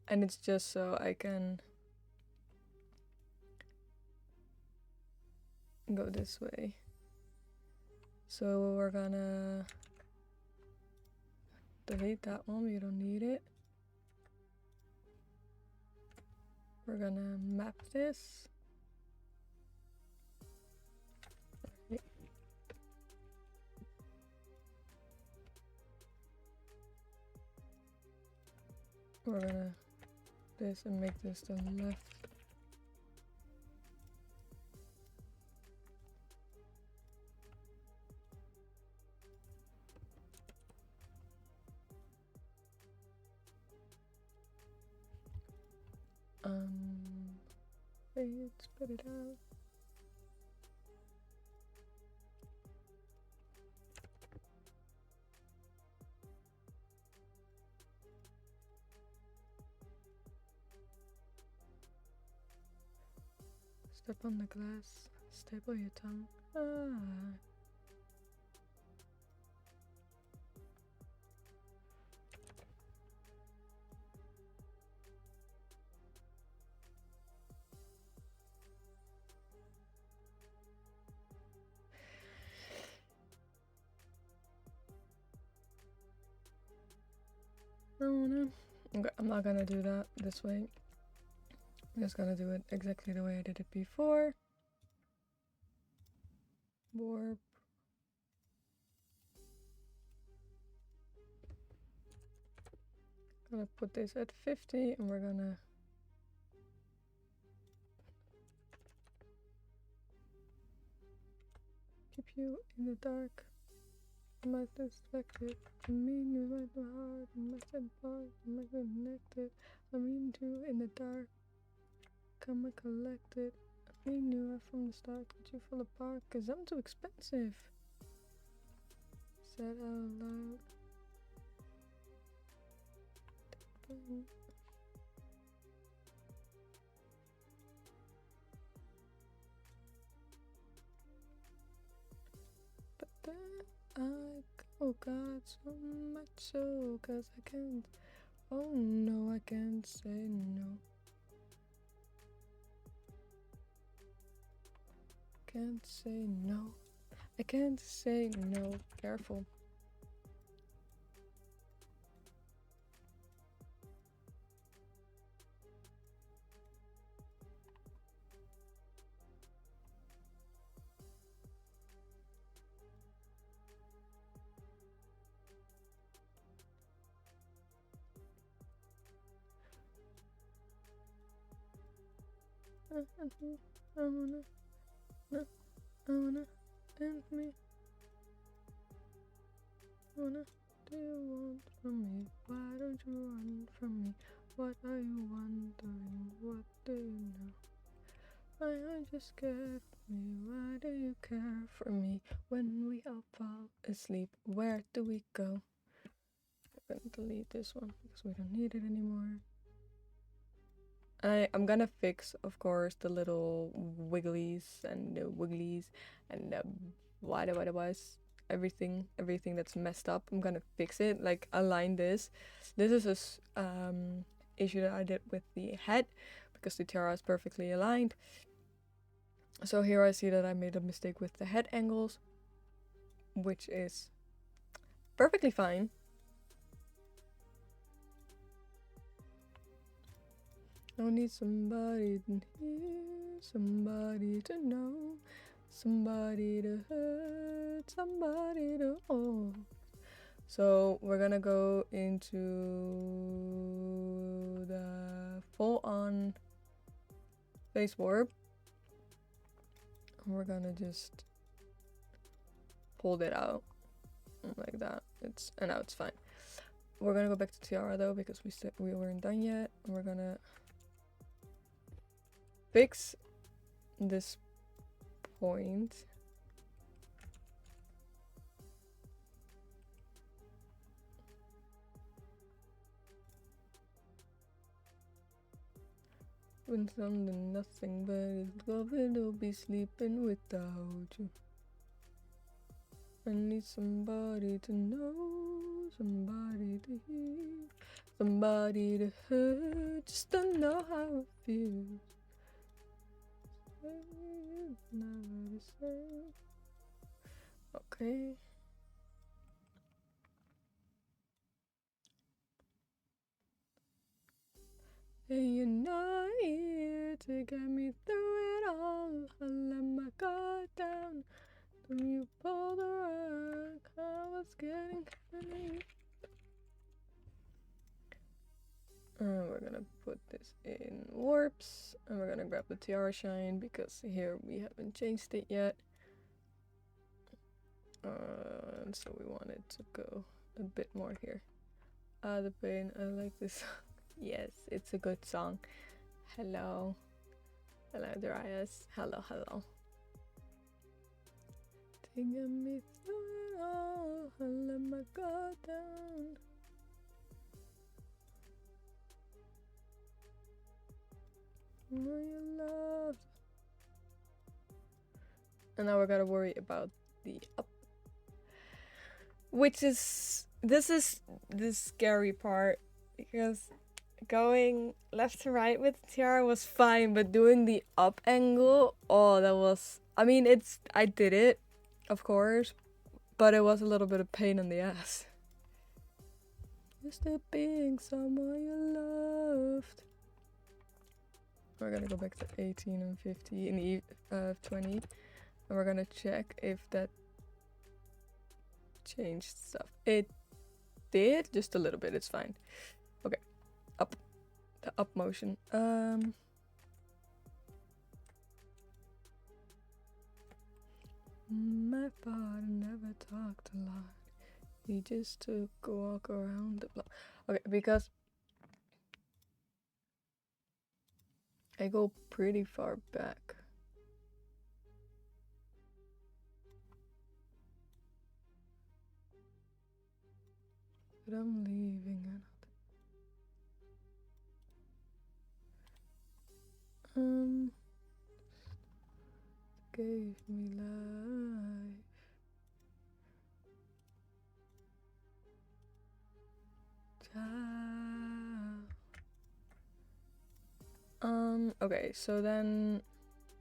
And it's just so I can go this way. So we're gonna delete that one, we don't need it. We're gonna map this. Right. We're gonna this and make this the left. Let's put it out. Step on the glass, staple your tongue. Ah. Oh no. Okay, I'm not gonna do that this way. I'm just gonna do it exactly the way I did it before. Warp. Gonna put this at 50 and we're gonna keep you in the dark. My perspective, I mean you right my heart, and my sad part, and my connected. I mean you in the dark, come and collect it. I mean you right from the start, but you fall apart, cause I'm too expensive. Said out loud. But then oh God, so much so, cause I can't, oh no, I can't say no. Can't say no. I can't say no. Careful. I wanna end me. Do you want from me? Why don't you run from me? What are you wondering? What do you know? Why aren't you scared of me? Why do you care for me? When we all fall asleep, where do we go? I'm gonna delete this one because we don't need it anymore. I'm gonna fix, of course, the little wigglies and the wigglies and the what was everything that's messed up. I'm gonna fix it, like align this. This is a issue that I did with the head because the tiara is perfectly aligned. So here I see that I made a mistake with the head angles, which is perfectly fine. I need somebody to hear, somebody to know, somebody to hurt, somebody to hold. So we're gonna go into the full-on face warp. And we're gonna just pull it out like that. And now it's fine. We're gonna go back to tiara though because we weren't done yet. And we're gonna fix this point. When something nothing but it's going to be sleeping without you. I need somebody to know, somebody to hear, somebody to hurt, just to know how it feels. Never the same. Okay. And you're not here to get me through it all. I let my guard down. When you pulled the rug, I was getting heavy. And we're gonna put this in warps, and we're gonna grab the tiara shine because here we haven't changed it yet. And so we want it to go a bit more here. The pain, I like this song. Yes, it's a good song. Hello. Hello, Darius. Hello, hello. Taking me through it all, I let my guard down. Know you loved. And now we're gonna worry about the up. Which is, this is the scary part, because going left to right with the tiara was fine, but doing the up angle, oh, that was, I mean, I did it, of course, but it was a little bit of pain in the ass. Used to being someone you loved. We're gonna go back to 18 and 50 and 20, and we're gonna check if that changed stuff. It did, just a little bit, it's fine. Okay, up. The up motion. My father never talked a lot. He just took a walk around the block. Okay, because I go pretty far back. But I'm leaving it. Gave me life. Okay, so then,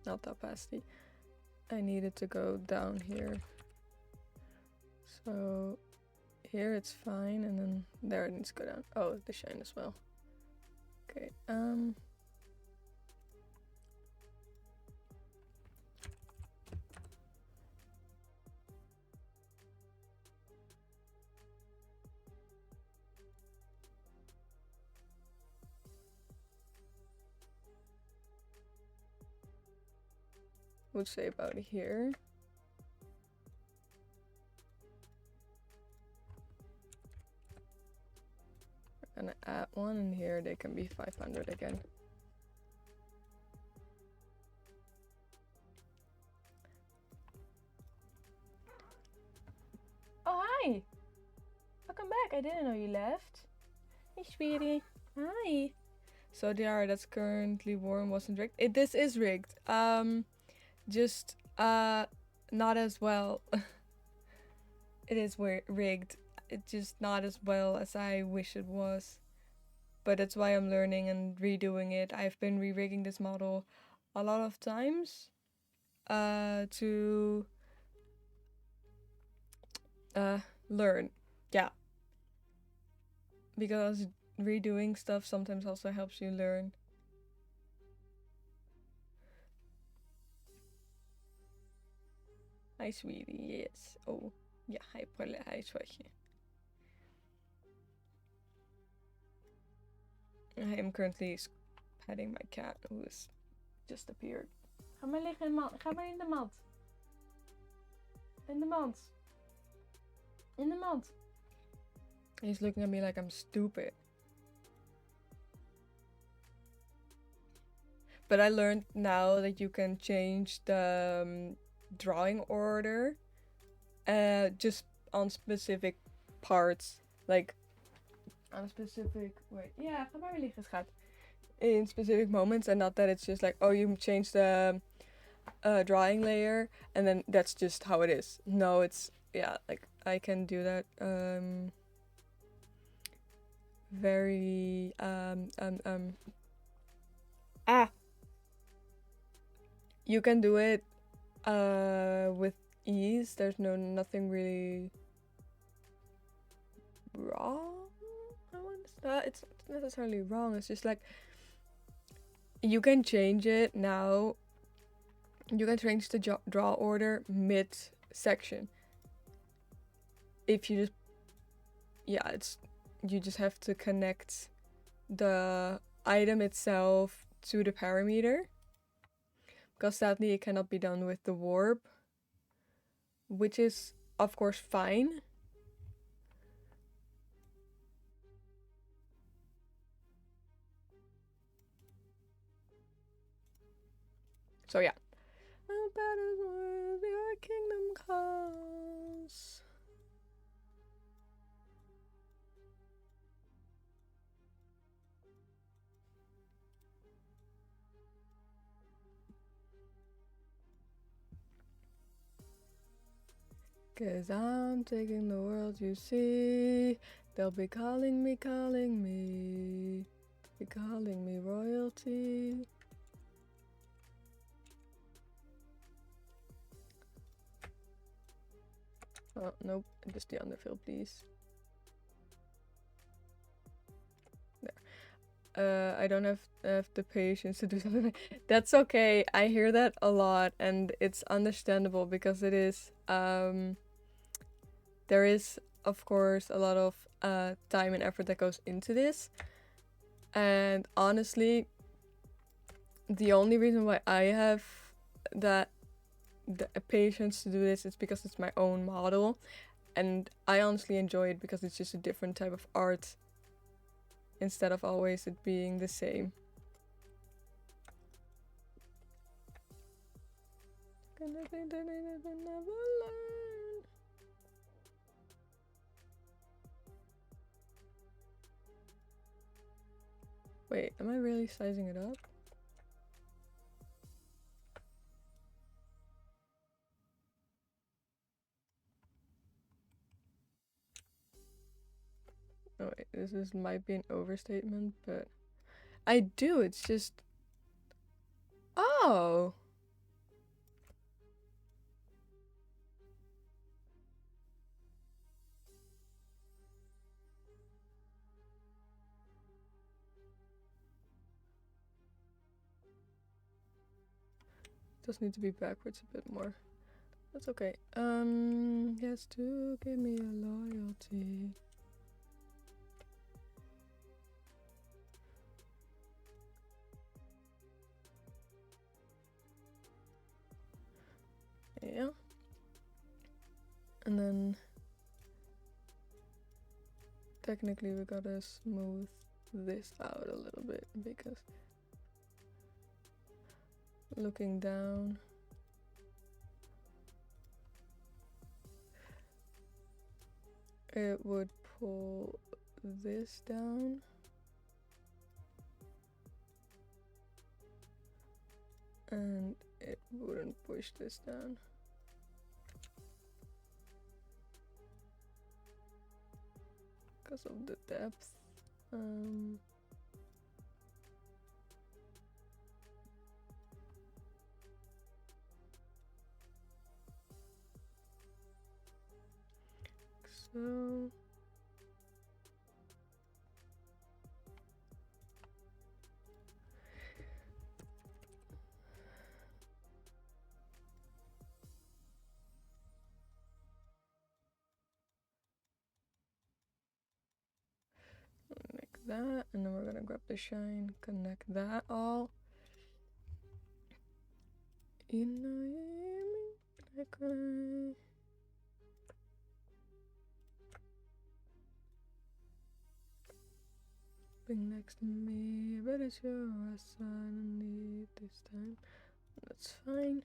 not opacity. I needed to go down here. So here it's fine, and then there it needs to go down. Oh, the shine as well. Okay, would say about here. We're gonna add one, and here they can be 500 again. Oh, hi! Welcome back. I didn't know you left. Hey, sweetie. Hi. So the art that's currently worn wasn't rigged. This is rigged. Just not as well. It is rigged. It's just not as well as I wish it was. But that's why I'm learning and redoing it. I've been re-rigging this model a lot of times to learn. Yeah. Because redoing stuff sometimes also helps you learn. Hi, sweetie. Yes. Oh, yeah. Hi, Prille. Hi, schatje. I am currently petting my cat who has just appeared. Ga maar liggen in de mat. Ga maar in de mat. In de mand. In de mand. He's looking at me like I'm stupid. But I learned now that you can change the drawing order just on specific parts. Like on specific... Wait. Ja, ga maar weer liggen, schat. in specific moments, and not that it's just like, oh, you change the drawing layer and then that's just how it is. No, it's, yeah, like I can do that very you can do it with ease. There's nothing really wrong. It's not necessarily wrong. It's just like you can change it now. You can change the draw order mid section. If you just, yeah, it's, you just have to connect the item itself to the parameter, because sadly it cannot be done with the warp, which is of course fine. So yeah. How bad is worth your kingdom calls? Cause I'm taking the world, you see. They'll be calling me, be calling me royalty. Oh, nope, just the underfill, please. There. I don't have the patience to do something. That's okay. I hear that a lot, and it's understandable because it is. There is, of course, a lot of time and effort that goes into this. And honestly, the only reason why I have the patience to do this is because it's my own model. And I honestly enjoy it because it's just a different type of art instead of always it being the same. Wait, am I really sizing it up? Oh wait, this might be an overstatement, but I do, it's just... Oh! Just need to be backwards a bit more. That's okay. Yes, to give me a loyalty. Yeah. And then technically we gotta smooth this out a little bit because looking down, it would pull this down. And it wouldn't push this down. Because of the depth. So like that, and then we're gonna grab the shine, connect that all. You know you hear me like I... Being next to me, but it's your sign I need this time. That's fine.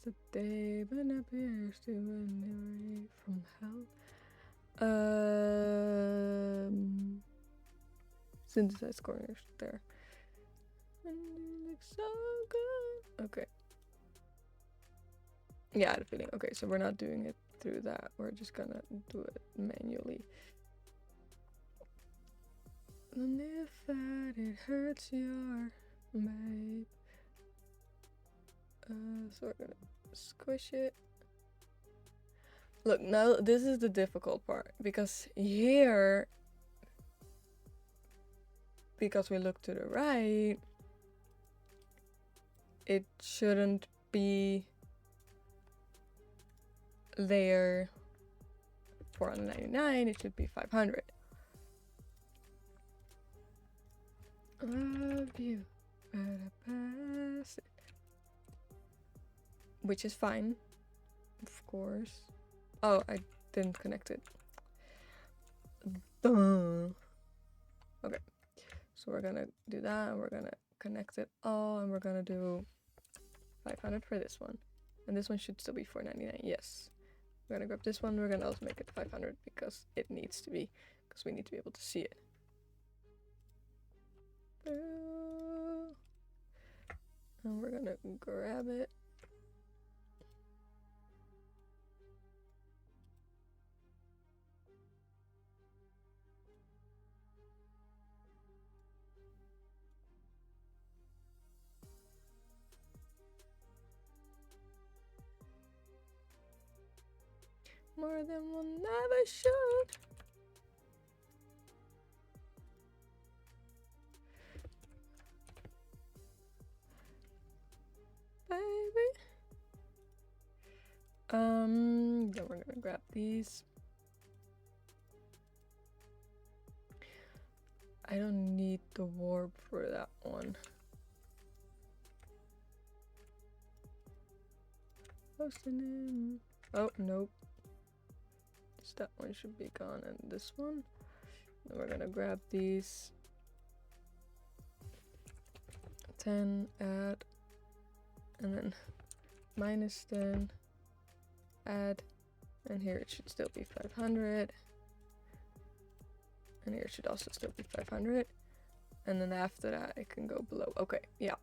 the day when it appears to be from hell. Synthesized corners there. And you look so good. Okay. Yeah, I had a feeling. Okay, so we're not doing it through that. We're just gonna do it manually. And if that it hurts your babe. So we're gonna squish it. Look, now this is the difficult part because here, because we look to the right, it shouldn't be there 499, it should be 500. Love you, better pass it. Which is fine, of course. Oh, I didn't connect it. Duh. Okay, so we're gonna do that, and we're gonna connect it all, and we're gonna do 500 for this one. And this one should still be 499, yes. We're gonna grab this one, we're gonna also make it 500 because it needs to be, because we need to be able to see it. And we're gonna grab it. More than one never should. Baby. Then we're gonna grab these. I don't need the warp for that one. Posting in. Oh, nope. Just that one should be gone, and this one. Then we're gonna grab these. 10, add, and then -10, add, and here it should still be 500. And here it should also still be 500. And then after that, I can go below. Okay, yeah.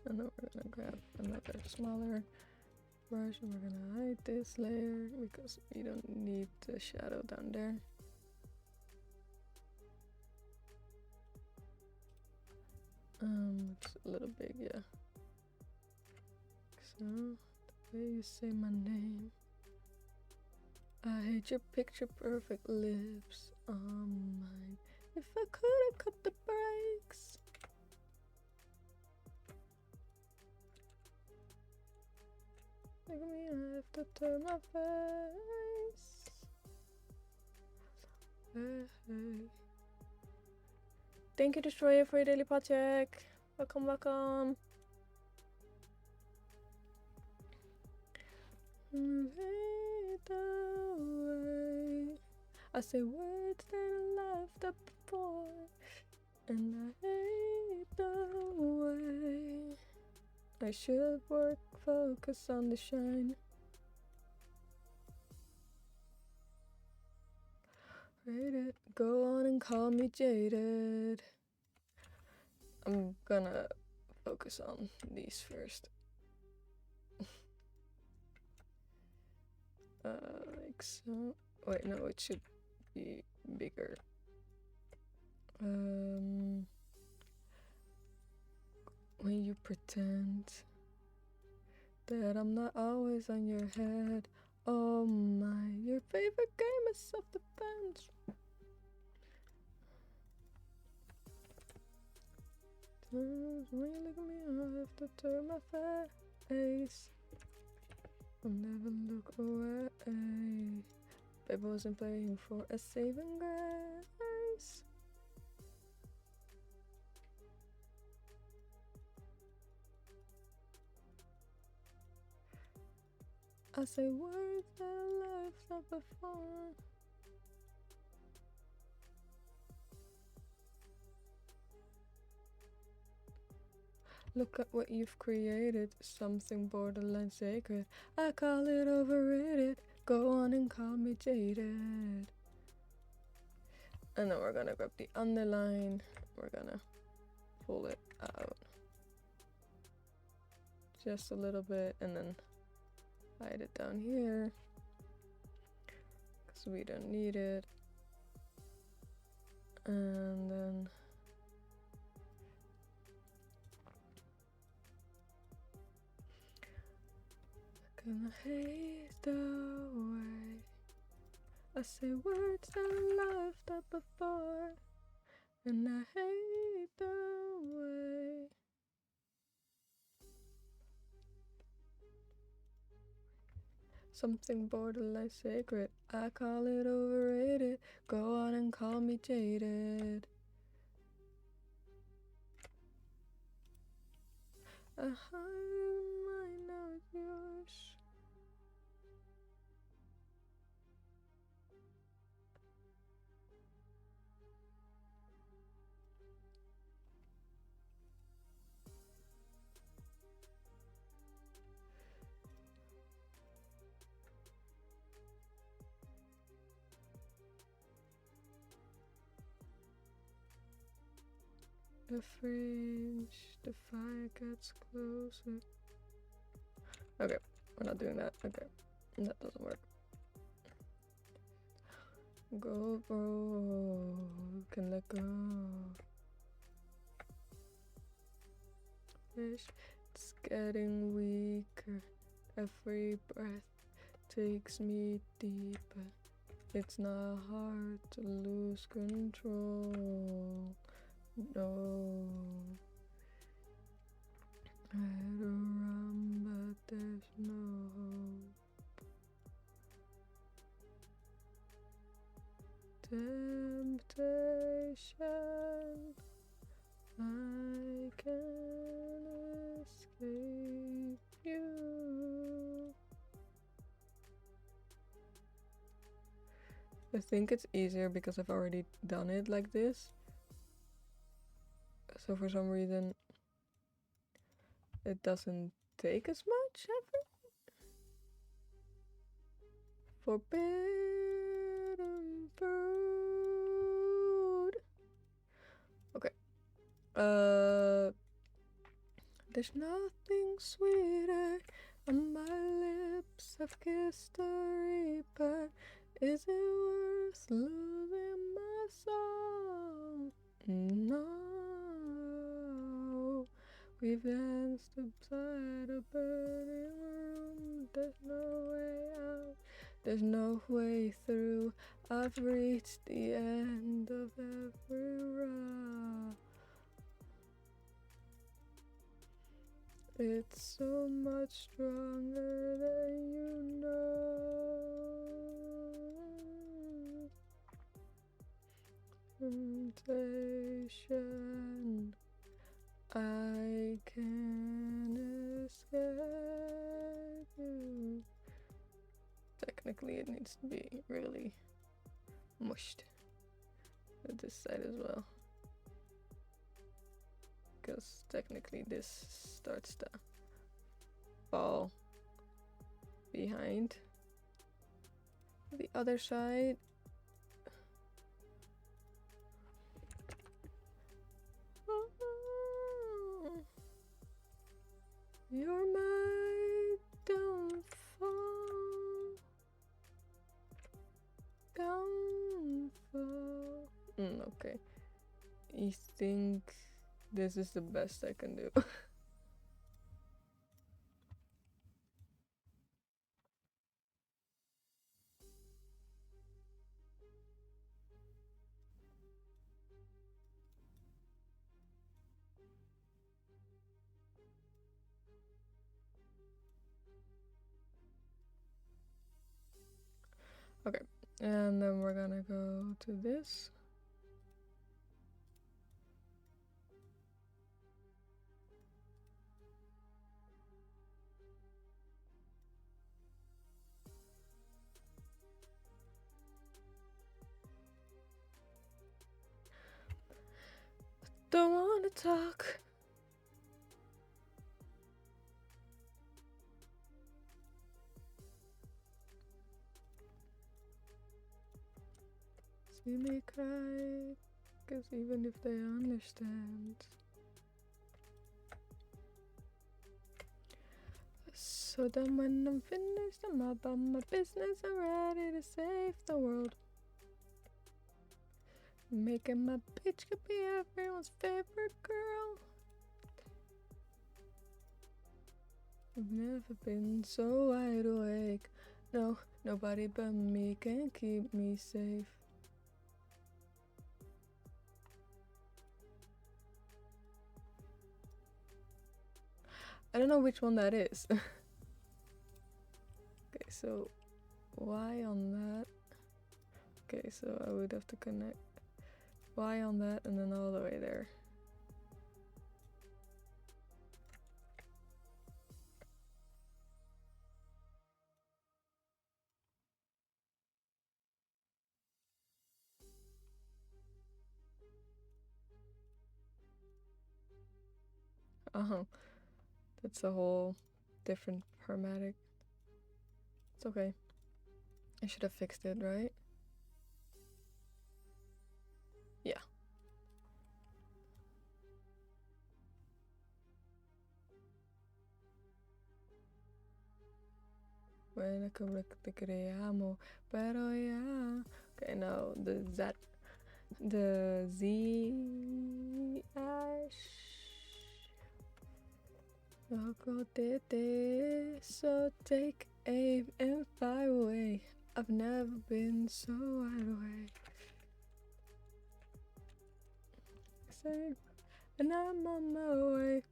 And then we're gonna grab another smaller brush and we're gonna hide this layer because we don't need the shadow down there. It's a little big, yeah. So, the way you say my name. I hate your picture perfect lips on mine. If I could, I cut the brakes. Look at me, I have to turn my face. Hey. Thank you, Destroyer, for your daily pot check. Welcome, welcome. I say words that I left up before, and I hate the way I should work, focus on the shine. Rated, go on and call me jaded. I'm gonna focus on these first. Like so. Wait, no, it should be bigger. When you pretend that I'm not always on your head. Oh my, your favorite game is self-defense. When you look at me, I have to turn my face. I'll never look away. Babe wasn't playing for a saving grace. I say words that life's not before. Look at what you've created, something borderline sacred. I call it overrated. Go on and call me jaded. And then we're gonna grab the underline. We're gonna pull it out just a little bit and then hide it down here because we don't need it. And then gonna hate the way I say words that I left up before, and I hate the way something borderline sacred. I call it overrated. Go on and call me jaded. I mine, now it's yours. The fringe, the fire gets closer. Okay, we're not doing that. Okay, that doesn't work. Go broke, let go. Fish, it's getting weaker. Every breath takes me deeper. It's not hard to lose control. No, I had to run, but there's no hope. Temptation, I can't escape you. I think it's easier because I've already done it like this. So for some reason it doesn't take as much effort. Forbidden fruit. Okay. There's nothing sweeter on my lips. I've kissed a reaper. Is it worth losing my soul? No. We've danced beside a burning room. There's no way out. There's no way through. I've reached the end of every route. It's so much stronger than you know. Temptation, I can't escape you. Technically, it needs to be really mushed with this side as well, because technically this starts to fall behind the other side. You're my downfall. Downfall. Okay. I think this is the best I can do. Okay, and then we're gonna go to this. Don't wanna talk. See me cry, 'cause even if they understand. So then when I'm finished, I'm about my business and ready to save the world. Making my bitch could be everyone's favorite girl. I've never been so wide awake. No, nobody but me can keep me safe. I don't know which one that is. Okay, so Y on that. Okay, so I would have to connect Y on that and then all the way there. That's a whole different chromatic. It's okay. I should have fixed it, right? Yeah. Bueno, como te creamos, pero ya. Okay, now the Z so take aim and fly away. I've never been so wide awake. Safe, and I'm on my way.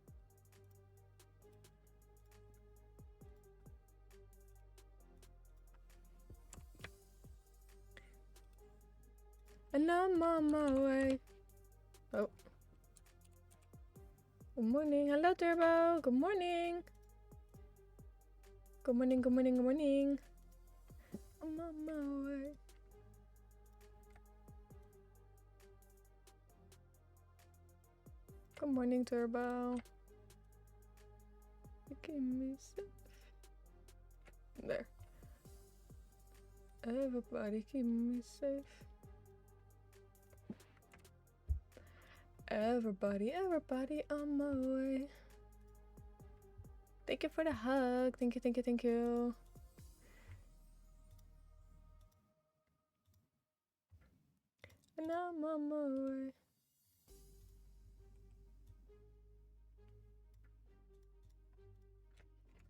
And I'm on my way. Oh. Good morning. Hello, Turbo. Good morning. Good morning, good morning, good morning. I'm on my way. Good morning, Turbo. You keep me safe. There. Everybody keep me safe. Everybody on my way. Thank you for the hug. Thank you, thank you, thank you. And I'm on my way.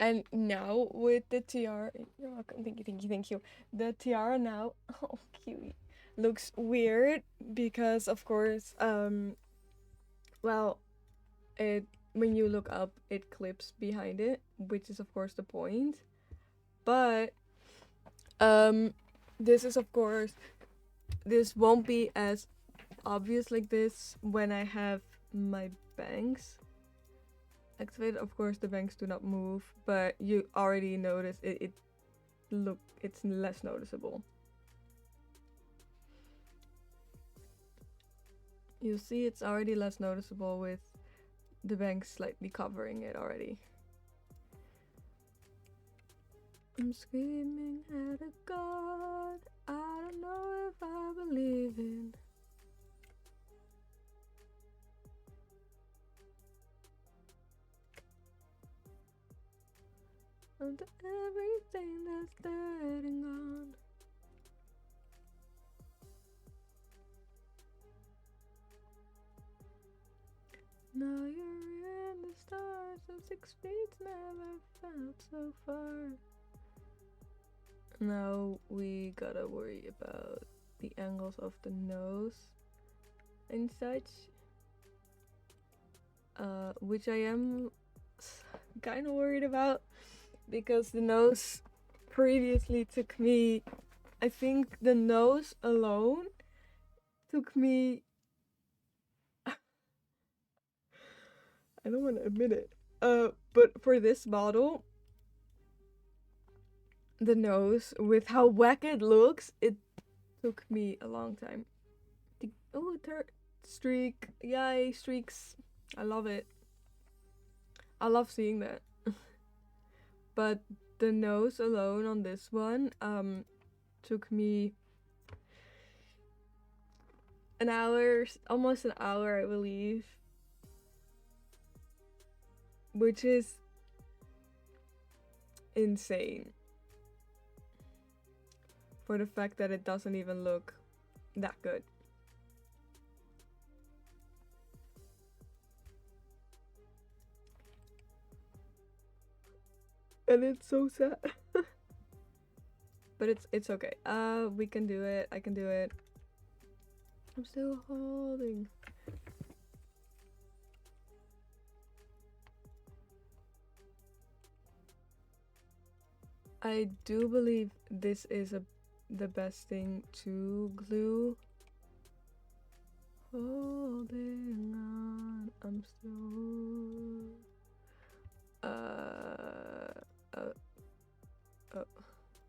And now with the tiara, you're welcome. Thank you, thank you, thank you. The tiara now, oh cute, looks weird because of course, well, it when you look up, it clips behind it, which is of course the point. But this is of course, this won't be as obvious like this when I have my bangs activated. Of course the bangs do not move, but you already notice it's less noticeable. You see it's already less noticeable with the bangs slightly covering it already. I'm screaming at a god I don't know if I believe in. Under everything that's dead and gone. 6 feet never felt so far. Now we gotta worry about the angles of the nose and such. Which I am kind of worried about because the nose previously took me, I think the nose alone took me, I don't want to admit it, but for this model, the nose, with how whack it looks, it took me a long time. Oh, third streak, yay, streaks, I love it. I love seeing that. But the nose alone on this one took me an hour, almost an hour, I believe, which is insane for the fact that it doesn't even look that good. And it's so sad. But it's okay. We can do it. I can do it. I'm still holding. I do believe this is the best thing to glue. Holding on, I'm still.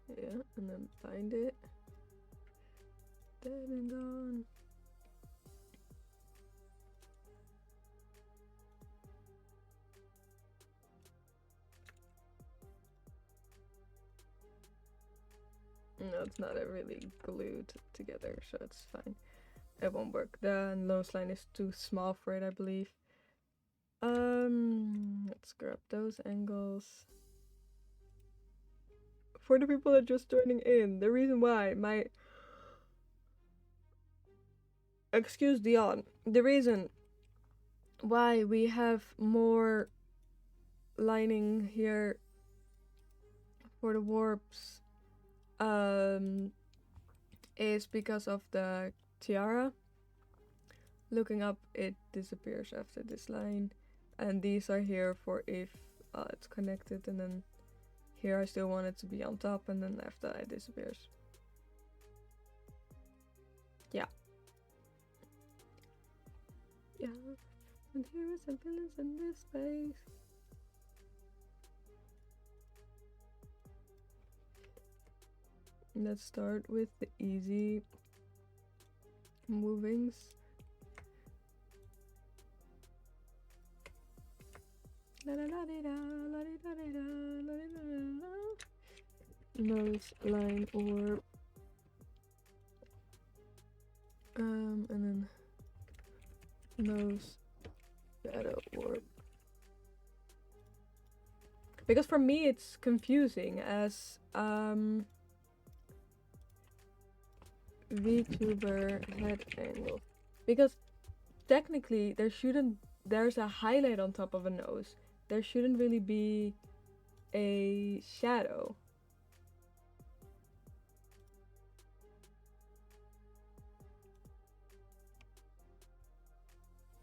Yeah, and then find it. Dead and gone. No, it's not really glued together, so it's fine. It won't work. The nose line is too small for it, I believe. Let's grab those angles. For the people that are just joining in, the reason why excuse Dion, the reason why we have more lining here for the warps is because of the tiara. Looking up, it disappears after this line, and these are here for if it's connected, and then here I still want it to be on top, and then after that it disappears. Yeah. Yeah. And here is a villain in this space. Let's start with the easy movings. Nose line orb. And then nose shadow orb. Because for me it's confusing as VTuber head angle. Because technically there's a highlight on top of a nose. There shouldn't really be a shadow.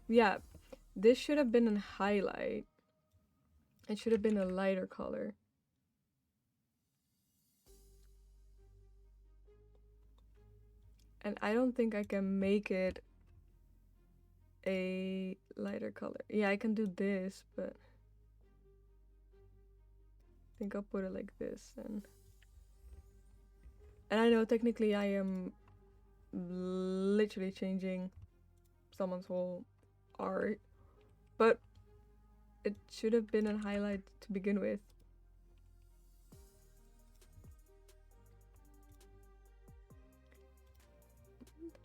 Yeah, this should have been a highlight. It should have been a lighter color. And I don't think I can make it a lighter color. Yeah, I can do this, but I think I'll put it like this. And I know technically I am literally changing someone's whole art, but it should have been a highlight to begin with.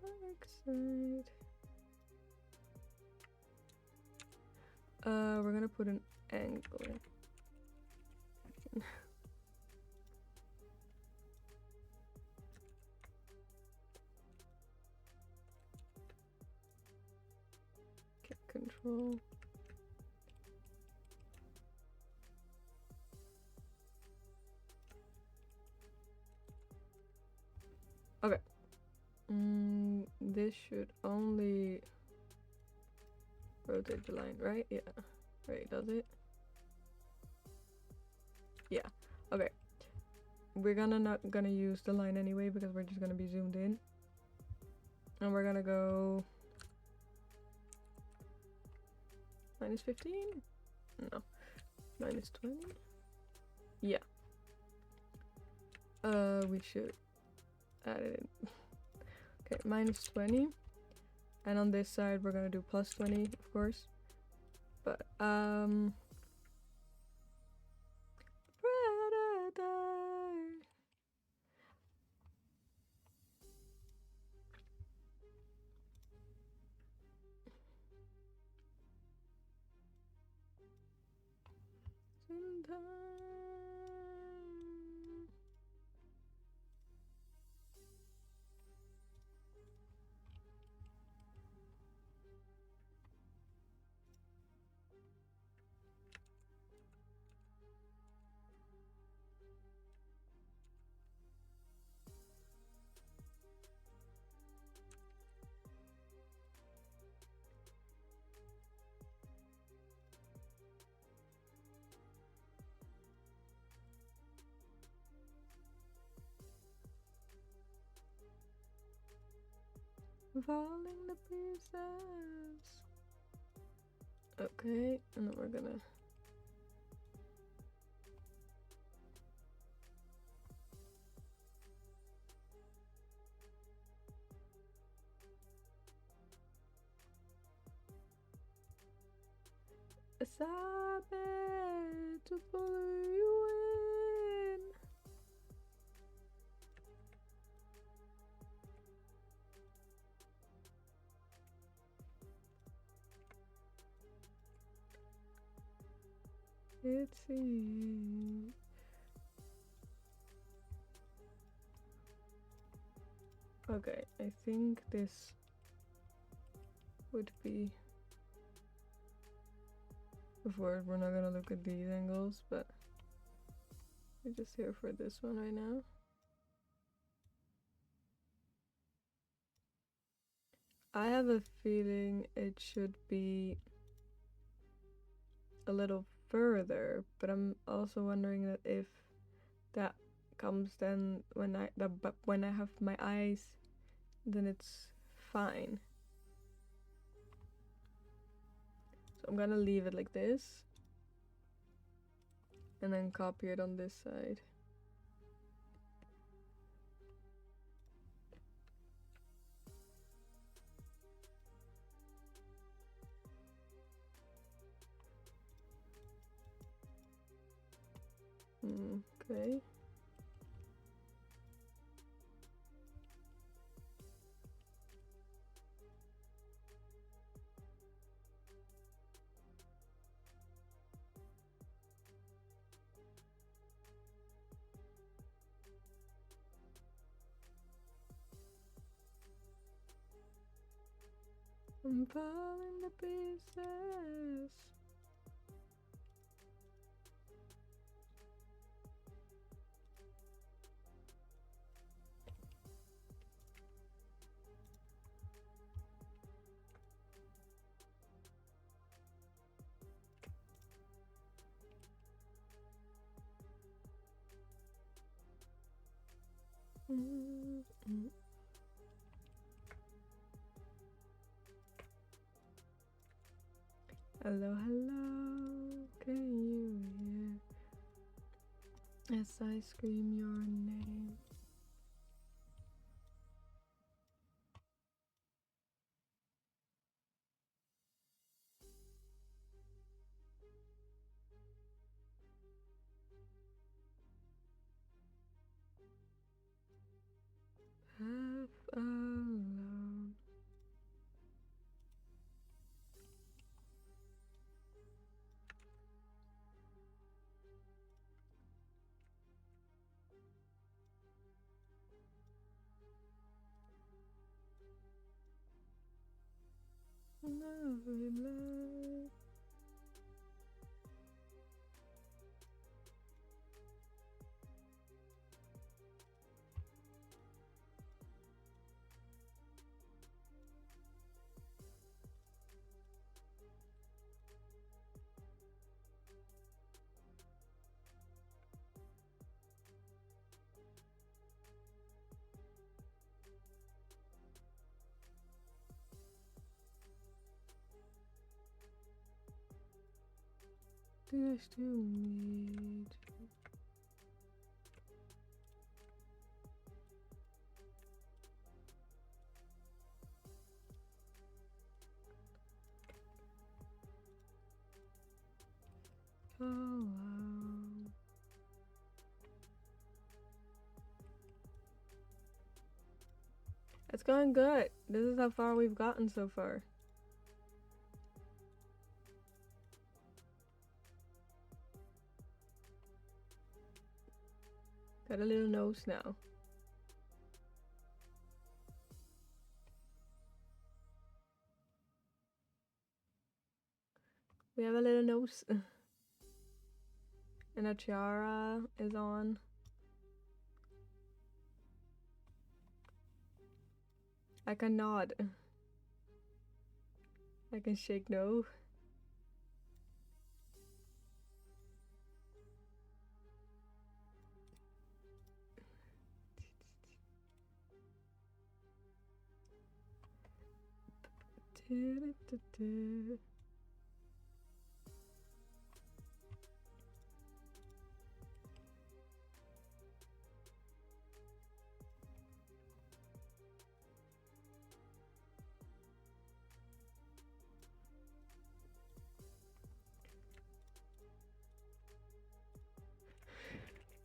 Dark side. We're gonna put an angle. Get control. this should only rotate the line, right? Yeah. Right, does it? Yeah. Okay. We're not gonna use the line anyway because we're just gonna be zoomed in. And we're gonna go -15? No. -20? Yeah. We should add it in. Okay, -20. And on this side we're gonna do +20, of course. But Predator. Falling to pieces. Okay, and then we're gonna Sabe to pull you in. It's easy. Okay, I think this would be. Of course, we're not gonna look at these angles, but we're just here for this one right now. I have a feeling it should be a little further, but I'm also wondering that if that comes then when I have my eyes, then it's fine. So I'm gonna leave it like this and then copy it on this side. Okay. I'm falling to pieces. Hello, hello, can you hear as I scream your name? Half alone. Lovely love. Nice to meet you. Oh, wow. It's going good. This is how far we've gotten so far. Got a little nose now. We have a little nose. And a tiara is on. I can nod. I can shake no.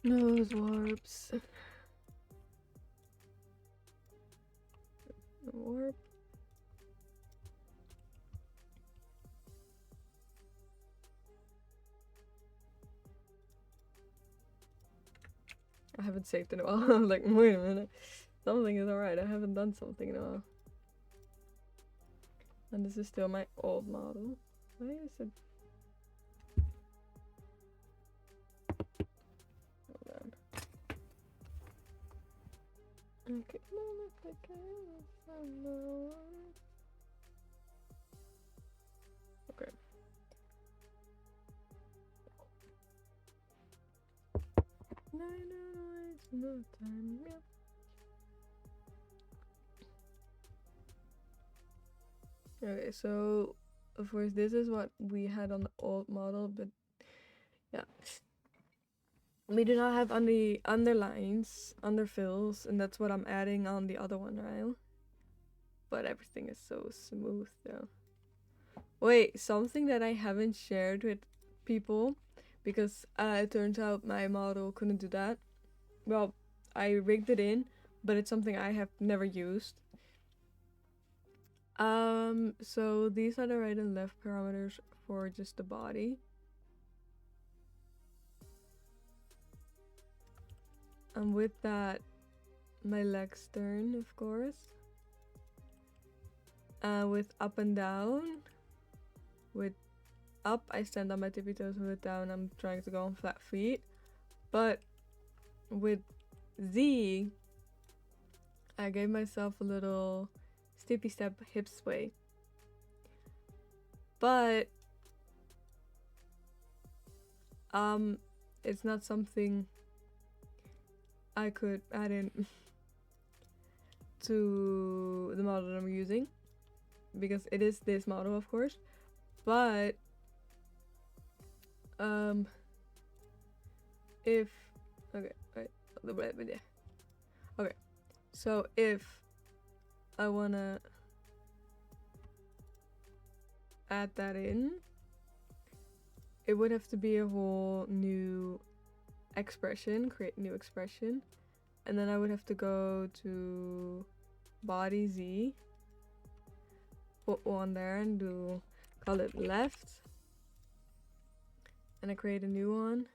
Nose warps. Warp. I haven't saved in a while. I'm like, wait a minute. Something is alright. I haven't done something in a while. And this is still my old model. Why is it? Hold on. Okay. Okay. No, it's no time. Yeah. Okay, so of course this is what we had on the old model, but yeah. We do not have underlines, underfills, and that's what I'm adding on the other one now. But everything is so smooth though. Wait, something that I haven't shared with people, because it turns out my model couldn't do that. Well, I rigged it in, but it's something I have never used. So these are the right and left parameters for just the body. And with that, my legs turn, of course. With up and down. With up, I stand on my tippy toes, and with down, I'm trying to go on flat feet. But with Z, I gave myself a little steepy step hip sway. But it's not something I could add in to the model that I'm using, because it is this model, of course. But if okay, so if I wanna add that in, it would have to be a whole new expression, create new expression, and then I would have to go to body Z, put one there and call it left, and I create a new one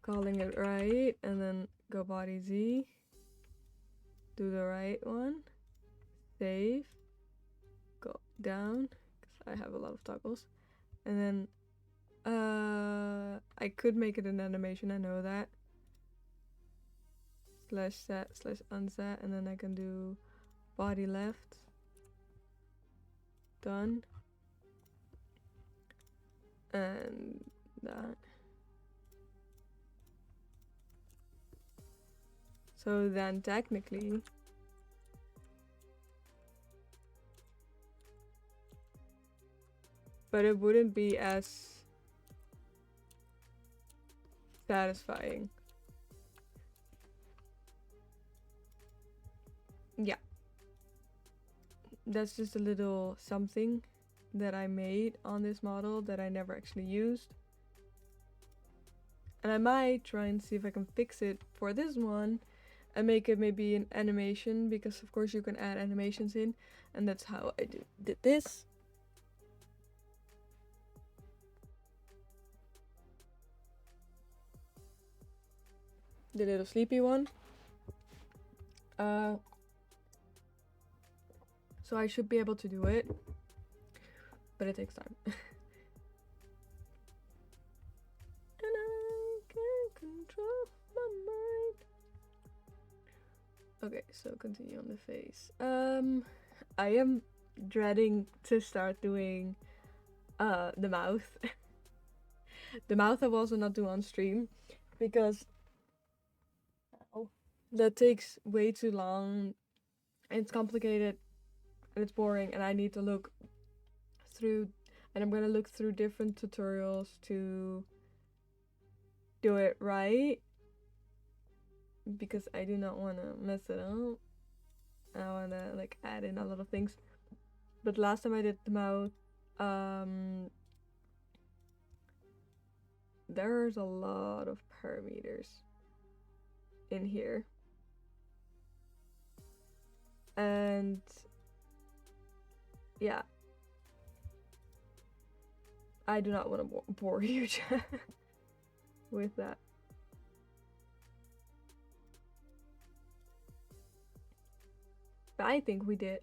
calling it right, and then go body Z, do the right one, save, go down, because I have a lot of toggles, and then I could make it an animation, I know that, slash set slash unset, and then I can do body left, done, and that. So then technically but it wouldn't be as satisfying. Yeah, that's just a little something that I made on this model that I never actually used. And I might try and see if I can fix it for this one and make it maybe an animation, because of course you can add animations in, and that's how I did this. The little sleepy one. So I should be able to do it, but it takes time. And I can't control my mind. Okay, so continue on the face. I am dreading to start doing the mouth. The mouth I will also not do on stream, because that takes way too long, and it's complicated, and it's boring, and I need to look through, and I'm gonna look through different tutorials to do it right, because I do not want to mess it up. I want to like add in a lot of things. But last time I did the mouth, there's a lot of parameters in here, and yeah, I do not want to bore you with that. But I think we made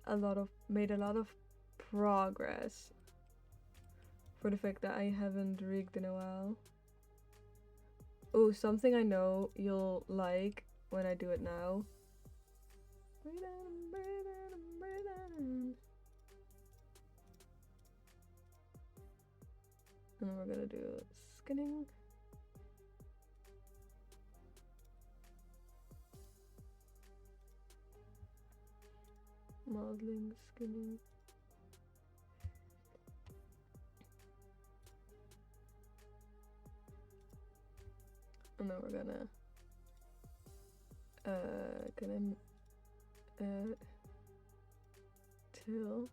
a lot of progress for the fact that I haven't rigged in a while. Oh, something I know you'll like when I do it now. And we're gonna do skinning. Modeling, skinning. And then we're gonna till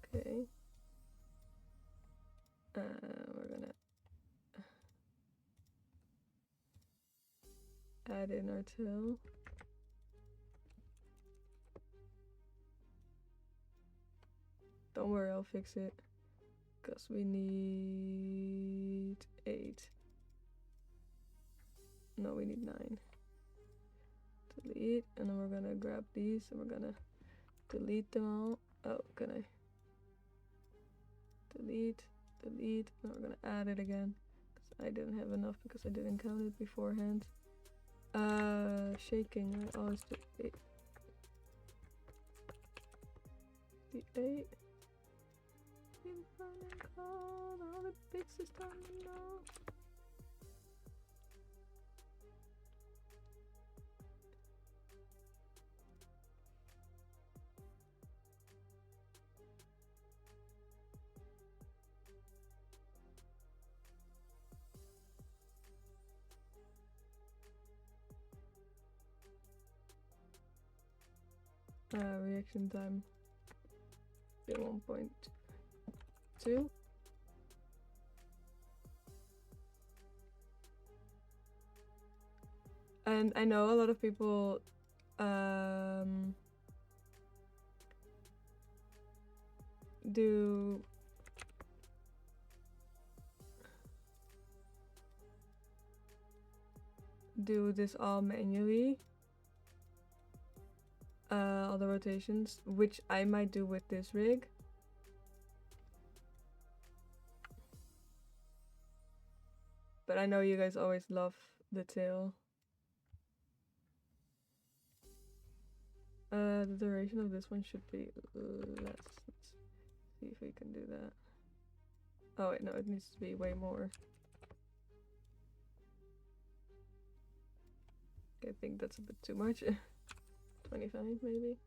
okay. We're gonna add in our till. Don't worry, I'll fix it, because we need 8. No, we need 9. Delete, and then we're gonna grab these and we're gonna delete them all. Oh, can I? Delete, and we're gonna add it again, because I didn't have enough, because I didn't count it beforehand. Shaking, I always do 8. The 8. All the bits is done now. Reaction time 1.2. And I know a lot of people do this all manually, all the rotations, which I might do with this rig. But I know you guys always love the tail. The duration of this one should be less. Let's see if we can do that. Oh wait, no, it needs to be way more. I think that's a bit too much. 25 maybe.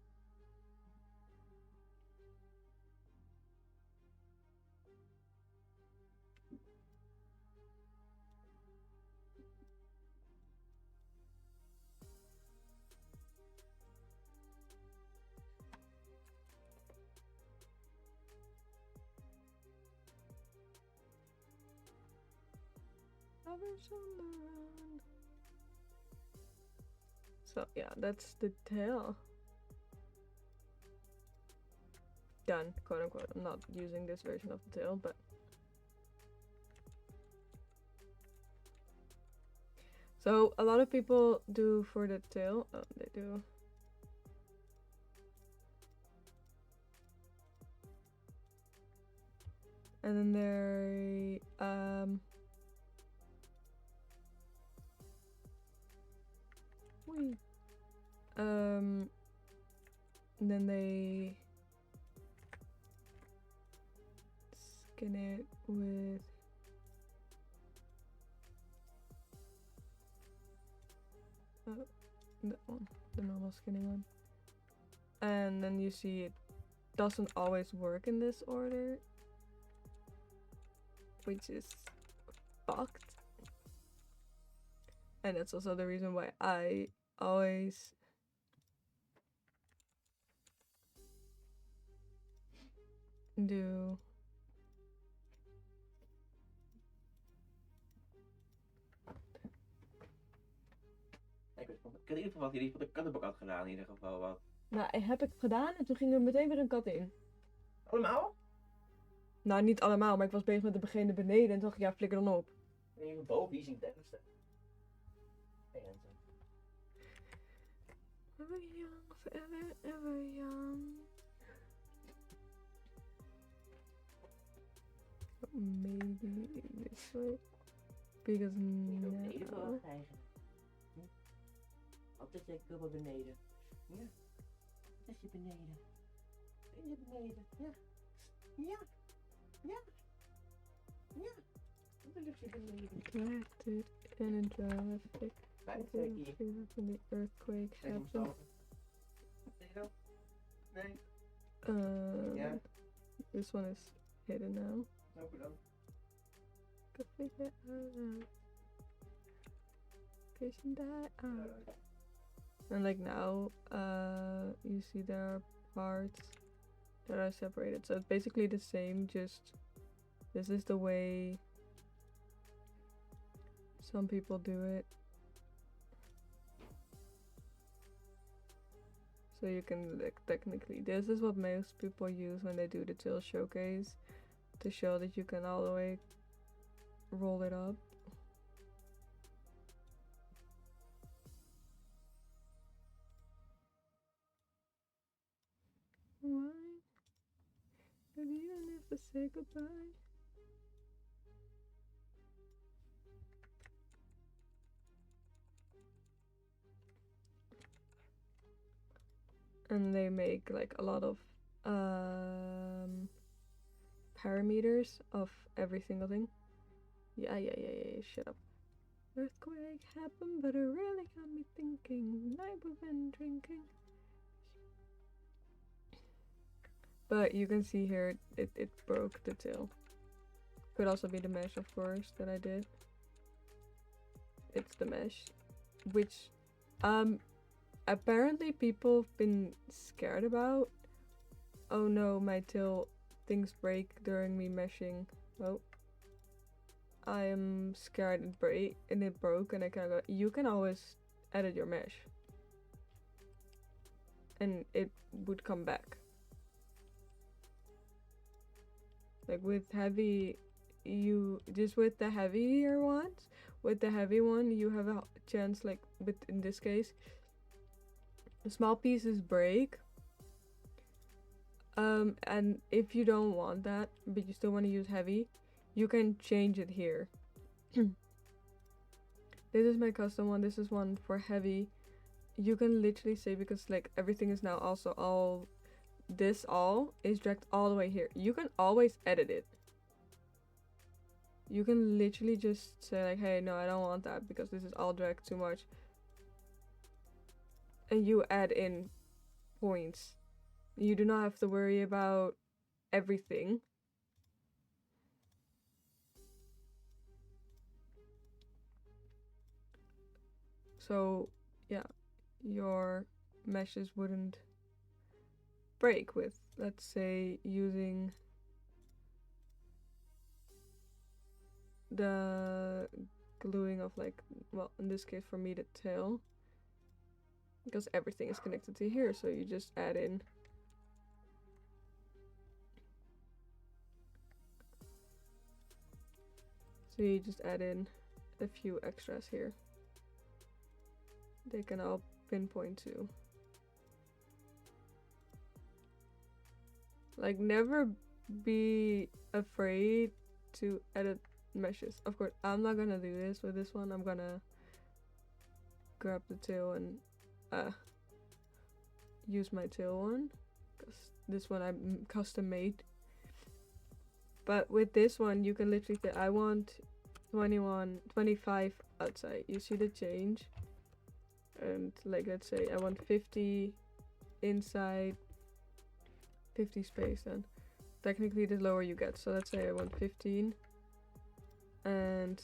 lovers on the run. So yeah, that's the tail. Done, quote unquote. I'm not using this version of the tail, but so a lot of people do for the tail. They do. And then they and then they skin it with that one, the normal skinning one. And then you see it doesn't always work in this order, which is fucked. And that's also the reason why I always do Ik weet in ieder geval wat hij van de kattenbak had gedaan in ieder geval wat. Nou, heb ik gedaan en toen ging er meteen weer een kat in. Allemaal? Nou, niet allemaal, maar ik was bezig met de begane beneden en toen dacht ik, ja, flikker dan op. En hier boven, hier zie ik het ergste. Ever young, forever, ever young. Maybe this way. Because Beneden vooral now... krijgen. Altijd zeg ik wel beneden. Ja. Dat is je beneden. Ben je beneden? Ja. Ja. Ja. Ja. Dat is je beneden. Attracted in a traffic. Kijk, zeg hier. When the earthquake Kijk hem happened. stoppen. Nee. Yeah. This one is hidden now. Open dan. Go figure out. Patient die out. And like now, you see there are parts that are separated. So it's basically the same, just this is the way some people do it. So you can, like, technically, this is what most people use when they do the tail showcase, to show that you can all the way roll it up. Why? Maybe you never say goodbye. And they make like a lot of parameters of every single thing. Yeah, shut up. Earthquake happened, but it really got me thinking. Night we've been drinking. But you can see here, it broke the tail. Could also be the mesh, of course, that I did. It's the mesh, which apparently people have been scared about. Oh no, my tail, things break during me meshing. Oh, I am scared it broke, and I can go. You can always edit your mesh, and it would come back. Like with heavy, you just with the heavier ones. With the heavy one, you have a chance, like with in this case, the small pieces break. And if you don't want that, but you still want to use heavy, you can change it here. This is my custom one. This is one for heavy. You can literally say, because like everything is now also all, this all is dragged all the way here. You can always edit it. You can literally just say like, hey, no, I don't want that because this is all dragged too much. And you add in points. You do not have to worry about everything. So, yeah, your meshes wouldn't break with, let's say, using the gluing of like, well, in this case for me the tail, because everything is connected to here, so you just add in a few extras here. They can all pinpoint to. Like, never be afraid to edit meshes. Of course, I'm not gonna do this with this one. I'm gonna grab the tail and use my tail one, because this one I custom made. But with this one, you can literally say, I want 25 outside. You see the change? And like, let's say I want 50 inside, 50 space, then technically the lower you get. So let's say I want 15 and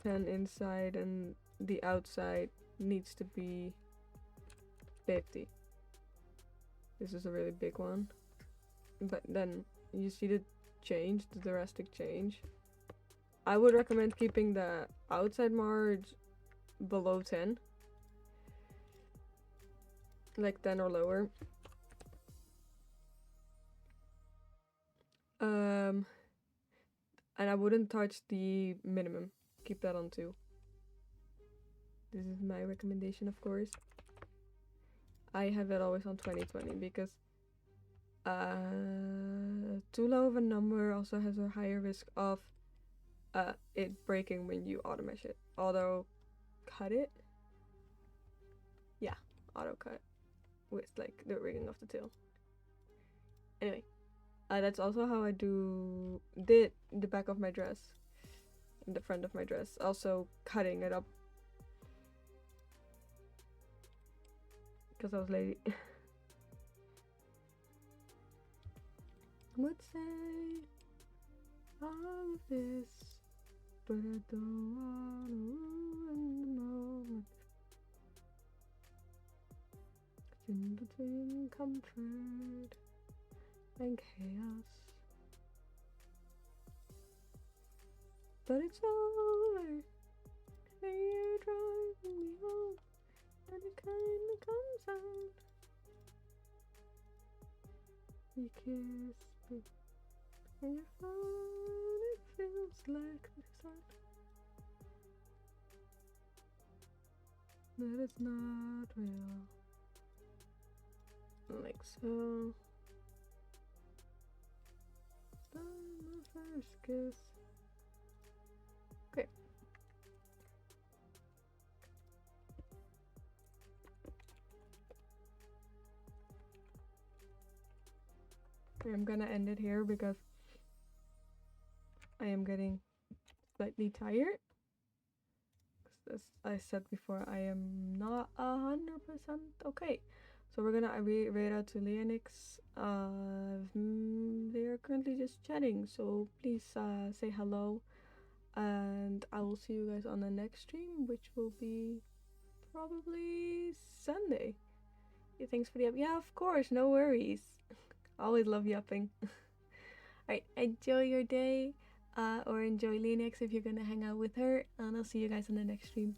10 inside, and the outside needs to be 50. This is a really big one. But then you see the change, the drastic change. I would recommend keeping the outside marge below 10. Like 10 or lower. And I wouldn't touch the minimum. Keep that on 2. This is my recommendation, of course. I have it always on 2020 because too low of a number also has a higher risk of it breaking when you auto mesh it. Auto cut it? Yeah, auto cut with like the rigging of the tail. Anyway, that's also how I did the back of my dress, the front of my dress, also cutting it up because I was lazy. Would say all of this, but I don't wanna ruin the moment. It's in between comfort and chaos, but it's over. Hey, you're driving me home, and it kinda comes out. You kiss me, and your phone, it feels like the sun, that it's not real. Like so. My first kiss. Okay. I'm gonna end it here because I am getting slightly tired. As I said before, I am not 100% okay. So we're gonna read out to Leonix. They are currently just chatting, so please say hello, and I will see you guys on the next stream, which will be probably Sunday. Yeah, thanks for the up. Yeah, of course, no worries. Always love yapping. Alright, enjoy your day, or enjoy Leonix if you're gonna hang out with her, and I'll see you guys on the next stream.